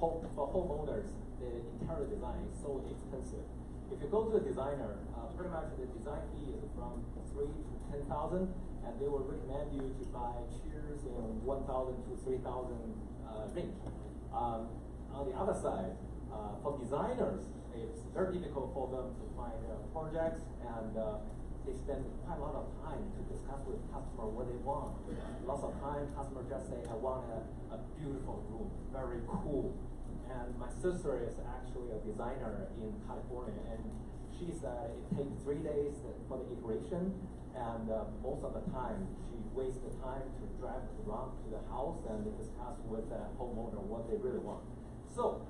for homeowners, the interior design is so expensive. If you go to a designer, pretty much the design fee is from 3,000 to 10,000, and they will recommend you to buy chairs in 1,000 to 3,000 range. On the other side, for designers, it's very difficult for them to find projects, and they spend quite a lot of time to discuss with customer what they want. Lots of time, customer just say, I want a beautiful room, very cool. And my sister is actually a designer in California, and she said it takes 3 days for the iteration, And most of the time, she wastes the time to drive around to the house and discuss with the homeowner what they really want. So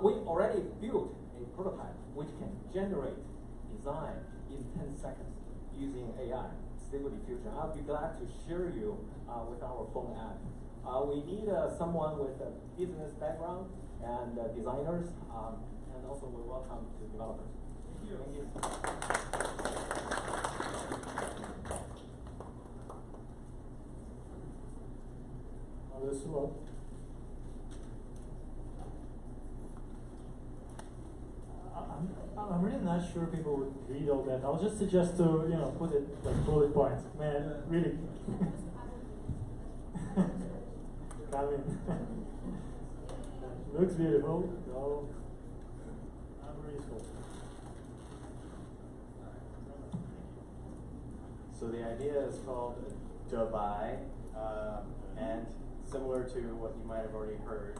we already built a prototype which can generate design in 10 seconds using AI, Stable Diffusion. I'll be glad to share you with our phone app. We need someone with a business background and designers, and also we welcome to developers. Thank you. Thank you. This one. I'm really not sure people would read all that. I'll just suggest to, put it like bullet points. Man, really. Come in. Looks beautiful. No. Not very useful. So the idea is called Dubai, and similar to what you might have already heard,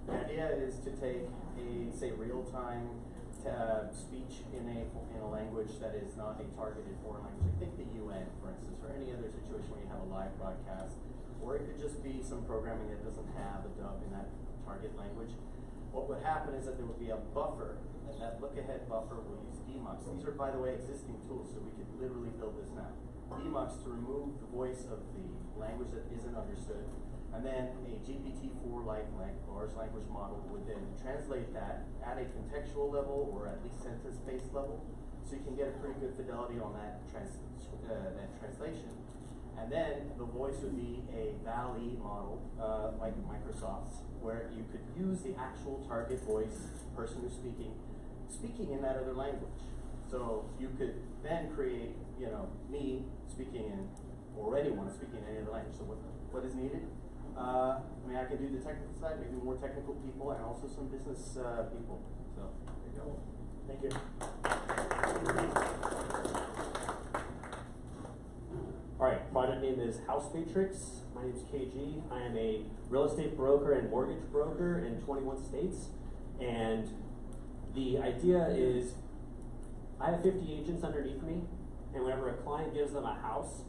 the idea is to take a, say, real-time speech in a language that is not a targeted foreign language. I think the UN, for instance, or any other situation where you have a live broadcast, or it could just be some programming that doesn't have a dub in that target language. What would happen is that there would be a buffer, and that look-ahead buffer will use demux. These are, by the way, existing tools, so we could literally build this now. Demux to remove the voice of the language that isn't understood, and then a GPT-4-like large language model would then translate that at a contextual level or at least sentence-based level, so you can get a pretty good fidelity on that translation. And then the voice would be a VAL-E model, like Microsoft's, where you could use the actual target voice, person who's speaking in that other language. So you could then create, me speaking in, or anyone speaking in any other language. So what is needed? I can do the technical side, maybe more technical people, and also some business people. So there you go. Thank you. All right, product name is House Matrix. My name is KG. I am a real estate broker and mortgage broker in 21 states. And the idea is I have 50 agents underneath me, and whenever a client gives them a house,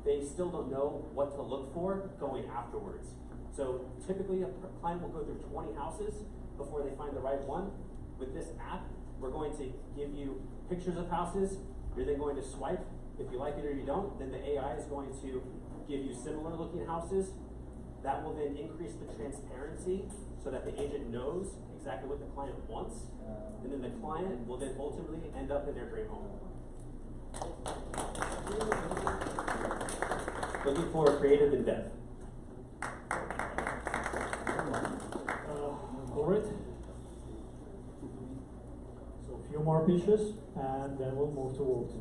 they still don't know what to look for going afterwards. So typically a client will go through 20 houses before they find the right one. With this app, we're going to give you pictures of houses. You're then going to swipe. If you like it or you don't, then the AI is going to give you similar looking houses. That will then increase the transparency so that the agent knows exactly what the client wants. And then the client will then ultimately end up in their dream home. Looking for creative in depth. All right. So a few more pitches, and then we'll move to vote.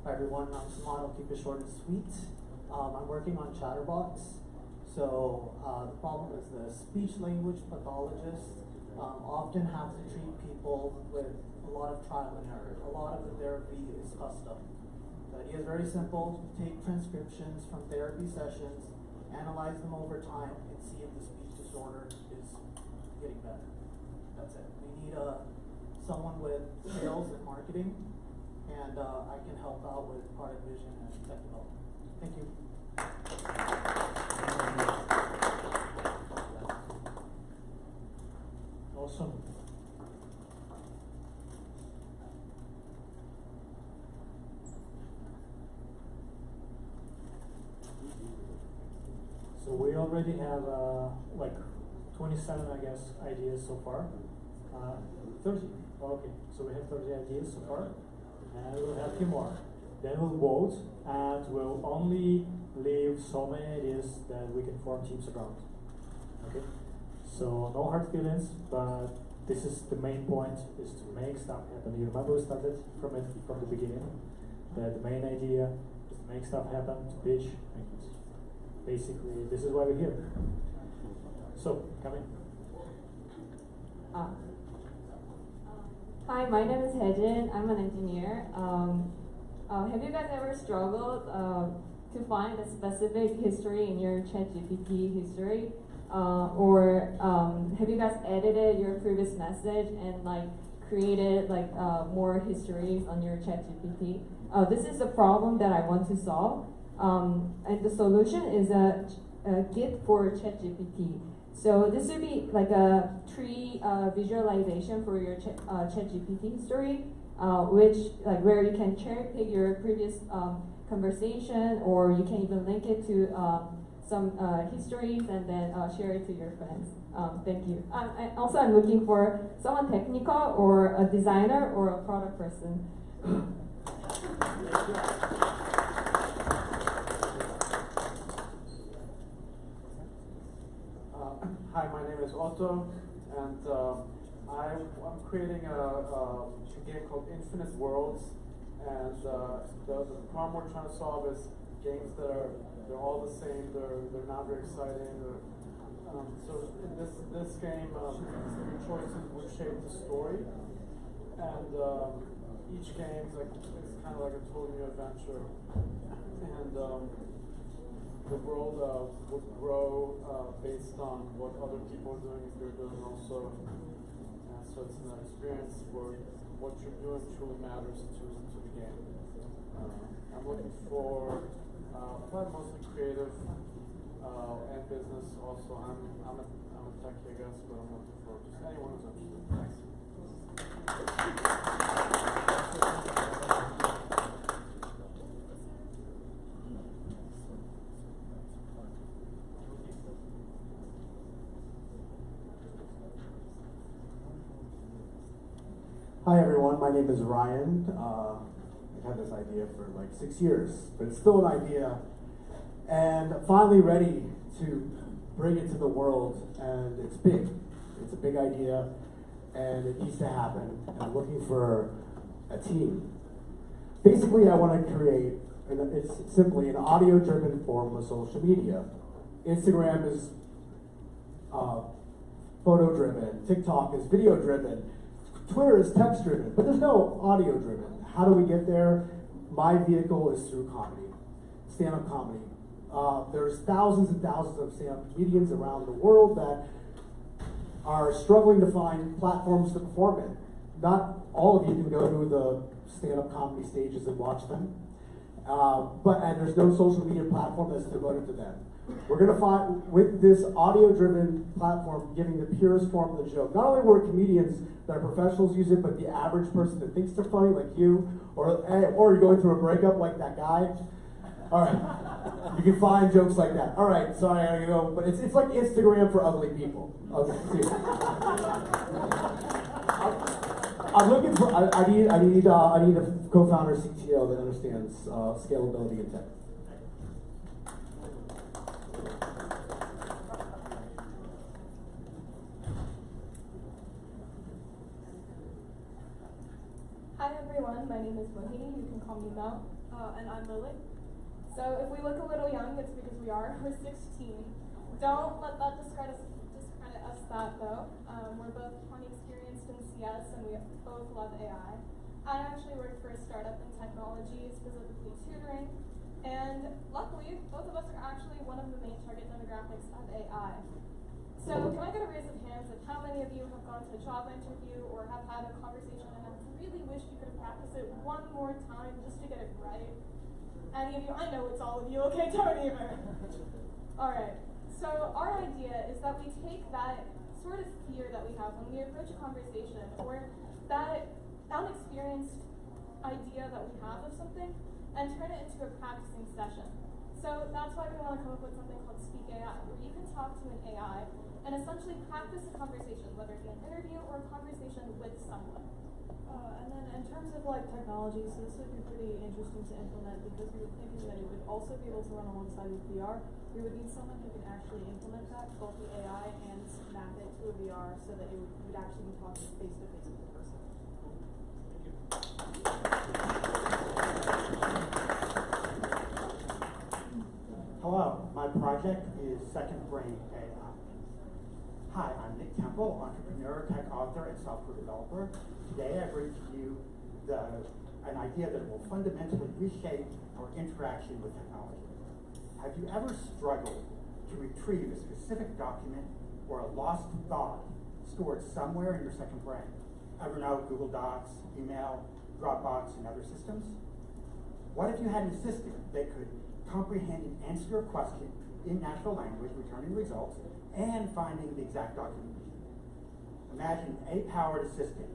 Hi everyone, I'm Samad. I'll keep it short and sweet. I'm working on Chatterbox. So the problem is the speech language pathologists often have to treat people with a lot of trial and error. A lot of the therapy is custom. The idea is very simple. Take transcriptions from therapy sessions, analyze them over time, and see if the speech disorder is getting better. That's it. We need someone with sales and marketing, and I can help out with product vision and tech development. Thank you. Awesome. So we already have like 27, I guess, ideas so far. 30. Okay, so we have 30 ideas so far, and we'll have a few more. Then we'll vote, and we'll only leave so many ideas that we can form teams around. Okay, so no hard feelings, but this is the main point: is to make stuff happen. You remember we started from the beginning. That the main idea is to make stuff happen, to pitch, and basically this is why we're here. So come in. Hi, my name is Hejin. I'm an engineer. Have you guys ever struggled to find a specific history in your ChatGPT history? or have you guys edited your previous message and like created like more histories on your ChatGPT? This is the problem that I want to solve, and the solution is a Git for ChatGPT. So this would be like a tree visualization for your ChatGPT history, which like where you can cherry pick your previous conversation, or you can even link it to some histories and then share it to your friends. Thank you. Also, I'm looking for someone technical or a designer or a product person. Hi, my name is Otto, and I'm creating a game called Infinite Worlds, and the problem we're trying to solve is games that they're all the same. They're not very exciting. So in this game, your choices would shape the story, and each game is it's kind of like a total new adventure, and the world would grow based on what other people are doing, if they're doing also. And so it's an experience where what you're doing truly matters to the game. I'm looking for probably mostly creative and business also. I'm a techie, I guess, but I'm looking for just anyone who's interested. Thanks. Hi everyone, my name is Ryan. I've had this idea for like 6 years, but it's still an idea. And I'm finally ready to bring it to the world, and it's big. It's a big idea, and it needs to happen. And I'm looking for a team. Basically, I want to create, and it's simply an audio-driven form of social media. Instagram is photo-driven, TikTok is video-driven, Twitter is text-driven, but there's no audio-driven. How do we get there? My vehicle is through comedy, stand-up comedy. There's thousands and thousands of stand-up comedians around the world that are struggling to find platforms to perform in. Not all of you can go to the stand-up comedy stages and watch them, and there's no social media platform that's devoted to them. We're going to find, with this audio-driven platform, giving the purest form of the joke. Not only will comedians that are professionals use it, but the average person that thinks they're funny, like you, or you're going through a breakup like that guy. All right, you can find jokes like that. All right, sorry, I gotta go, but it's like Instagram for ugly people. Okay, see. I'm looking for. I need a co-founder CTO that understands scalability and tech. Hi everyone, my name is Mohini, you can call me Mel, and I'm Lily. So if we look a little young, it's because we are. We're 16. Don't let that discredit us that though. We're both 20 experienced in CS and we both love AI. I actually work for a startup in technology, specifically tutoring, and luckily both of us are actually one of the main target demographics of AI. So can I get a raise of hands of how many of you have gone to a job interview or have had a conversation and have really wished you could have practiced it one more time just to get it right? Any of you? I know it's all of you, okay, don't even. Alright, so our idea is that we take that sort of fear that we have when we approach a conversation, or that unexperienced idea that we have of something, and turn it into a practicing session. So that's why we want to come up with something called Speak AI, where you can talk to an AI and essentially practice a conversation, whether it be an interview or a conversation with someone. And then in terms of like technology, so this would be pretty interesting to implement because we were thinking that it would also be able to run alongside with VR. We would need someone who can actually implement that, both the AI and map it to a VR so that it would actually be talking face to face with the person. Hello, my project is Second Brain AI. Hi, I'm Nick Temple, entrepreneur, tech author, and software developer. Today I bring to you an idea that will fundamentally reshape our interaction with technology. Have you ever struggled to retrieve a specific document or a lost thought stored somewhere in your second brain. Ever know Google Docs, email, Dropbox, and other systems? What if you had an assistant that could comprehend and answer your question in natural language, returning results, and finding the exact document you need? Imagine an AI-powered assistant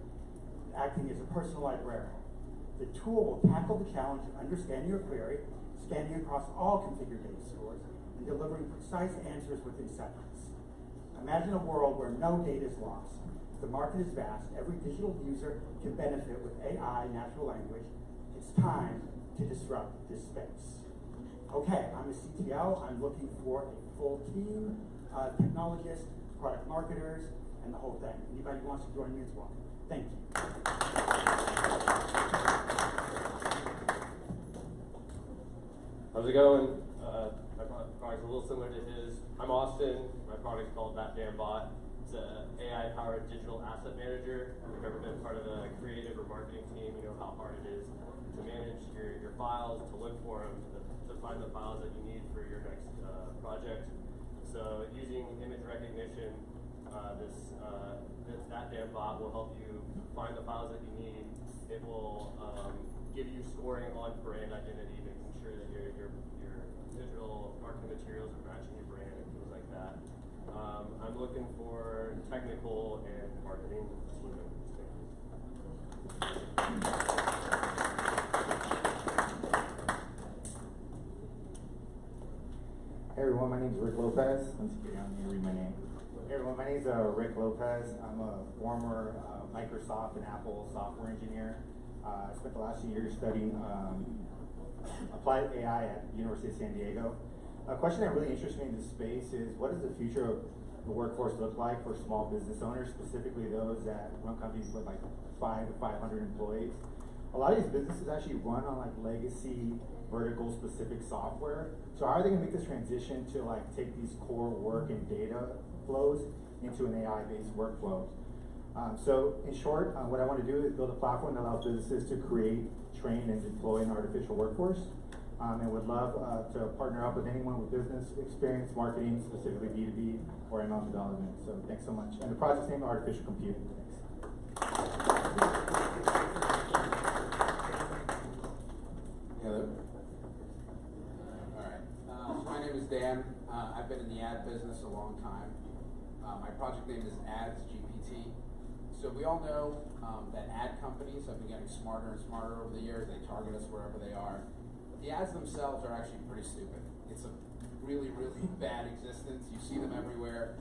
acting as a personal librarian. The tool will tackle the challenge of understanding your query, scanning across all configured data stores, and delivering precise answers within seconds. Imagine a world where no data is lost. The market is vast. Every digital user can benefit with AI, natural language. It's time to disrupt this space. Okay, I'm a CTO. I'm looking for a full team, technologists, product marketers, and the whole thing. Anybody who wants to join me is welcome. Thank you. How's it going? My product's a little similar to his. I'm Austin. My product's called That Damn Bot. It's an AI-powered digital asset manager. If you've ever been part of a creative or marketing team, you know how hard it is to manage your files, to look for them, to find the files that you need for your next project. So using image recognition, That Damn Bot will help you find the files that you need. It will give you scoring on brand identity, making sure that your digital marketing materials are matching your brand and things like that. I'm looking for technical and marketing team members. Hey everyone, my name is Rick Lopez. Once you get down here, read my name. Hey everyone, my name is Rick Lopez. I'm a former Microsoft and Apple software engineer. I spent the last few years studying applied AI at the University of San Diego. A question that really interests me in this space is, what does the future of the workforce look like for small business owners, specifically those that run companies with like 5 to 500 employees? A lot of these businesses actually run on like legacy vertical specific software. So how are they gonna make this transition to like take these core work and data flows into an AI-based workflow? So in short, what I want to do is build a platform that allows businesses to create, train, and deploy an artificial workforce. And would love to partner up with anyone with business experience, marketing, specifically B2B or ML development. So thanks so much. And the project's name is Artificial Computing. Hello. All right. So my name is Dan. I've been in the ad business a long time. My project name is Ads GPT. So we all know that ad companies have been getting smarter and smarter over the years. They target us wherever they are. But the ads themselves are actually pretty stupid. It's a really, really bad existence. You see them everywhere,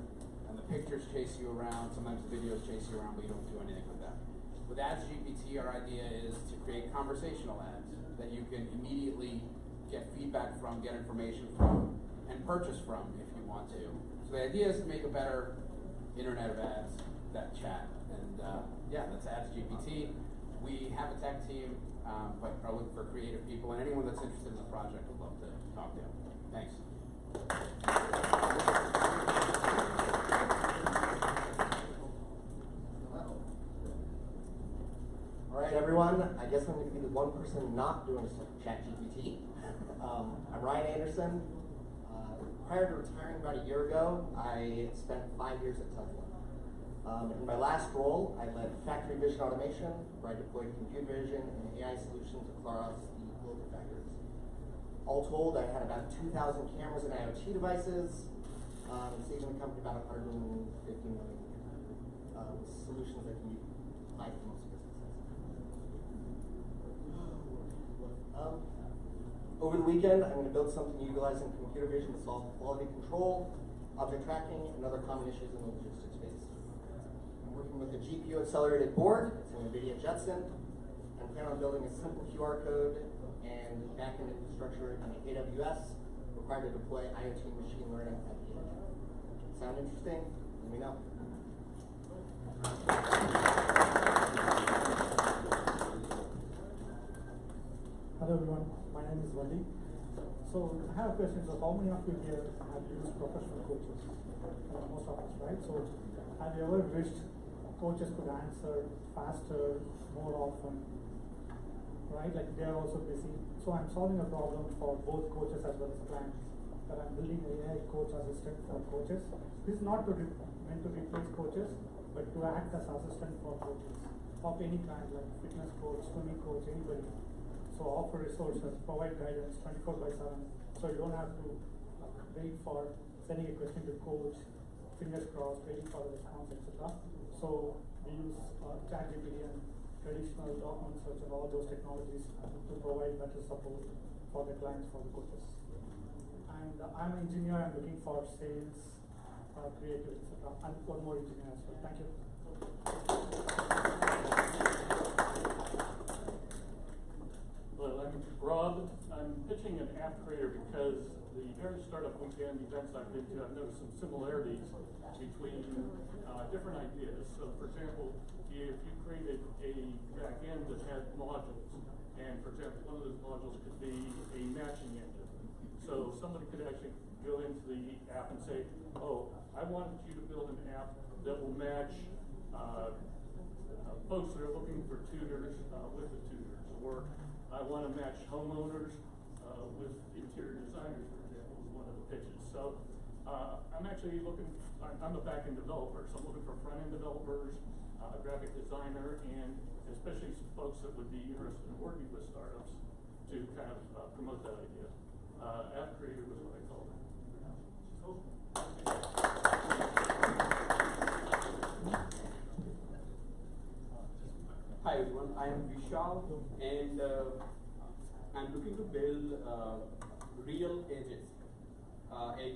and the pictures chase you around. Sometimes the videos chase you around, but you don't do anything with them. With Ads GPT, our idea is to create conversational ads that you can immediately get feedback from, get information from, and purchase from if you want to. So the idea is to make a better internet of ads that chat. And yeah, that's Ads GPT. We have a tech team, but are looking for creative people, and anyone that's interested in the project would love to talk to them. Thanks. All right, everyone. I guess I'm going to be the one person not doing ChatGPT. I'm Ryan Anderson. Prior to retiring about a year ago, I spent 5 years at Tesla. In my last role, I led factory vision automation, where I deployed computer vision and AI solutions across the global factories. All told, I had about 2,000 cameras and IoT devices, saving the company about $150 million solutions that can be applied to most businesses. Over the weekend, I'm going to build something utilizing computer vision to solve quality control, object tracking, and other common issues in the logistics space. I'm working with a GPU accelerated board. It's an NVIDIA Jetson. I'm planning on building a simple QR code and backend infrastructure in AWS required to deploy IoT machine learning at the edge. Sound interesting? Let me know. Hello everyone, my name is Wally. So I have a question. So how many of you here have used professional coaches? Most of us, right? So have you ever wished coaches could answer faster, more often, right? Like they are also busy. So I'm solving a problem for both coaches as well as clients. that I'm building an AI coach assistant for coaches. This is not meant to replace coaches, but to act as assistant for coaches of any kind, like fitness coach, swimming coach, anybody. So offer resources, provide guidance 24/7. So you don't have to wait for sending a question to coach, fingers crossed, waiting for the response, etc. So we use ChatGPT and traditional document search and all those technologies to provide better support for the clients, for the coaches. And I'm an engineer. I'm looking for sales, creative, etc. And one more engineer as well. Thank you. Hello, I'm Rob. I'm pitching an app creator because the various startup weekend events I've been to, I've noticed some similarities between different ideas. So, for example, if you created a back end that had modules, and for example, one of those modules could be a matching engine. So somebody could actually go into the app and say, oh, I want you to build an app that will match folks that are looking for tutors with the tutors, or I want to match homeowners with interior designers, for example, is one of the pitches. So I'm actually looking, I'm a back-end developer, so I'm looking for front-end developers, a graphic designer, and especially some folks that would be interested in working with startups to kind of promote that idea. App creator was what I called it. Hi everyone, I am Vishal, and I'm looking to build real agents,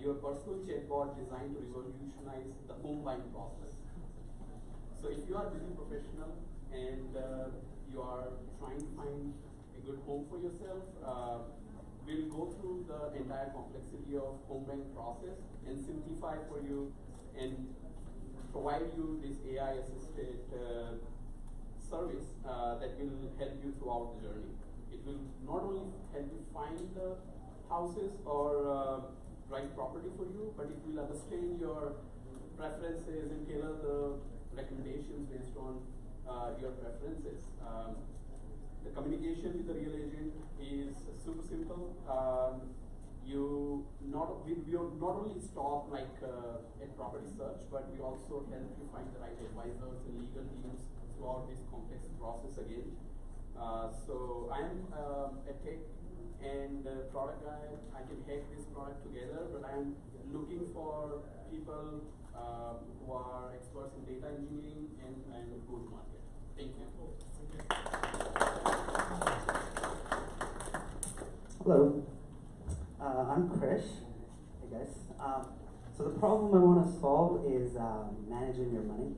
your personal chatbot designed to revolutionize the home buying process. So if you are a business professional and you are trying to find a good home for yourself, we'll go through the entire complexity of home buying process and simplify for you and provide you this AI assisted service that will help you throughout the journey. It will not only help you find the houses or right property for you, but it will understand your preferences and tailor the recommendations based on your preferences. The communication with the real agent is super simple. We not only stop like at property search, but we also help you find the right advisors and legal teams throughout this complex process again. So I am a tech and product guy. I can hack this product together, but I am looking for people who are experts in data engineering and go to market. Thank you. Hello, I'm Krish, I guess. So the problem I want to solve is managing your money.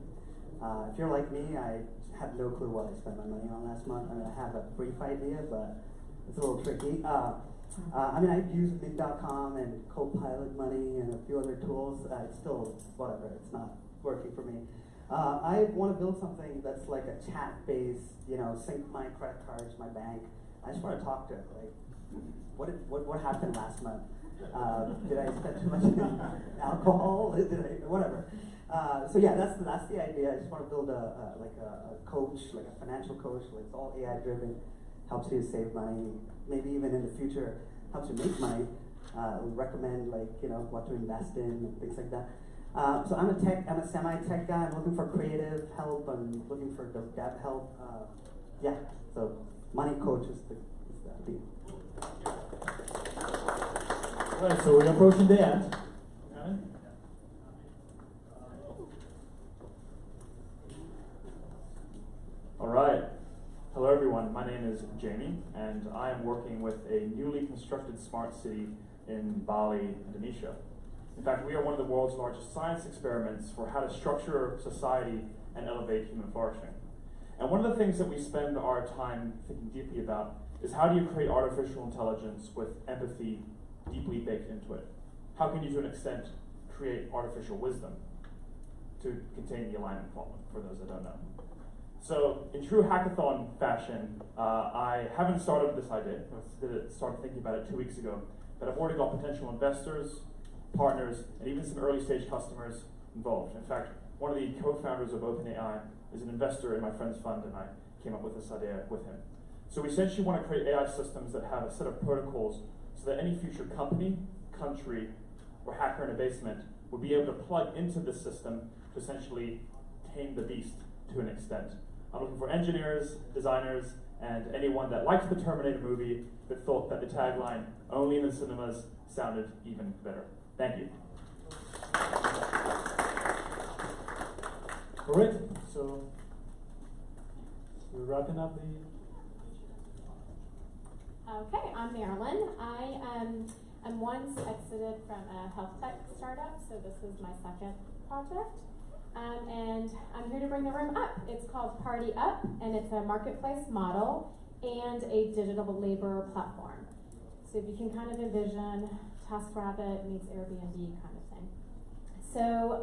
If you're like me, I have no clue what I spent my money on last month. I mean, I have a brief idea, but it's a little tricky. I mean, I've used Mint.com and Copilot Money and a few other tools. It's still, whatever, it's not working for me. I want to build something that's like a chat-based, sync my credit cards, my bank. I just want to talk to it, like, what happened last month? Did I spend too much on alcohol? Whatever. So yeah, that's the idea. I just want to build a coach, like a financial coach. It's all AI driven, helps you save money. Maybe even in the future helps you make money. Recommend what to invest in and things like that. So I'm a semi-tech guy. I'm looking for creative help. I'm looking for dev help. Yeah. So money coach is the deal. Right, so we're approaching the end. All right. Hello, everyone. My name is Jamie, and I am working with a newly constructed smart city in Bali, Indonesia. In fact, we are one of the world's largest science experiments for how to structure society and elevate human flourishing. And one of the things that we spend our time thinking deeply about is how do you create artificial intelligence with empathy deeply baked into it? How can you, to an extent, create artificial wisdom to contain the alignment problem, for those that don't know? So, in true hackathon fashion, I haven't started with this idea. I started thinking about it 2 weeks ago, but I've already got potential investors, partners, and even some early stage customers involved. In fact, one of the co-founders of OpenAI is an investor in my friend's fund, and I came up with this idea with him. So we essentially want to create AI systems that have a set of protocols so that any future company, country or hacker in a basement would be able to plug into the system to essentially tame the beast to an extent. I'm looking for engineers, designers, and anyone that liked the Terminator movie but thought that the tagline, "Only in the cinemas," sounded even better. Thank you. All right, so we're wrapping up the... Okay, I'm Marilyn. I am once exited from a health tech startup, so this is my second project. And I'm here to bring the room up. It's called Party Up, and it's a marketplace model and a digital labor platform. So if you can kind of envision TaskRabbit meets Airbnb kind of thing. So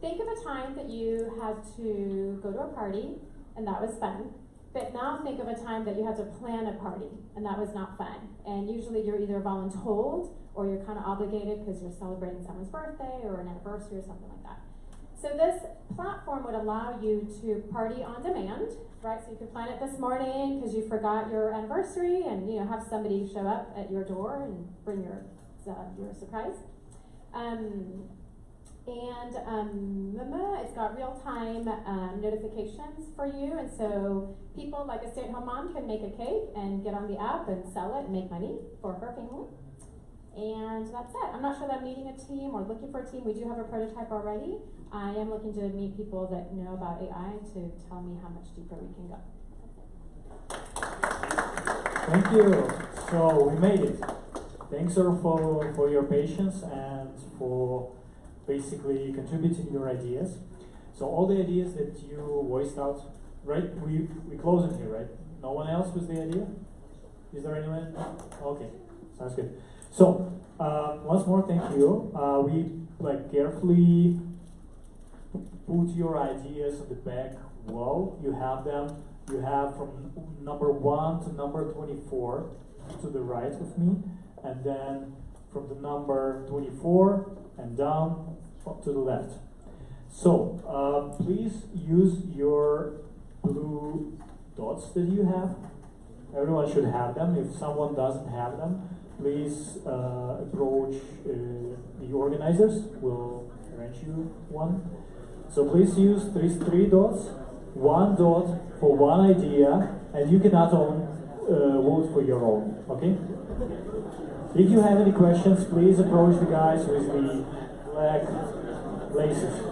think of a time that you had to go to a party, and that was fun. But now think of a time that you had to plan a party, and that was not fun. And usually you're either voluntold, or you're kind of obligated because you're celebrating someone's birthday or an anniversary or something like that. So this platform would allow you to party on demand, right? So you could plan it this morning because you forgot your anniversary, and have somebody show up at your door and bring your surprise. It's got real-time notifications for you, and so people like a stay-at-home mom can make a cake and get on the app and sell it and make money for her family. And that's it. I'm not sure that I'm needing a team or looking for a team. We do have a prototype already. I am looking to meet people that know about AI to tell me how much deeper we can go. Thank you. So we made it. Thanks for your patience and for basically contributing your ideas. So all the ideas that you voiced out, right? We close it here, right? No one else with the idea? Is there anyone? Okay, sounds good. So once more, thank you. We carefully put your ideas on the back wall. You have them. You have from number 1 to number 24 to the right of me, and then from the number 24 and down to the left. So please use your blue dots that you have. Everyone should have them. If someone doesn't have them, please approach the organizers. We'll arrange you one. So please use these 3 dots, 1 dot for one idea, and you cannot vote for your own, okay? If you have any questions, please approach the guys with the black laces.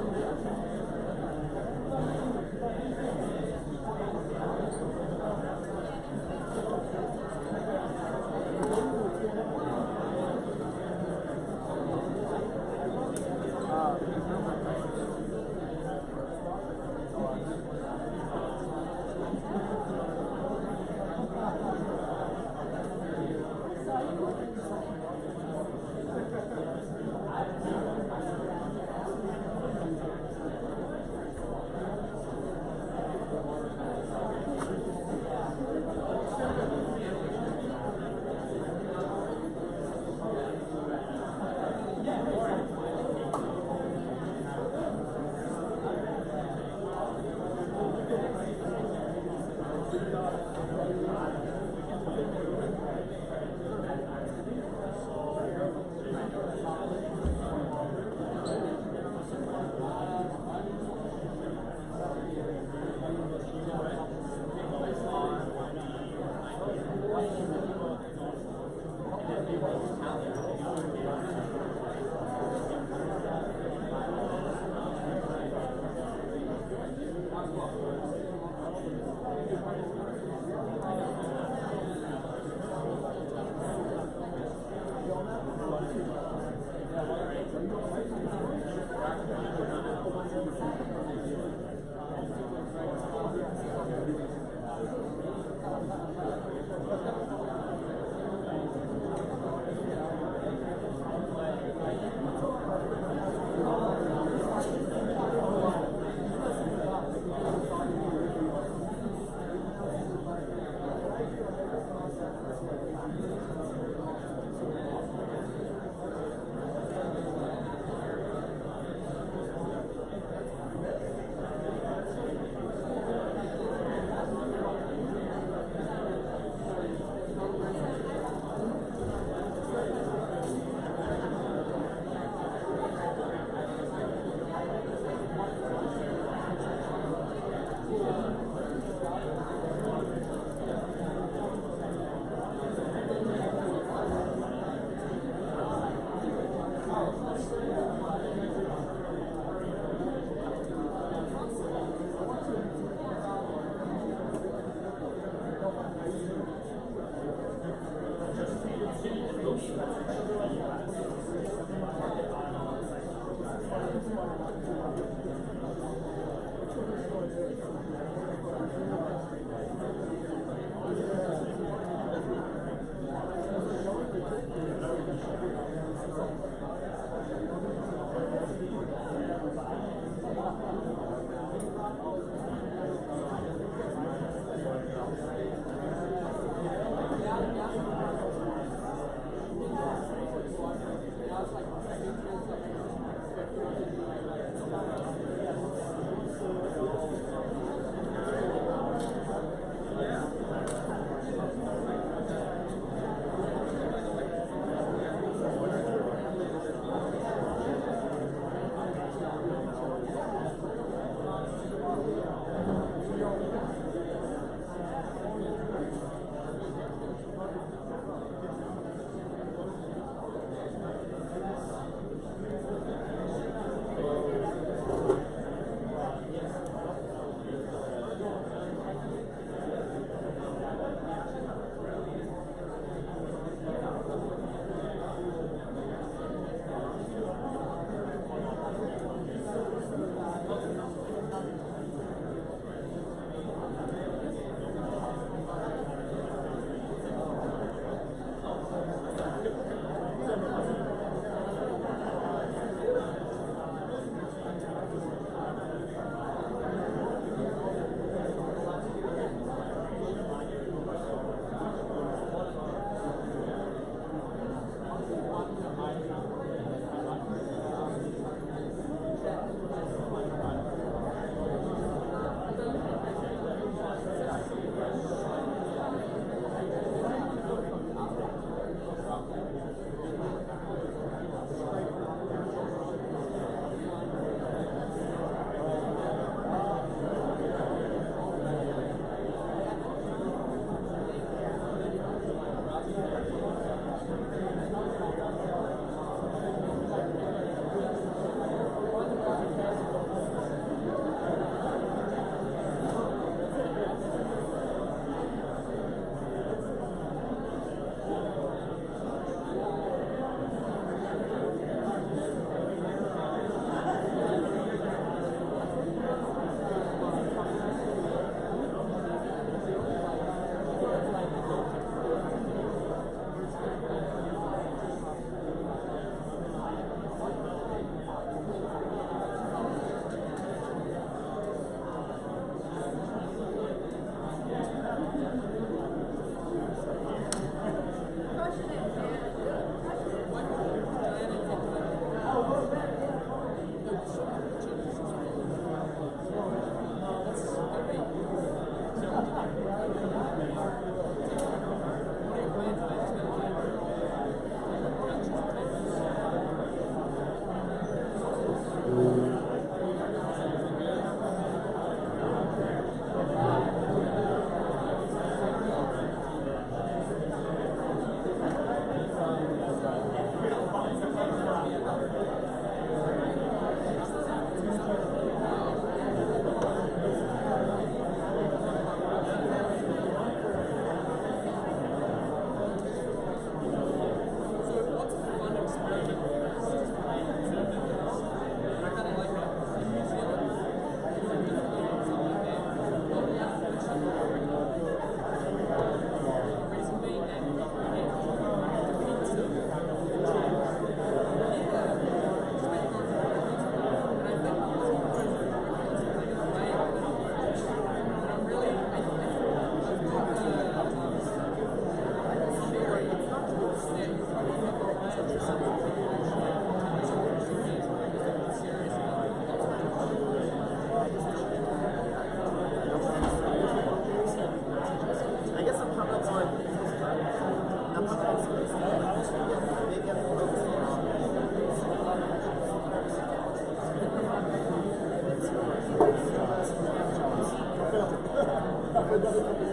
So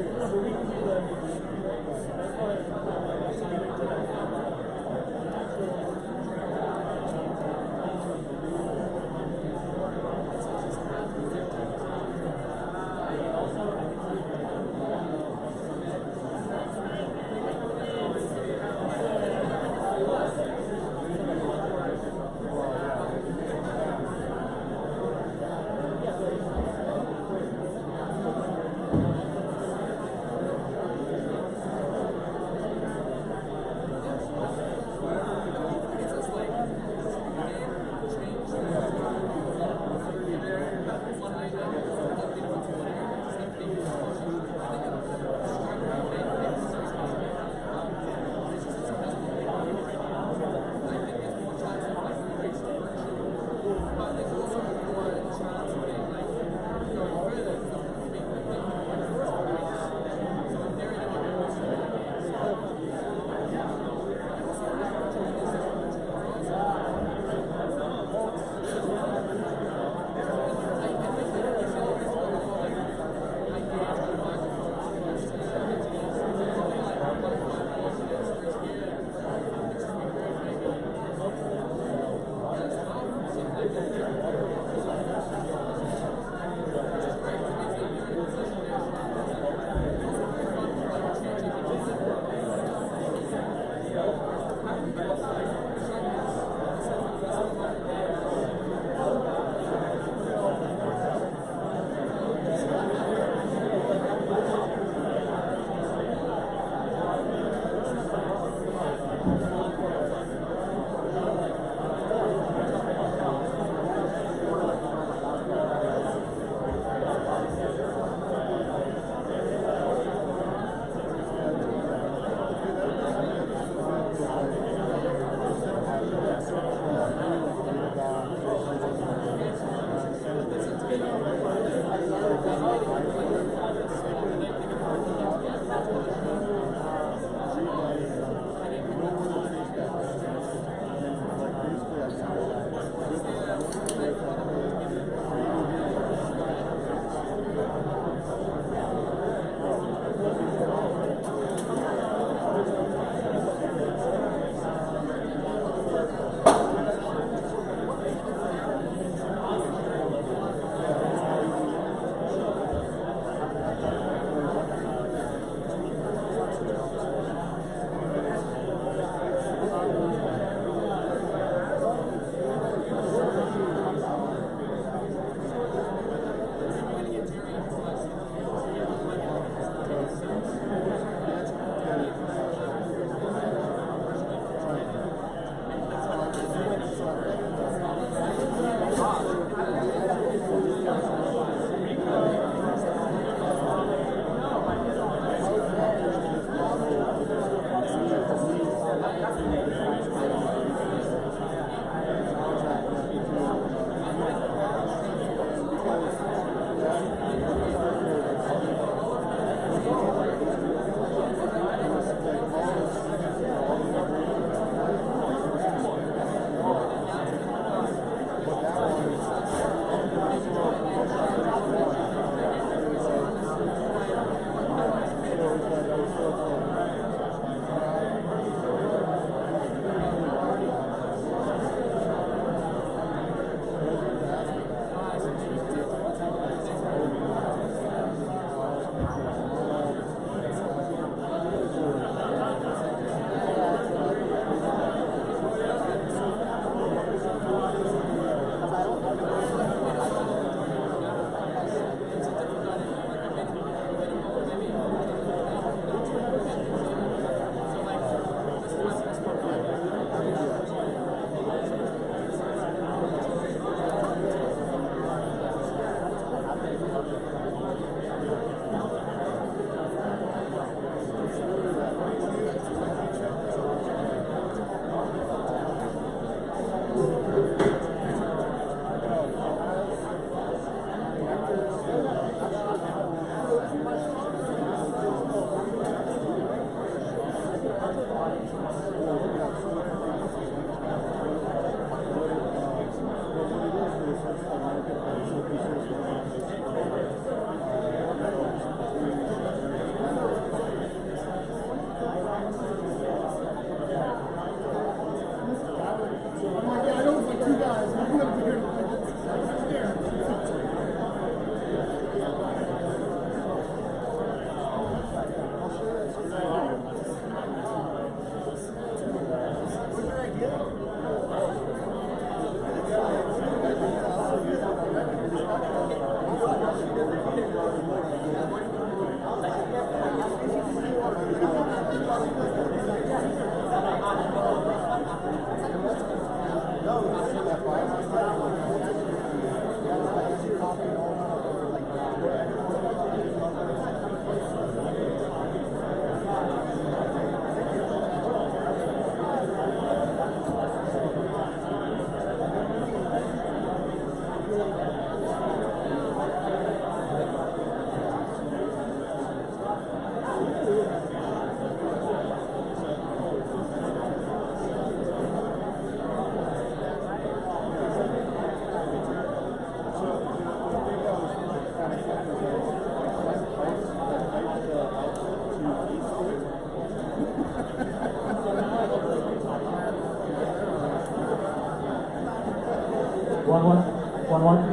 One.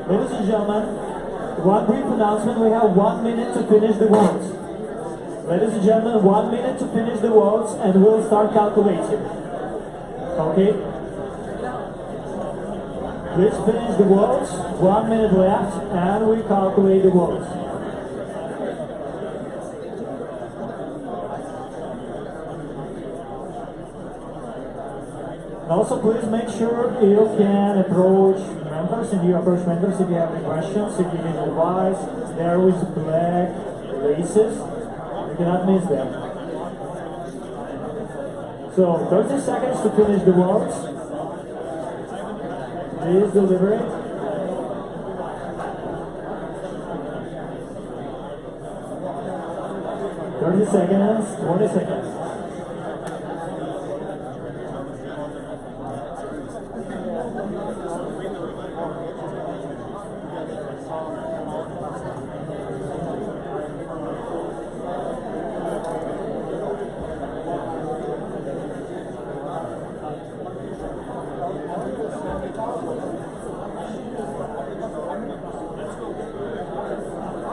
Ladies and gentlemen, one brief announcement. We have 1 minute to finish the votes. Ladies and gentlemen, 1 minute to finish the votes, and we'll start calculating. Okay? Please finish the votes. 1 minute left, and we calculate the votes. And also, please make sure you can approach members, and you approach members if you have any questions, if you need advice. There is black laces. You cannot miss them. So, 30 seconds to finish the votes. Please deliberate. Thirty seconds, 20 seconds.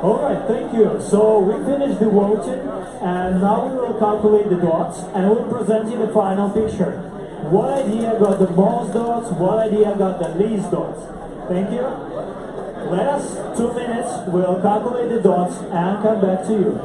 Alright, thank you. So we finished the voting, and now we will calculate the dots, and we'll present you the final picture. What idea got the most dots? What idea got the least dots? Thank you. Let us 2 minutes. We'll calculate the dots and come back to you.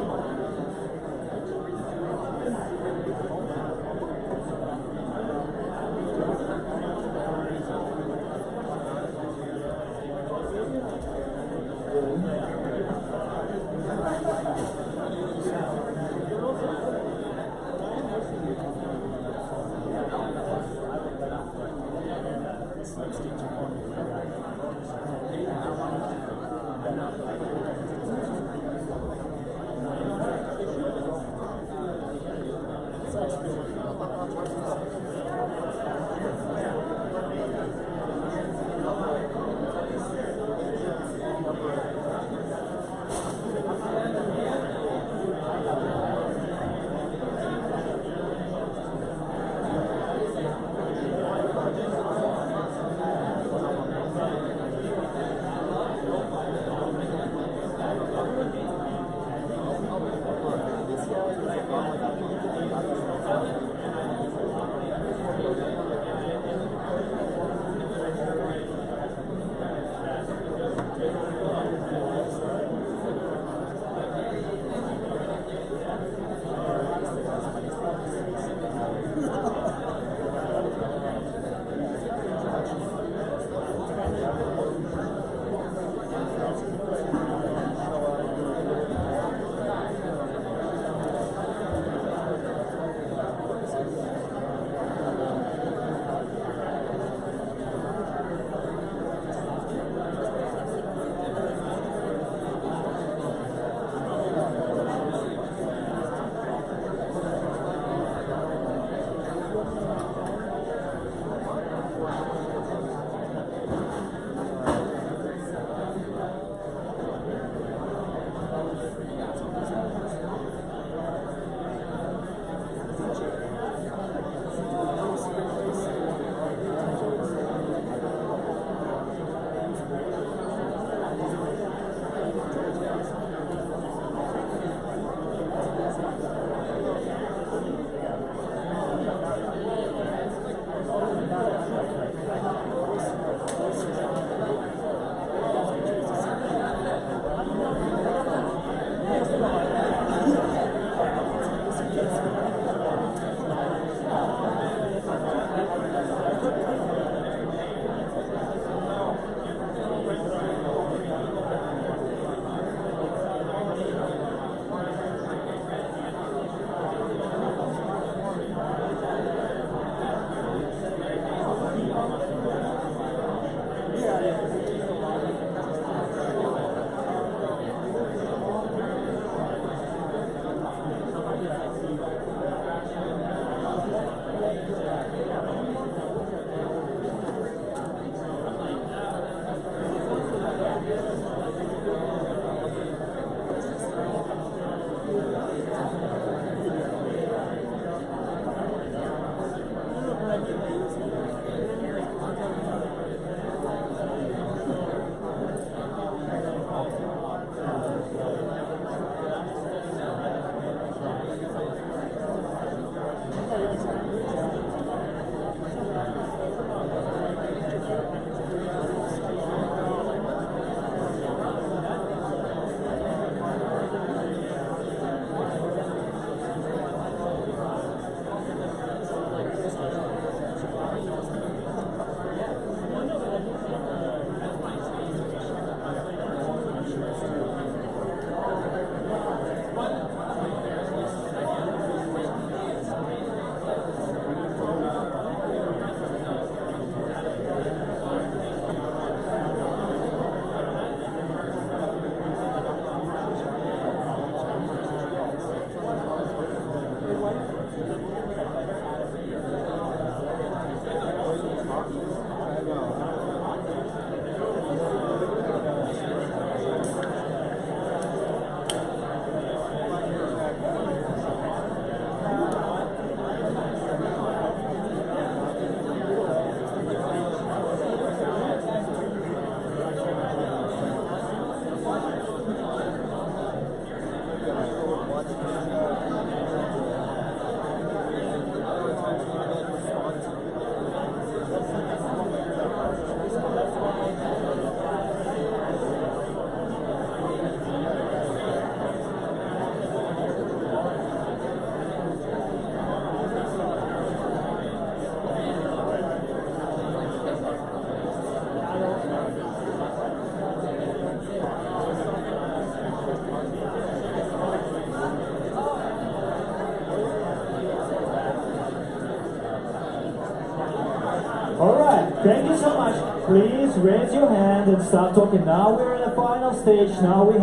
Thank you so much. Please raise your hand and start talking. Now we're in the final stage. Now we're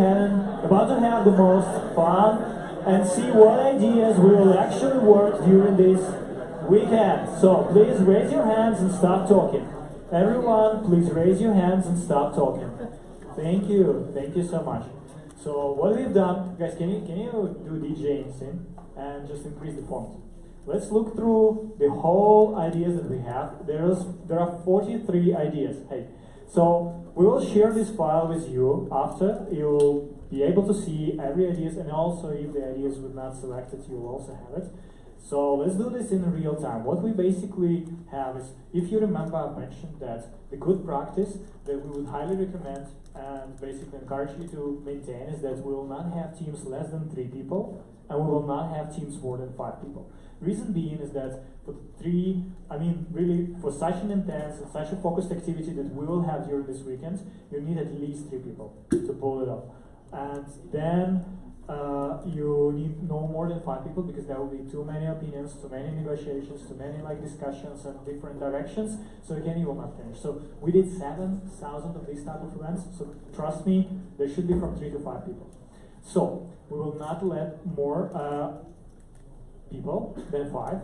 about to have the most fun and see what ideas will actually work during this weekend. So please raise your hands and start talking. Everyone, please raise your hands and start talking. Thank you. Thank you so much. So what we've done, guys, can you do DJing scene and just increase the font? Let's look through the whole ideas that we have. There are 43 ideas. Hey, so we will share this file with you after. You'll be able to see every ideas, and also if the ideas were not selected, you'll also have it. So let's do this in real time. What we basically have is, if you remember, I mentioned that the good practice that we would highly recommend and basically encourage you to maintain is that we will not have teams less than 3 people, and we will not have teams more than 5 people. Reason being is that for such an intense and such a focused activity that we will have during this weekend, you need at least 3 people to pull it off. And then you need no more than 5 people, because there will be too many opinions, too many negotiations, too many discussions and different directions, so again you will not finish. So we did 7,000 of these type of events, so trust me, there should be from 3 to 5 people. So we will not let more people than 5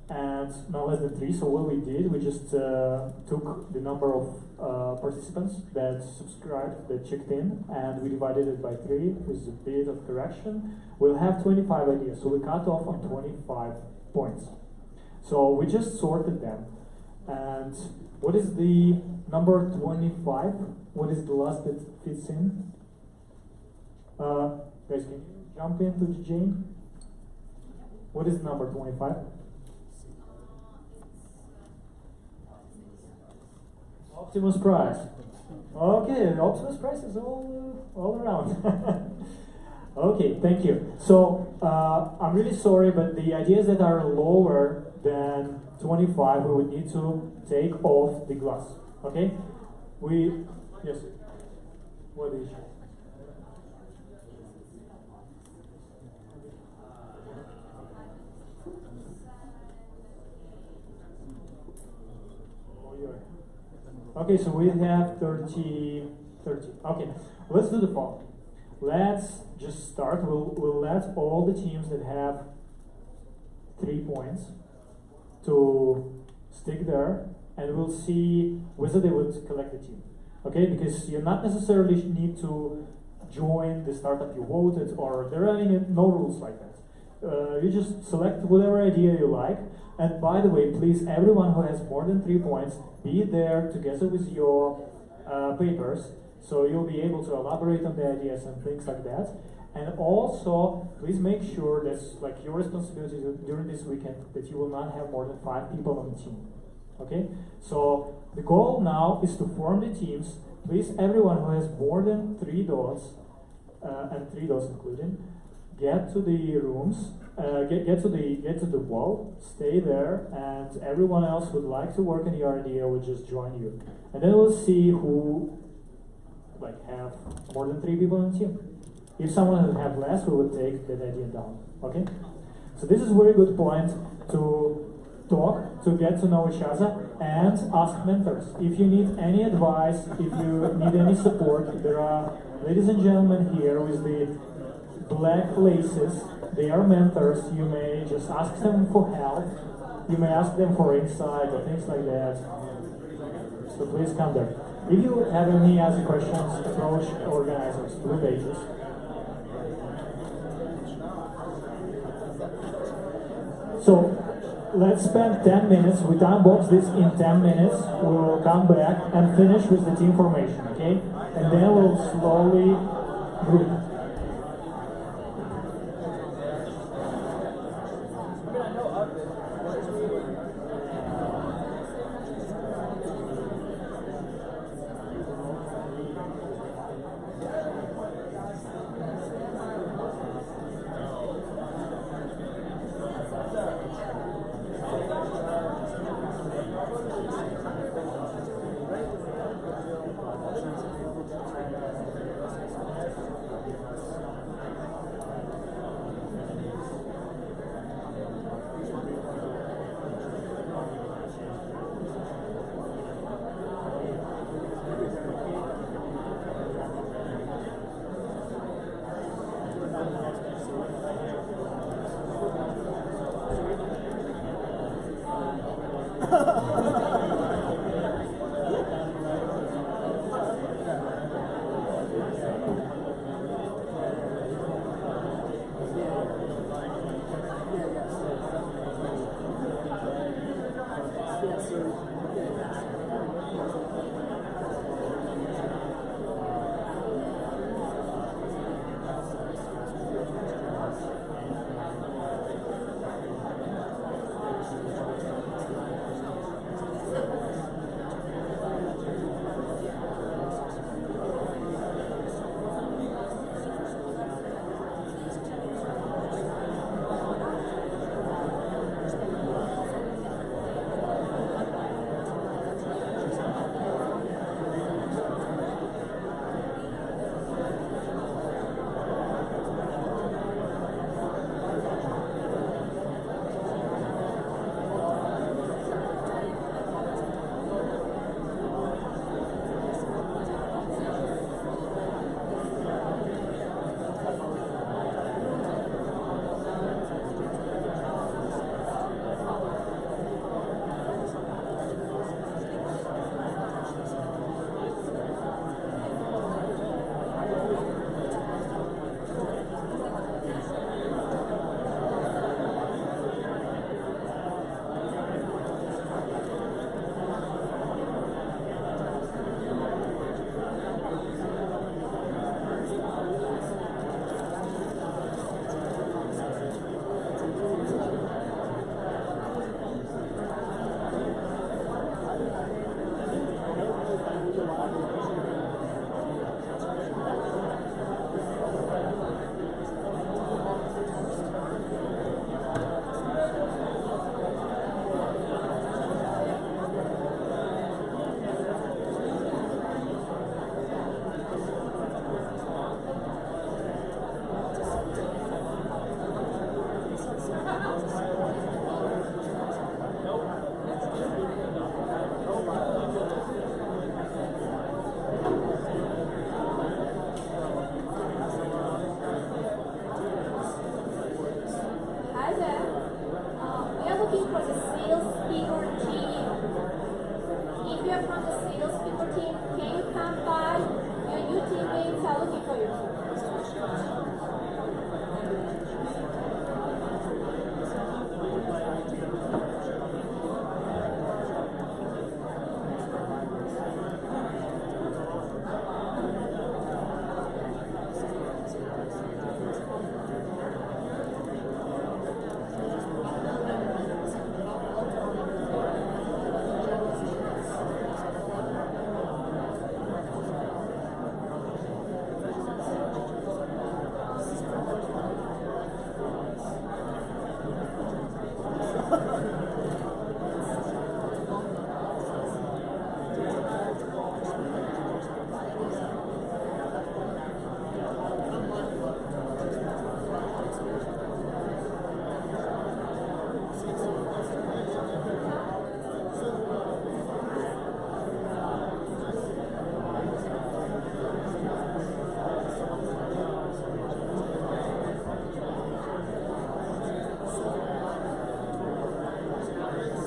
and no less than 3. So what we did, we just took the number of participants that subscribed, that checked in, and we divided it by 3 with a bit of correction. We'll have 25 ideas, so we cut off on 25 points. So we just sorted them. And what is the number 25? What is the last that fits in? Guys, can you jump into the Jane? What is number 25? Optimus Price. Okay, Optimus Price is all around. Okay, thank you. So I'm really sorry, but the ideas that are lower than 25, we would need to take off the glass. Okay? Yes. What is it? Okay, so we have 30. Okay, let's do the following. Let's just start. We'll let all the teams that have 3 points to stick there, and we'll see whether they would collect the team. Okay, because you not necessarily need to join the startup you voted, or there are no rules like that. You just select whatever idea you like. And by the way, please, everyone who has more than 3 points, be there together with your papers, so you'll be able to elaborate on the ideas and things like that. And also, please make sure that's your responsibility during this weekend, that you will not have more than 5 people on the team. Okay? So the goal now is to form the teams. Please, everyone who has more than 3 dots, and 3 dots including, get to the rooms. Get to the wall, stay there, and everyone else who'd like to work on your idea will just join you. And then we'll see who have more than 3 people in the team. If someone would have less, we would take that idea down. Okay? So this is a very good point to talk, to get to know each other, and ask mentors. If you need any advice, if you need any support, there are ladies and gentlemen here with the black laces. They are mentors. You may just ask them for help. You may ask them for insight or things like that. So please come there. If you have any other questions, approach organizers, blue pages. So let's spend 10 minutes. We time box this in 10 minutes. We'll come back and finish with the team formation, okay? And then we'll slowly group.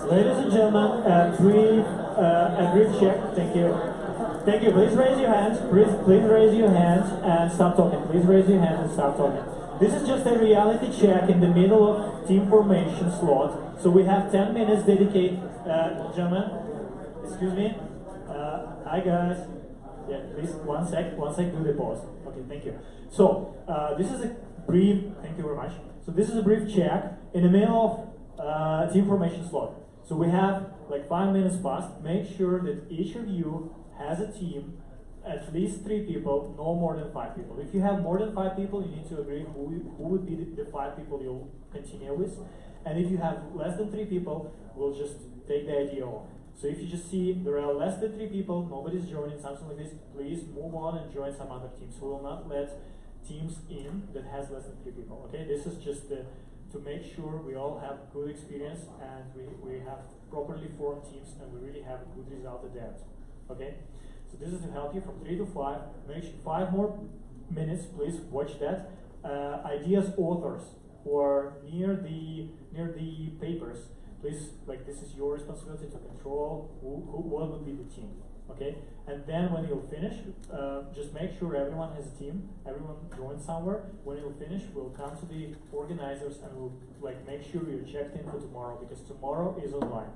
Ladies and gentlemen, a brief check. Thank you. Thank you. Please raise your hands. Please raise your hands and stop talking. Please raise your hands and stop talking. This is just a reality check in the middle of team formation slot. So we have 10 minutes dedicated. Gentlemen, excuse me. Hi guys. Yeah, please, one sec, do the pause. Okay, thank you. So, this is a brief, thank you very much. So this is a brief check in the middle of team formation slot. So we have like 5 minutes past. Make sure that each of you has a team, at least 3 people, no more than 5 people. If you have more than 5 people, you need to agree who would be the 5 people you'll continue with. And if you have less than 3 people, we'll just take the idea on. So if you just see there are less than 3 people, nobody's joining, something like this, please move on and join some other teams. We will not let teams in that has less than 3 people, okay? This is just to make sure we all have good experience and we have properly formed teams and we really have a good result at the end, okay? So this is to help you from 3 to 5. Make sure 5 more minutes, please watch that. Ideas authors who are near the papers, please, like this is your responsibility to control what would be the team, okay? And then when you'll finish, just make sure everyone has a team, everyone joins somewhere. When you'll finish, we'll come to the organizers and we'll like make sure you're checked in for tomorrow because tomorrow is online,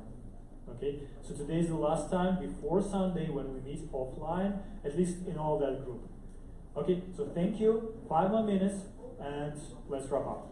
okay? So today is the last time before Sunday when we meet offline, at least in all that group. Okay, so thank you, 5 more minutes, and let's wrap up.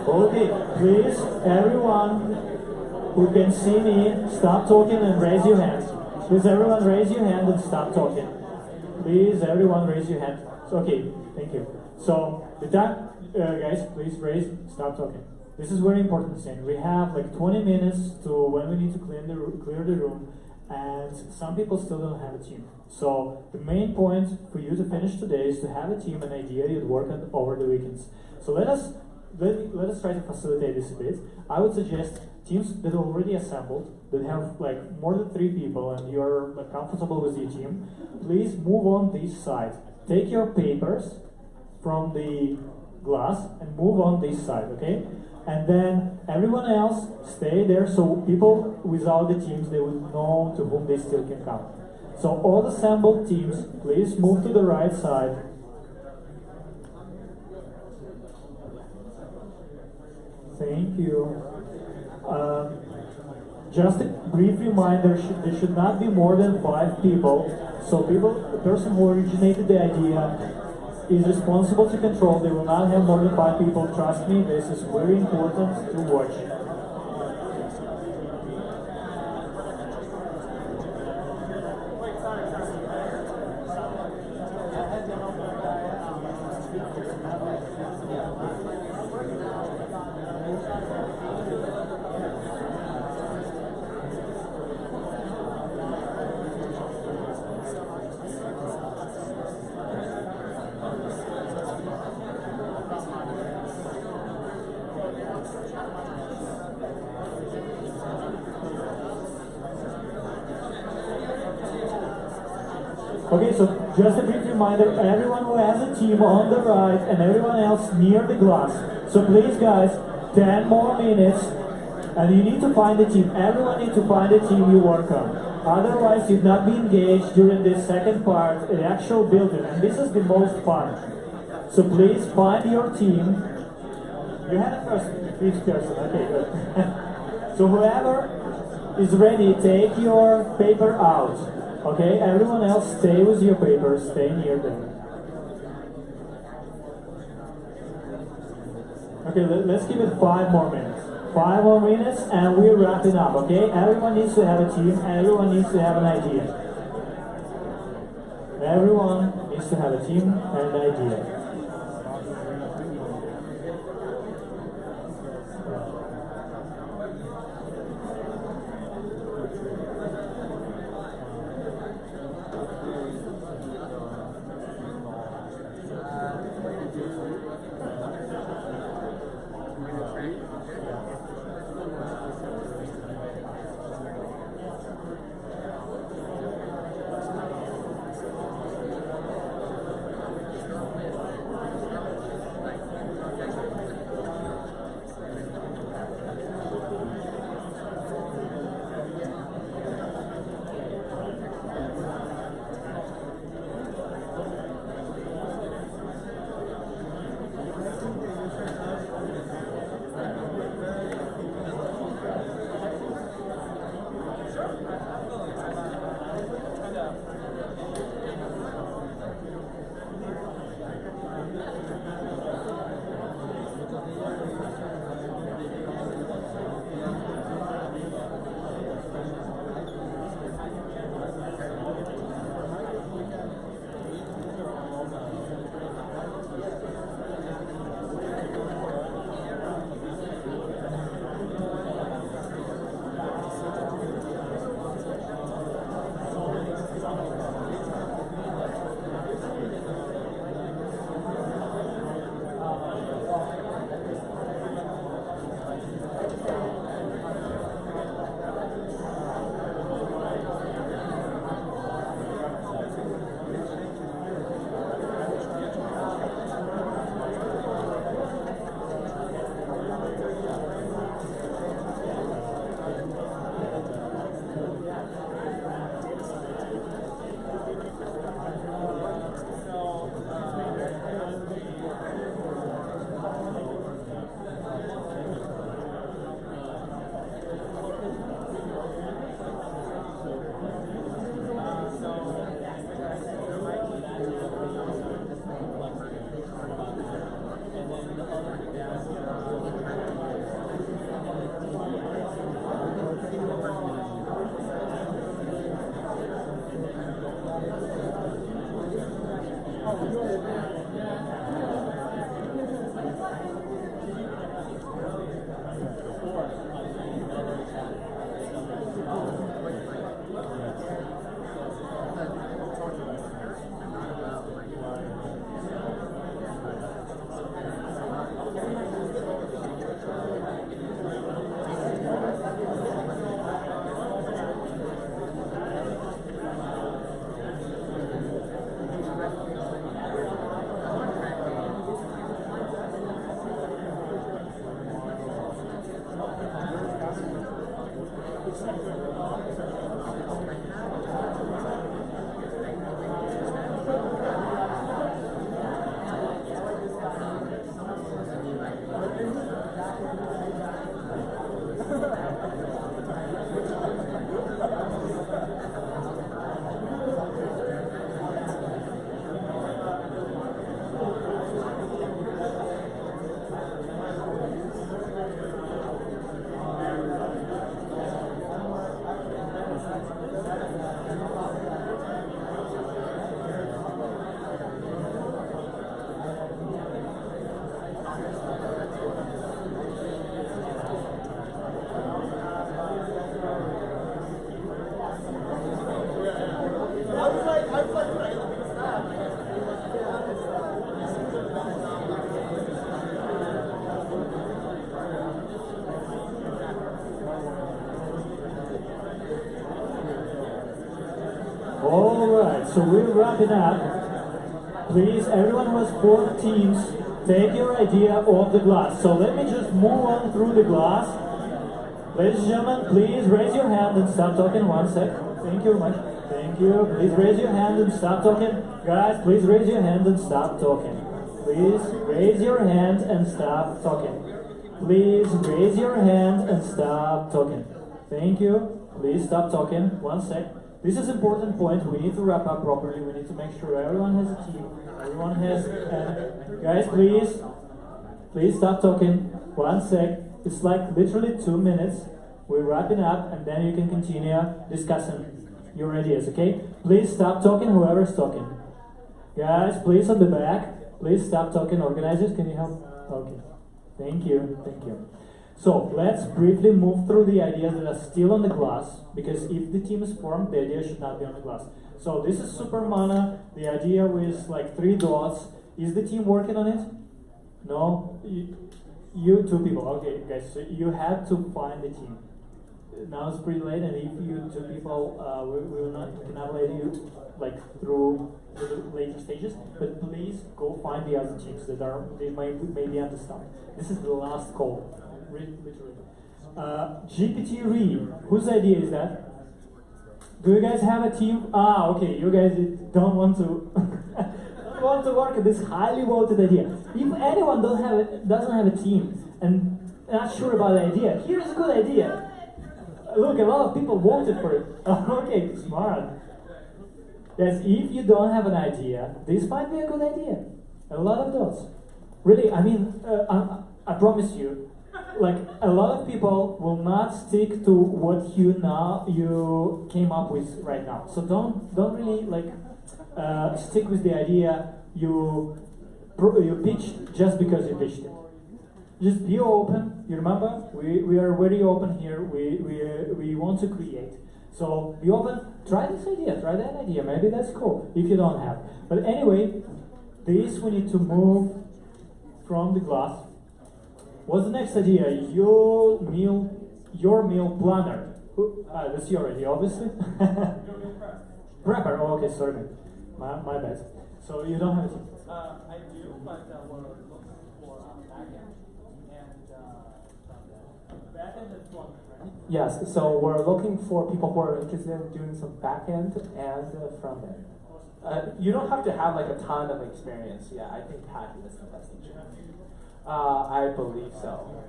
Okay, please, everyone who can see me, stop talking and raise your hand. Please, everyone, raise your hand and stop talking. Please, everyone, raise your hand. Okay, thank you. So, with that, guys, please raise, stop talking. This is very important thing. We have like 20 minutes to when we need to clear the room, and some people still don't have a team. So the main point for you to finish today is to have a team, an idea you'd work on over the weekends. So let us try to facilitate this a bit. I would suggest teams that are already assembled, that have like more than 3 people, and you're like, comfortable with your team. Please move on this side. Take your papers from the glass and move on this side, okay? And then everyone else stay there, so people without the teams, they would know to whom they still can come. So all assembled teams, please move to the right side. Thank you. Just a brief reminder, there should not be more than 5 people. So the person who originated the idea is responsible to control. They will not have more than 5 people. Trust me, this is very important to watch. Okay, so just a brief reminder, everyone who has a team on the right and everyone else near the glass. So please guys, 10 more minutes and you need to find a team. Everyone needs to find a team you work on. Otherwise you'd not be engaged during this second part, the actual building, and this is the most fun. So please find your team. You had a first person, okay, good. So whoever is ready, take your paper out. Okay, everyone else stay with your papers, stay near them. Okay, let's give it 5 more minutes. 5 more minutes and we're wrapping up, okay? Everyone needs to have a team, everyone needs to have an idea. Everyone needs to have a team and an idea. Alright, so we're wrapping up. Please, everyone who has 4 teams, take your idea off the glass. So let me just move on through the glass. Ladies and gentlemen, please raise your hand and stop talking. 1 sec. Thank you very much. Thank you. Please raise your hand and stop talking. Guys, please raise your hand and stop talking. Please raise your hand and stop talking. Please raise your hand and stop talking. Thank you. Please stop talking. 1 sec. This is an important point. We need to wrap up properly. We need to make sure everyone has a team. Everyone has... guys, please stop talking. 1 sec. It's like literally 2 minutes. We're wrapping up and then you can continue discussing your ideas, okay? Please stop talking, whoever's talking. Guys, please on the back, please stop talking. Organizers, can you help? Okay. Thank you. Thank you. So let's briefly move through the ideas that are still on the glass, because if the team is formed, the idea should not be on the glass. So this is Super Mana, the idea with like 3 dots. Is the team working on it? No? You 2 people. Okay, guys, so you had to find the team. Now it's pretty late, and if you 2 people, we cannot let you like through the later stages. But please go find the other teams that may be understaffed. This is the last call. Literally. GPT Re, whose idea is that? Do you guys have a team? Ah, okay, you guys don't want to want to work at this highly voted idea. If anyone doesn't have a team and not sure about the idea, here's a good idea. Look, a lot of people voted for it. Okay, smart. Yes, if you don't have an idea, this might be a good idea. A lot of those. Really, I mean, I promise you, like a lot of people will not stick to what you came up with right now. So don't really like stick with the idea you pitched just because you pitched it. Just be open. You remember, we are very open here. We want to create. So be open. Try this idea. Try that idea. Maybe that's cool if you don't have. But anyway, this we need to move from the glass. What's the next idea? Your meal planner. That's your idea, obviously. Prepper. Oh, okay, sorry, man. My bad. So you don't have a team. I do, but we're looking for backend and backend and front, right? Yes. So we're looking for people who are interested in doing some backend and front end. You don't have to have like a ton of experience. Yeah, I think Patty is the best teacher. I believe so.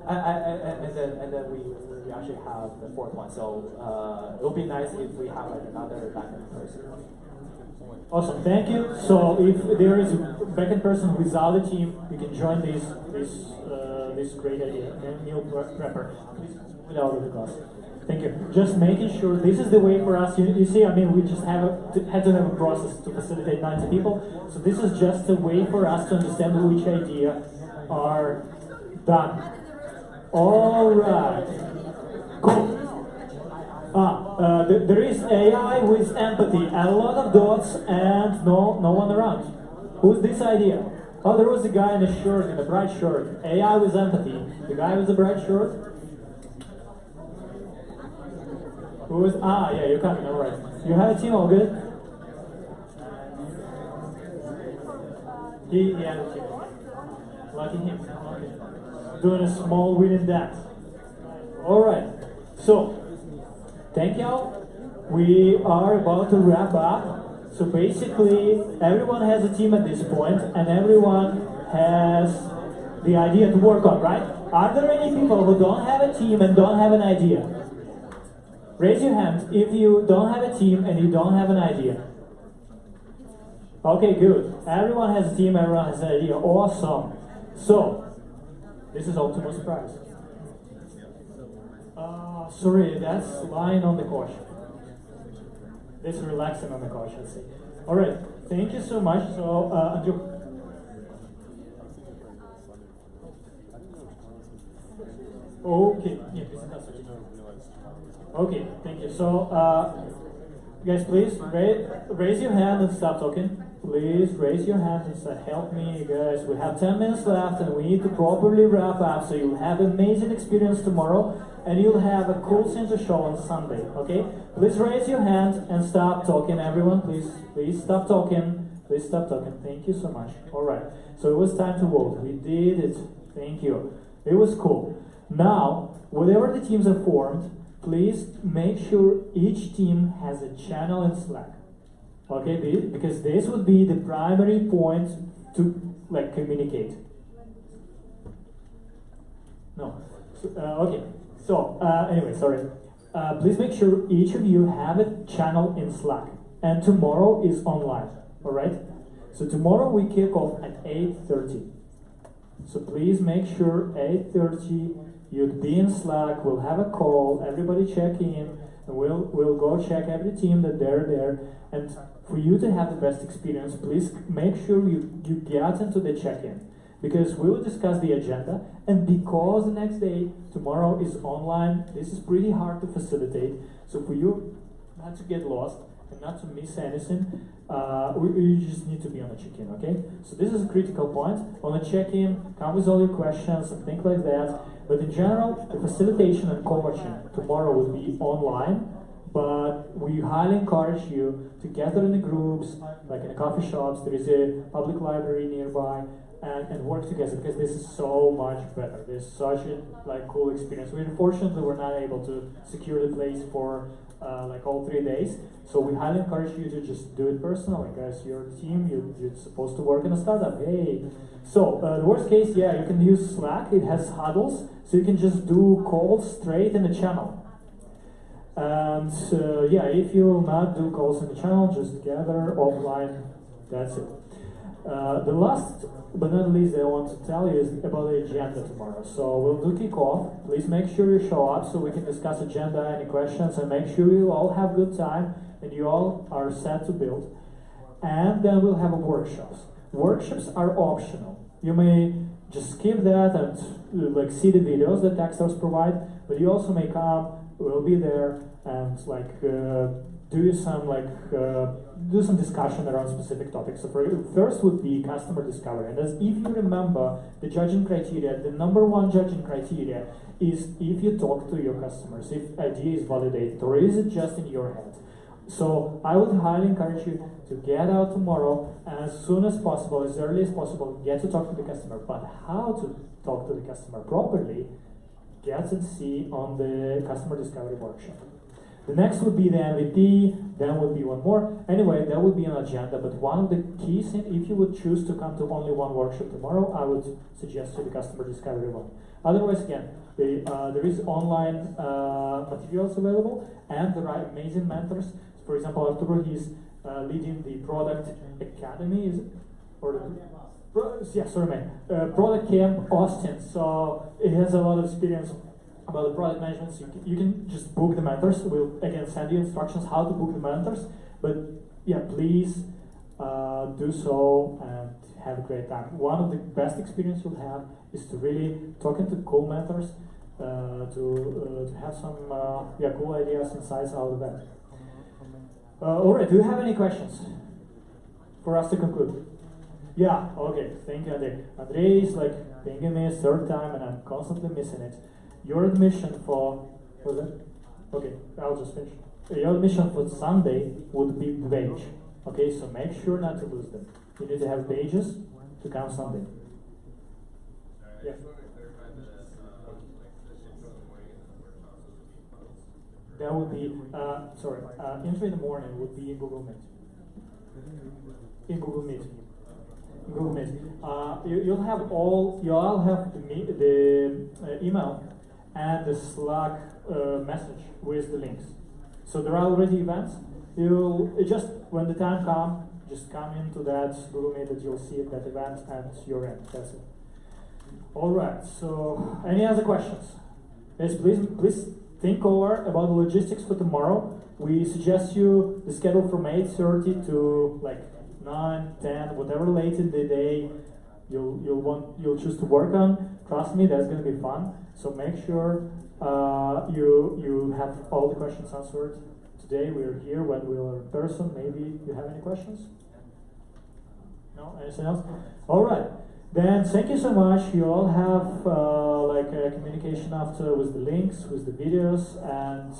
And then we actually have the 4th one. So it would be nice if we have like another backend person. Awesome, thank you. So if there is a backend person without a team, you can join this great idea. Meal prepper. Please move it out of the class. Thank you. Just making sure this is the way for us. You see, I mean, we just had to have a process to facilitate 90 people. So this is just a way for us to understand which idea are done. All right. Cool. There is AI with empathy, a lot of dots, and no one around. Who's this idea? Oh, there was a guy in a shirt, in a bright shirt. AI with empathy. The guy with the bright shirt. Who is? Yeah, you're coming. All right. You have a team, all good? He had a team. Lucky him. Okay. Doing a small winning dance. All right. So, thank y'all. We are about to wrap up. So basically, everyone has a team at this point, and everyone has the idea to work on, right? Are there any people who don't have a team and don't have an idea? Raise your hand if you don't have a team and you don't have an idea. Okay, good. Everyone has a team, everyone has an idea. Awesome. So, this is Optimus Prize. Sorry, that's lying on the couch. That's relaxing on the couch, let's say. Alright, thank you so much. So, Andrew. Okay, yeah, okay, thank you. So, guys, please raise your hand and stop talking. Please raise your hand and say, help me, guys. We have 10 minutes left and we need to properly wrap up so you'll have an amazing experience tomorrow and you'll have a cool thing to show on Sunday, okay? Please raise your hand and stop talking, everyone. Please stop talking. Please stop talking. Thank you so much. All right. So it was time to vote. We did it. Thank you. It was cool. Now, whatever the teams are formed, please make sure each team has a channel in Slack. Okay, because this would be the primary point to like communicate. No. Okay. So anyway, sorry. Please make sure each of you have a channel in Slack, and tomorrow is online. All right. So tomorrow we kick off at 8:30. So please make sure 8:30 you'd be in Slack. We'll have a call. Everybody check in, and we'll go check every team that they're there. And for you to have the best experience, please make sure you get into the check-in, because we will discuss the agenda, and because the next day, tomorrow, is online, this is pretty hard to facilitate. So for you not to get lost and not to miss anything, you just need to be on the check-in, okay? So this is a critical point. On the check-in, come with all your questions and things like that. But in general, the facilitation and coaching tomorrow will be online. But we highly encourage you to gather in the groups, like in the coffee shops. There is a public library nearby, and work together, because this is so much better. This is such a cool experience. Unfortunately, we're not able to secure the place for all 3 days. So we highly encourage you to just do it personally, guys. Your team, you're supposed to work in a startup. Hey. So the worst case, yeah, you can use Slack. It has huddles, so you can just do calls straight in the channel. And yeah, if you will not do calls in the channel, just gather offline. That's it. The last but not least I want to tell you is about the agenda tomorrow. So we'll do kickoff. Please make sure you show up so we can discuss agenda, any questions, and make sure you all have good time and you all are set to build. And then we'll have a workshops. Workshops are optional. You may just skip that and see the videos that Techstars provide, but you also may come. We'll be there and do some discussion around specific topics. So first would be customer discovery. And as if you remember the judging criteria, the number one judging criteria is if you talk to your customers, if idea is validated, or is it just in your head. So I would highly encourage you to get out tomorrow as soon as possible, as early as possible, get to talk to the customer. But how to talk to the customer properly, get and see on the customer discovery workshop. The next would be the MVP, then would be one more. Anyway, that would be an agenda, but one of the key things, if you would choose to come to only one workshop tomorrow, I would suggest you the customer discovery one. Otherwise, again, there is online materials available, and there are amazing mentors. For example, Arturo, he's leading the Product Academy, is it? Product Camp Austin. So it has a lot of experience about the product management. So you can just book the mentors. We'll again send you instructions how to book the mentors. But yeah, please do so and have a great time. One of the best experience you'll have is to really talking to cool mentors to have some cool ideas, insights out of that. All right, do you have any questions for us to conclude? Yeah, okay, thank you, Andrei. Andrei is pinging me a third time and I'm constantly missing it. Your admission for, was it? Okay, I'll just finish. Your admission for Sunday would be badge. Okay, so make sure not to lose them. You need to have badges to come Sunday. Yeah. That would be, intro in the morning would be in Google Meet. In Google Meet. In Google Meet. You'll have the email and the Slack message with the links. So there are already events. You'll just, when the time comes, just come into that Google Meet that you'll see at that event and you're in. That's it. Alright, so any other questions? Yes, please think over about the logistics for tomorrow. We suggest you the schedule from 8:30 to like 9, 10, whatever late in the day you'll choose to work on. Trust me, that's going to be fun. So make sure you have all the questions answered. Today we're here when we are in person. Maybe you have any questions? No? Anything else? Alright. Then thank you so much. You all have communication after with the links, with the videos, and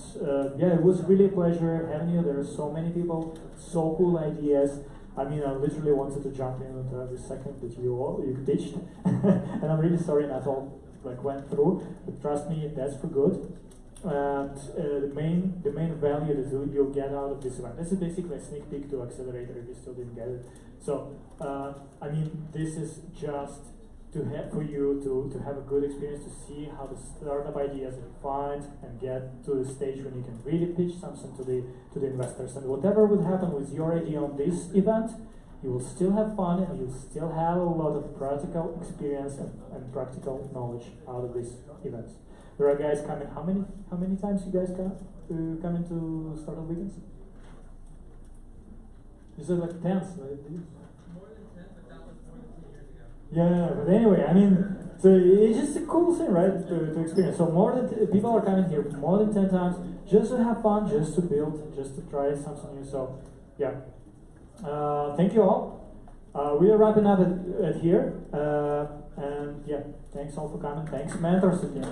yeah, it was really a pleasure having you. There are so many people, so cool ideas. I mean, I literally wanted to jump in into every second that you pitched, and I'm really sorry not all went through. But trust me, that's for good. And the main value that you'll get out of this event. This is basically a sneak peek to Accelerator if you still didn't get it. So I mean, this is just for you to have a good experience, to see how the startup ideas are defined and get to the stage when you can really pitch something to the investors. And whatever would happen with your idea on this event, you will still have fun and you'll still have a lot of practical experience and practical knowledge out of these events. There are guys coming. How many times you guys come into startup weekends? You said like tens, right? More than 10, but that was more than 2 years ago. Yeah, but anyway, I mean, so it's just a cool thing, right, to experience. So people are coming here more than 10 times just to have fun, just to build, just to try something new. So yeah, thank you all. We are wrapping up at here, and yeah, thanks all for coming. Thanks, mentors again.